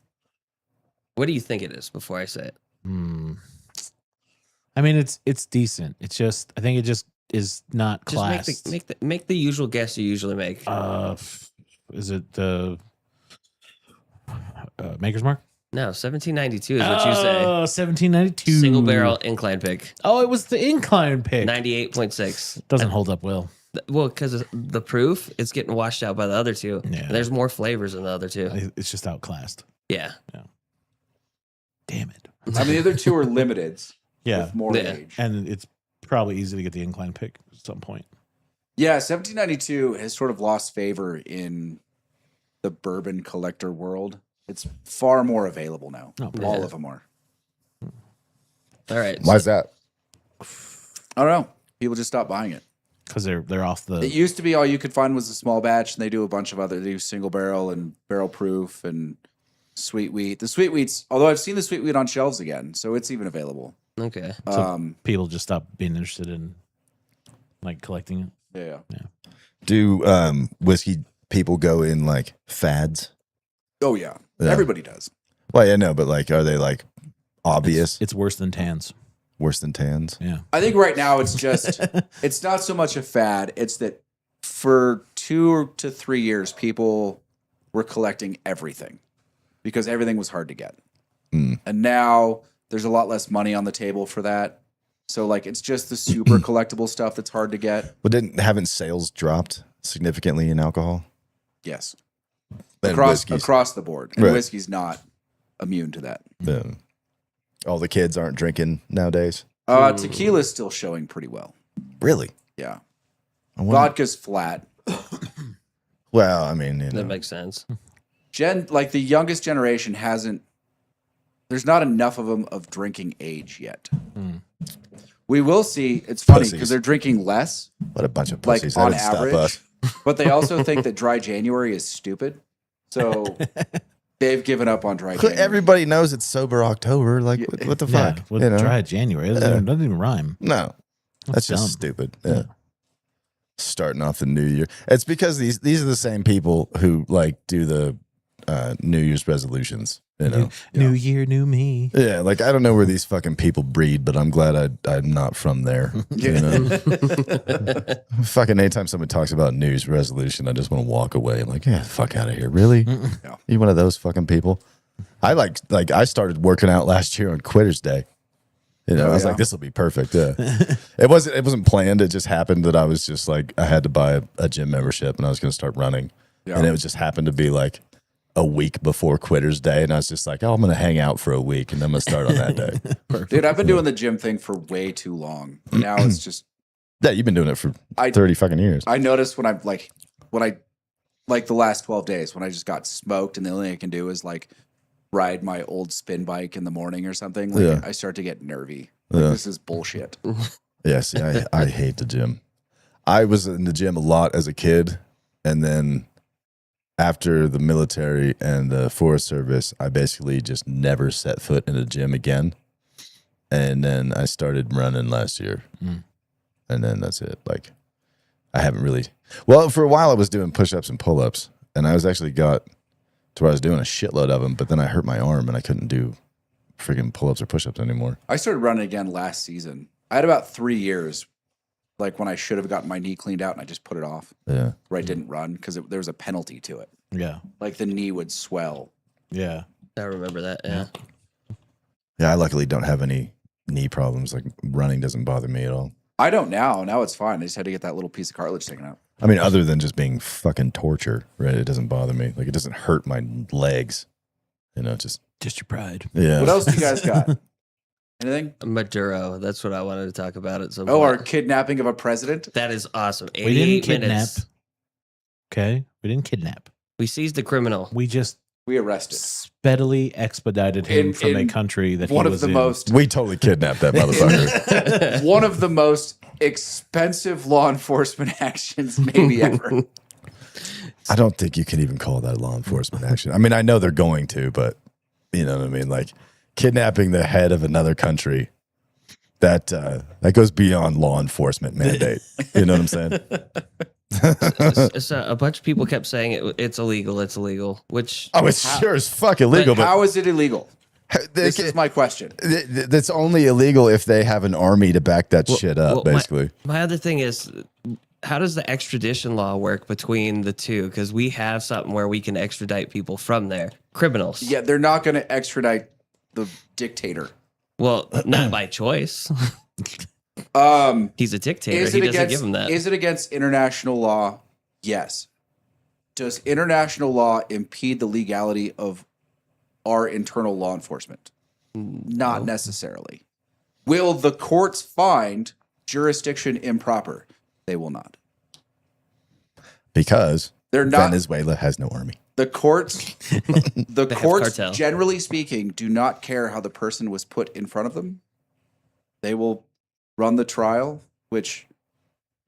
What do you think it is before I say it? I mean, it's decent. It's just I think it just is not classed. Just make the usual guess you usually make. Is it the Maker's Mark? No, 1792 is what you say. 1792. Single barrel incline pick. Oh, it was the incline pick. 98.6. Doesn't hold up well. Well, because the proof, it's getting washed out by the other two. Yeah. And there's more flavors in the other two. It's just outclassed. Yeah. Damn it. I mean, the other two are limiteds. Yeah. With more Yeah. age. And it's probably easy to get the incline pick at some point. Yeah, 1792 has sort of lost favor in the bourbon collector world. It's far more available now. Oh, All yeah. of them are. All right. why's that? I don't know. People just stopped buying it. Because they're off the It used to be all you could find was a small batch, and they do a bunch of other. They do single barrel and barrel proof and sweet wheat. The sweet wheats, although I've seen the sweet wheat on shelves again, so it's even available. Okay. people just stop being interested in like collecting it. Yeah. Do whiskey people go in like fads? Oh yeah. Yeah. Everybody does. Well, yeah, no, but like, are they like obvious? It's worse than tans. Worse than tans? Yeah. I think right now it's just it's not so much a fad. It's that for 2 to 3 years, people were collecting everything because everything was hard to get. Mm. And now there's a lot less money on the table for that. So like it's just the super collectible stuff that's hard to get. But haven't sales dropped significantly in alcohol? Yes. And Across whiskeys? the board. And Right. whiskey's not immune to that. Yeah. All the kids aren't drinking nowadays. Tequila's still showing pretty well. Really? Yeah. I wonder- Vodka's flat. Well, I mean, you know. That makes sense. Like the youngest generation hasn't. There's not enough of them of drinking age yet. We will see. It's funny Pussies. because they're drinking less, What a bunch of like pussies. on That didn't stop average. us. But they also think that dry January is stupid. So they've given up on dry January. Everybody knows it's sober October. Like, what the fuck? With You know? dry January. It doesn't even rhyme. No, that's just dumb. stupid. Yeah. Starting off the new year. It's because these are the same people who like do the New Year's resolutions. You know, New year, new me. yeah. Like I don't know where these fucking people breed, but I'm glad I'm not from there. You know, fucking anytime somebody talks about New Year's resolution, I just want to walk away. I'm like, yeah, fuck out of here. Really? Yeah. You one of those fucking people? I like I started working out last year on Quitter's Day. You know, Oh, I was yeah. like, this will be perfect. Yeah. It wasn't planned. It just happened that I was just like, I had to buy a gym membership and I was going to start running. Yeah. And it was just happened to be like a week before Quitter's Day. And I was just like, oh, I'm going to hang out for a week and I'm going to start on that day. Dude, I've been doing the gym thing for way too long. Now it's just Yeah, you've been doing it for I- 30 fucking years. I noticed when I the last 12 days when I just got smoked and the only thing I can do is like ride my old spin bike in the morning or something. Like Yeah. I start to get nervy. Like, Yeah. this is bullshit. Yeah, see, I hate the gym. I was in the gym a lot as a kid. And then after the military and the Forest Service, I basically just never set foot in a gym again. And then I started running last year. And then that's it. Like, I haven't really. Well, for a while, I was doing push-ups and pull-ups. And I was actually got to where I was doing a shitload of them. But then I hurt my arm and I couldn't do freaking pull-ups or push-ups anymore. I started running again last season. I had about 3 years, like when I should have gotten my knee cleaned out and I just put it off. Yeah. Where I didn't run because there was a penalty to it. Yeah. Like the knee would swell. Yeah. I remember that. Yeah. Yeah, I luckily don't have any knee problems. Like, running doesn't bother me at all. I don't now. Now it's fine. I just had to get that little piece of cartilage taken out. I mean, other than just being fucking torture, right? It doesn't bother me. Like, it doesn't hurt my legs. You know, just Just your pride. yeah. What else do you guys got? Anything? Maduro. That's what I wanted to talk about at some Oh, our point. kidnapping of a president? That is awesome. We didn't 88 kidnap. minutes. Okay. We didn't kidnap. We seized the criminal. We just We arrested Speedily expedited him from a in country that one he of was the in. most We totally kidnapped that motherfucker. one of the most expensive law enforcement actions maybe ever. I don't think you can even call that law enforcement action. I mean, I know they're going to, but you know what I mean? Like kidnapping the head of another country, that goes beyond law enforcement mandate. You know what I'm saying? So a bunch of people kept saying it's illegal. It's illegal. Which Oh, it's sure as fuck illegal, but how is it illegal? This is my question. That's only illegal if they have an army to back that shit up, basically. My other thing is, how does the extradition law work between the two? Because we have something where we can extradite people from there, criminals. Yeah, they're not going to extradite the dictator. Well, not by choice. He's a dictator. He doesn't give him that. Is it against international law? Yes. Does international law impede the legality of our internal law enforcement? Not necessarily. Will the courts find jurisdiction improper? They will not. Because They're not. Venezuela has no army. The courts, the have courts, cartel. generally speaking, do not care how the person was put in front of them. They will run the trial, which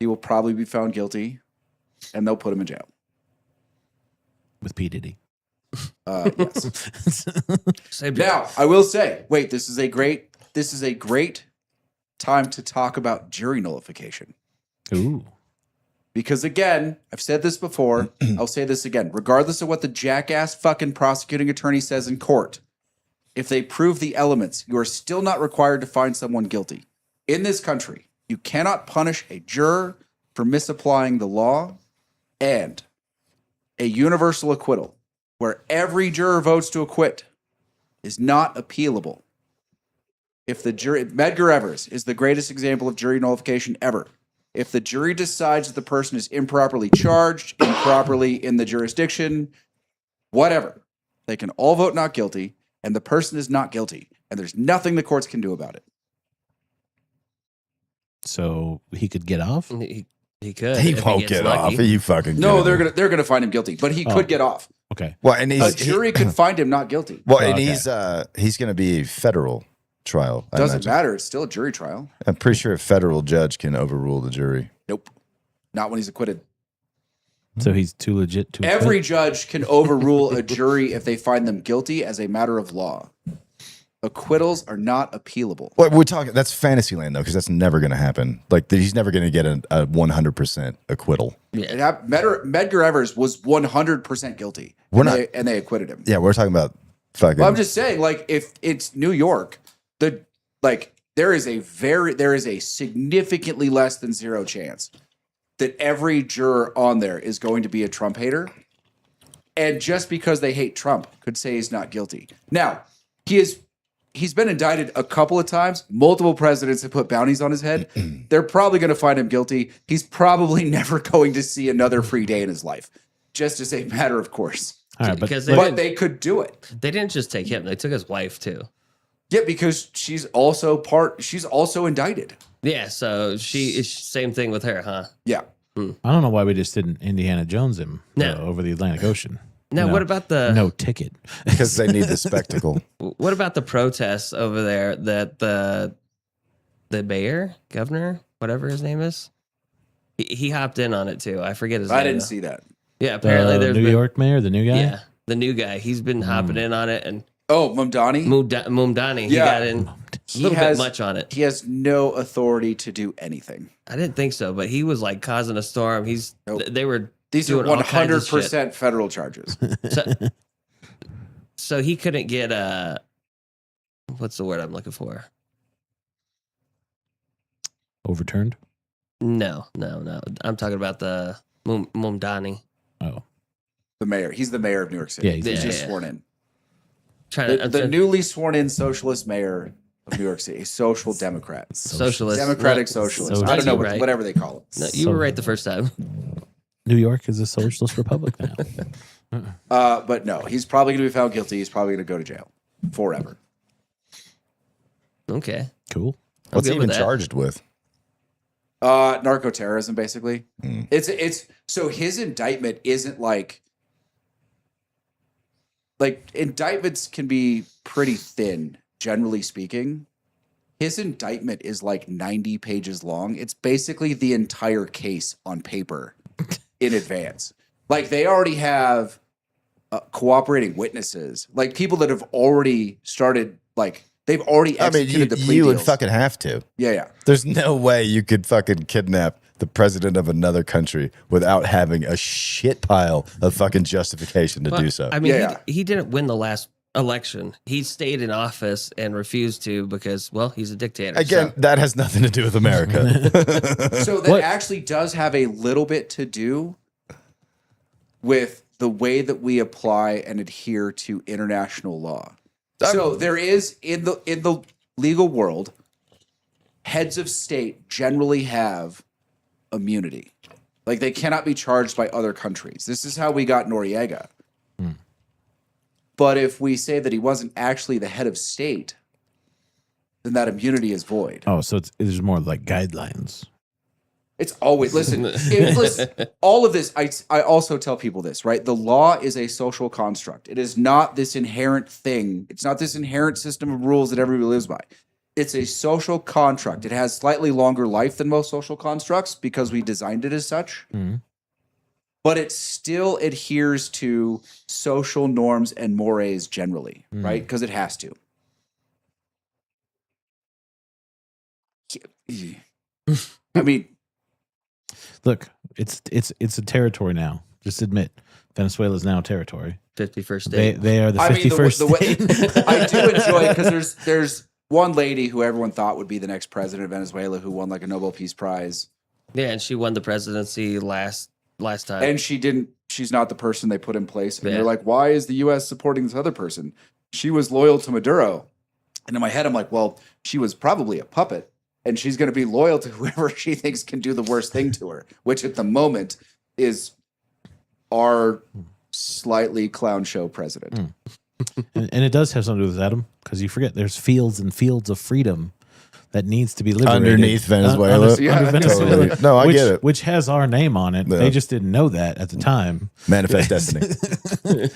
he will probably be found guilty, and they'll put him in jail. With P. Diddy. Yes. Same Now, I will say, wait, this is a great time to talk about jury nullification. Ooh. Because again, I've said this before, I'll say this again. Regardless of what the jackass fucking prosecuting attorney says in court, if they prove the elements, you are still not required to find someone guilty. In this country, you cannot punish a juror for misapplying the law, and a universal acquittal, where every juror votes to acquit, is not appealable. If the jury, Medgar Evers is the greatest example of jury nullification ever. If the jury decides that the person is improperly charged, improperly in the jurisdiction, whatever, they can all vote not guilty, and the person is not guilty, and there's nothing the courts can do about it. So he could get off? He could. He if won't gets get lucky. off. Are you fucking No, kidding me? they're gonna find him guilty, but he could get off. Okay. Well, and A jury could find him not guilty. well, and Okay. he's going to be a federal trial. I Doesn't imagine. matter. It's still a jury trial. I'm pretty sure a federal judge can overrule the jury. Nope. Not when he's acquitted. So he's too legit to Every judge can overrule a jury if they find them guilty as a matter of law. Acquittals are not appealable. Well, we're talking. That's Fantasyland though, because that's never going to happen. Like he's never going to get a 100% acquittal. Medgar Evers was 100% guilty. And they acquitted him. Yeah, we're talking about fucking. Well, I'm just saying, like, if it's New York, there is a significantly less than zero chance that every juror on there is going to be a Trump hater. And just because they hate Trump could say he's not guilty. Now, he's been indicted a couple of times. Multiple presidents have put bounties on his head. They're probably going to find him guilty. He's probably never going to see another free day in his life, just as a matter of course. All right, Because But they could do it. They didn't just take him; they took his wife too. Yeah, because she's also indicted. Yeah, so same thing with her, huh? Yeah. I don't know why we just didn't Indiana Jones him No. over the Atlantic Ocean. Now, No. what about the No ticket. because they need the spectacle. what about the protests over there that the mayor, governor, whatever his name is, he hopped in on it too. I forget his name. I didn't though. see that. Yeah, apparently The there's New been, York mayor, the new guy? Yeah, the new guy. He's been hopping in on it, and Oh, Mamdani? Mumdani, he Yeah. got in a little bit much on it. He has no authority to do anything. I didn't think so, but he was like causing a storm. Nope. They were These are doing all kinds of 100% federal charges. so he couldn't get what's the word I'm looking for? Overturned? No. I'm talking about the Mumdani. Oh. The mayor. He's the mayor of New York City. Yeah, he's He's the just mayor. sworn in. The Newly sworn in socialist mayor of New York City, a social democrat. socialist, Democratic no, socialist. Socialist. I don't know, Right. whatever they call it. No, you were right the first time. New York is a socialist republic now. But no, he's probably going to be found guilty. He's probably going to go to jail forever. Okay. Cool. What's he good with even that. charged with? Narco-terrorism, basically. It's so his indictment isn't like like indictments can be pretty thin, generally speaking. His indictment is like 90 pages long. It's basically the entire case on paper in advance. Like they already have cooperating witnesses, like people that have already started, like they've already executed the plea you deals. would fucking have to. Yeah. There's no way you could fucking kidnap the president of another country without having a shit pile of fucking justification to do so. I mean, Yeah. he didn't win the last election. He stayed in office and refused to because, well, he's a dictator. Again, that has nothing to do with America. So that actually does have a little bit to do with the way that we apply and adhere to international law. So there is in the legal world, heads of state generally have immunity. Like they cannot be charged by other countries. This is how we got Noriega. But if we say that he wasn't actually the head of state, then that immunity is void. Oh, so it's more like guidelines. It's always listen. All of this, I also tell people this, right? The law is a social construct. It is not this inherent thing. It's not this inherent system of rules that everybody lives by. It's a social construct. It has slightly longer life than most social constructs because we designed it as such. Mm-hmm. But it still adheres to social norms and mores generally, right? Because it has to. I mean, Look, it's a territory now. Just admit, Venezuela is now a territory. 51st state. They are the I mean, 51st the way state. I do enjoy it because there's one lady who everyone thought would be the next president of Venezuela who won like a Nobel Peace Prize, Yeah, and she won the presidency last time. and she didn't. She's not the person they put in place. And Yeah. they're like, why is the U.S. supporting this other person? She was loyal to Maduro, and in my head, I'm like, well, she was probably a puppet, and she's going to be loyal to whoever she thinks can do the worst thing to her, which at the moment is our slightly clown show president. and it does have something to do with Adam, because you forget there's fields and fields of freedom that needs to be liberated Underneath Venezuela? Under Yeah, Venezuela. totally. No, I which, get it. Which has our name on it. Yeah. They just didn't know that at the time. Manifest destiny.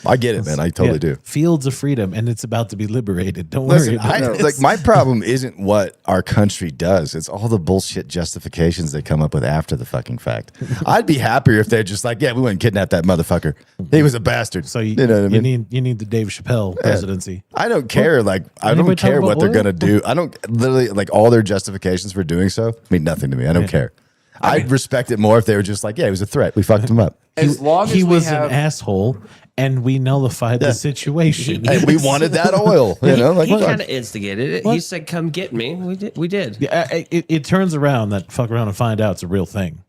I get it, man. I totally Yeah. do. Fields of freedom, and it's about to be liberated. Don't Listen, worry about it. like my problem isn't what our country does. It's all the bullshit justifications they come up with after the fucking fact. I'd be happier if they're just like, yeah, we went and kidnapped that motherfucker. He was a bastard. So you, know what I mean? you need the Dave Chappelle presidency. I don't care. Like, I don't Anybody talk care about what they're oil? gonna do. I don't literally like all their justifications for doing so mean nothing to me. I don't care. I'd respect it more if they were just like, yeah, it was a threat. We fucked him up. As long as He we was have, an asshole, and we nullified the situation. And we wanted that oil. You know, like he fuck. kind of instigated it. He said, "Come get me." We did. Yeah, it turns around that fuck around and find out it's a real thing.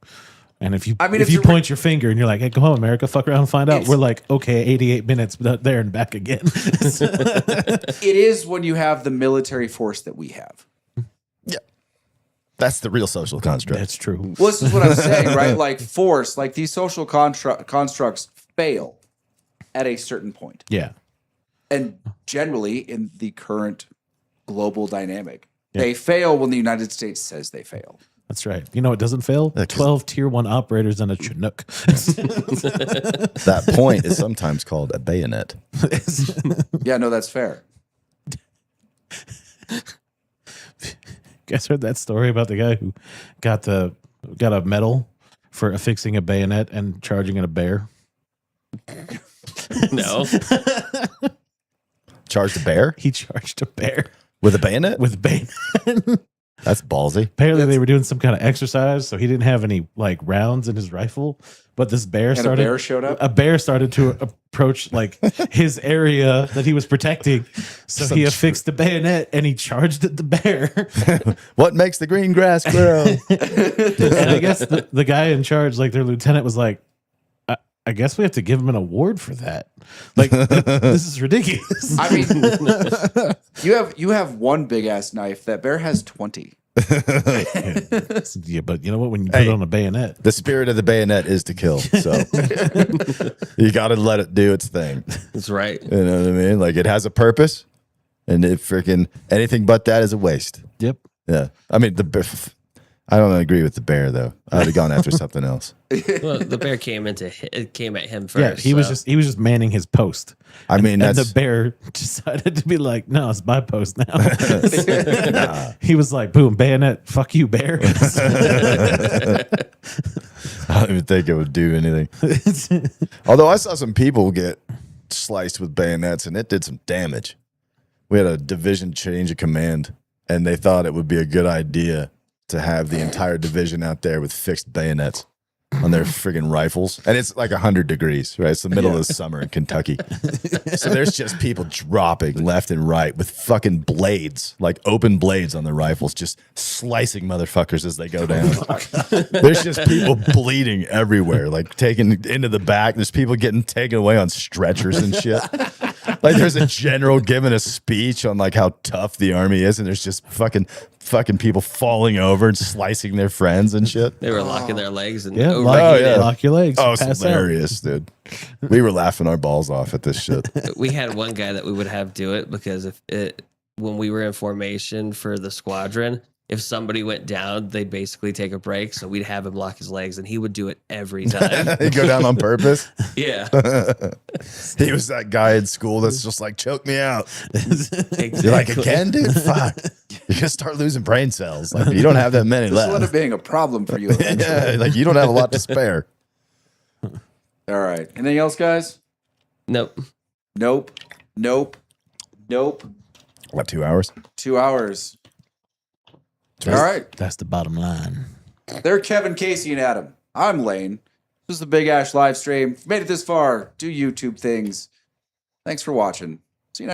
And if you mean, if it's you a point your finger and you're like, "Hey, come on, America, fuck around and find out," It's- we're like, "Okay, 88 minutes there and back again." it is when you have the military force that we have. Yeah. That's the real social construct. That's true. Well, this is what I'm saying, right? Like force, like these social constructs fail at a certain point. Yeah, And generally in the current global dynamic, they fail when the United States says they fail. that's right. You know, it doesn't fail. 12 tier 1 operators and a Chinook. That point is sometimes called a bayonet. Yeah, no, that's fair. Guys heard that story about the guy who got a medal for affixing a bayonet and charging at a bear? No, Charged a bear He charged a bear with a bayonet? with a bayonet. That's ballsy. Apparently, they were doing some kind of exercise, so he didn't have any like rounds in his rifle. But this bear And a started. bear showed up? A bear started to approach like his area that he was protecting. So he affixed the bayonet and he charged at the bear. What makes the green grass grow? And I guess the guy in charge, like their lieutenant, was like, I guess we have to give him an award for that. Like, this is ridiculous. I mean, you have one big ass knife. That bear has 20. Yeah, but you know what? When you put it on a bayonet, The spirit of the bayonet is to kill. So you got to let it do its thing. that's right. You know what I mean? Like it has a purpose, and it freaking anything but that is a waste. yep. Yeah. I mean, I don't agree with the bear though. I would have gone after something else. Well, the bear came at him first. Yeah, he was just manning his post. I mean, And that's the bear decided to be like, no, it's my post now. He was like, boom, bayonet, fuck you, bear. I don't even think it would do anything. Although I saw some people get sliced with bayonets and it did some damage. We had a division change of command and they thought it would be a good idea to have the entire division out there with fixed bayonets on their friggin' rifles. And it's like 100 degrees, right? It's the middle of the summer in Kentucky. So there's just people dropping left and right with fucking blades, like open blades on their rifles, just slicing motherfuckers as they go down. There's just people bleeding everywhere, like taken into the back. There's people getting taken away on stretchers and shit. Like there's a general giving a speech on like how tough the army is, and there's just fucking people falling over and slicing their friends and shit. They were locking their legs and Yeah, overheated. lock your legs. Oh, it's pass out. hilarious, dude. We were laughing our balls off at this shit. We had one guy that we would have do it because when we were in formation for the squadron, if somebody went down, they'd basically take a break. So we'd have him lock his legs, and he would do it every time. He'd go down on purpose. Yeah, He was that guy in school that's just like, choke me out. exactly. You're like, again, dude? Fuck. You're going to start losing brain cells. Like, you don't have that many This will end up left. being a problem for you. Yeah, like, you don't have a lot to spare. All right. Anything else, guys? Nope. Nope. What, 2 hours? 2 hours. All right. That's the bottom line. They're Kevin, Casey, and Adam. I'm Lane. This is the Big Ash live stream. If you made it this far, do YouTube things. Thanks for watching.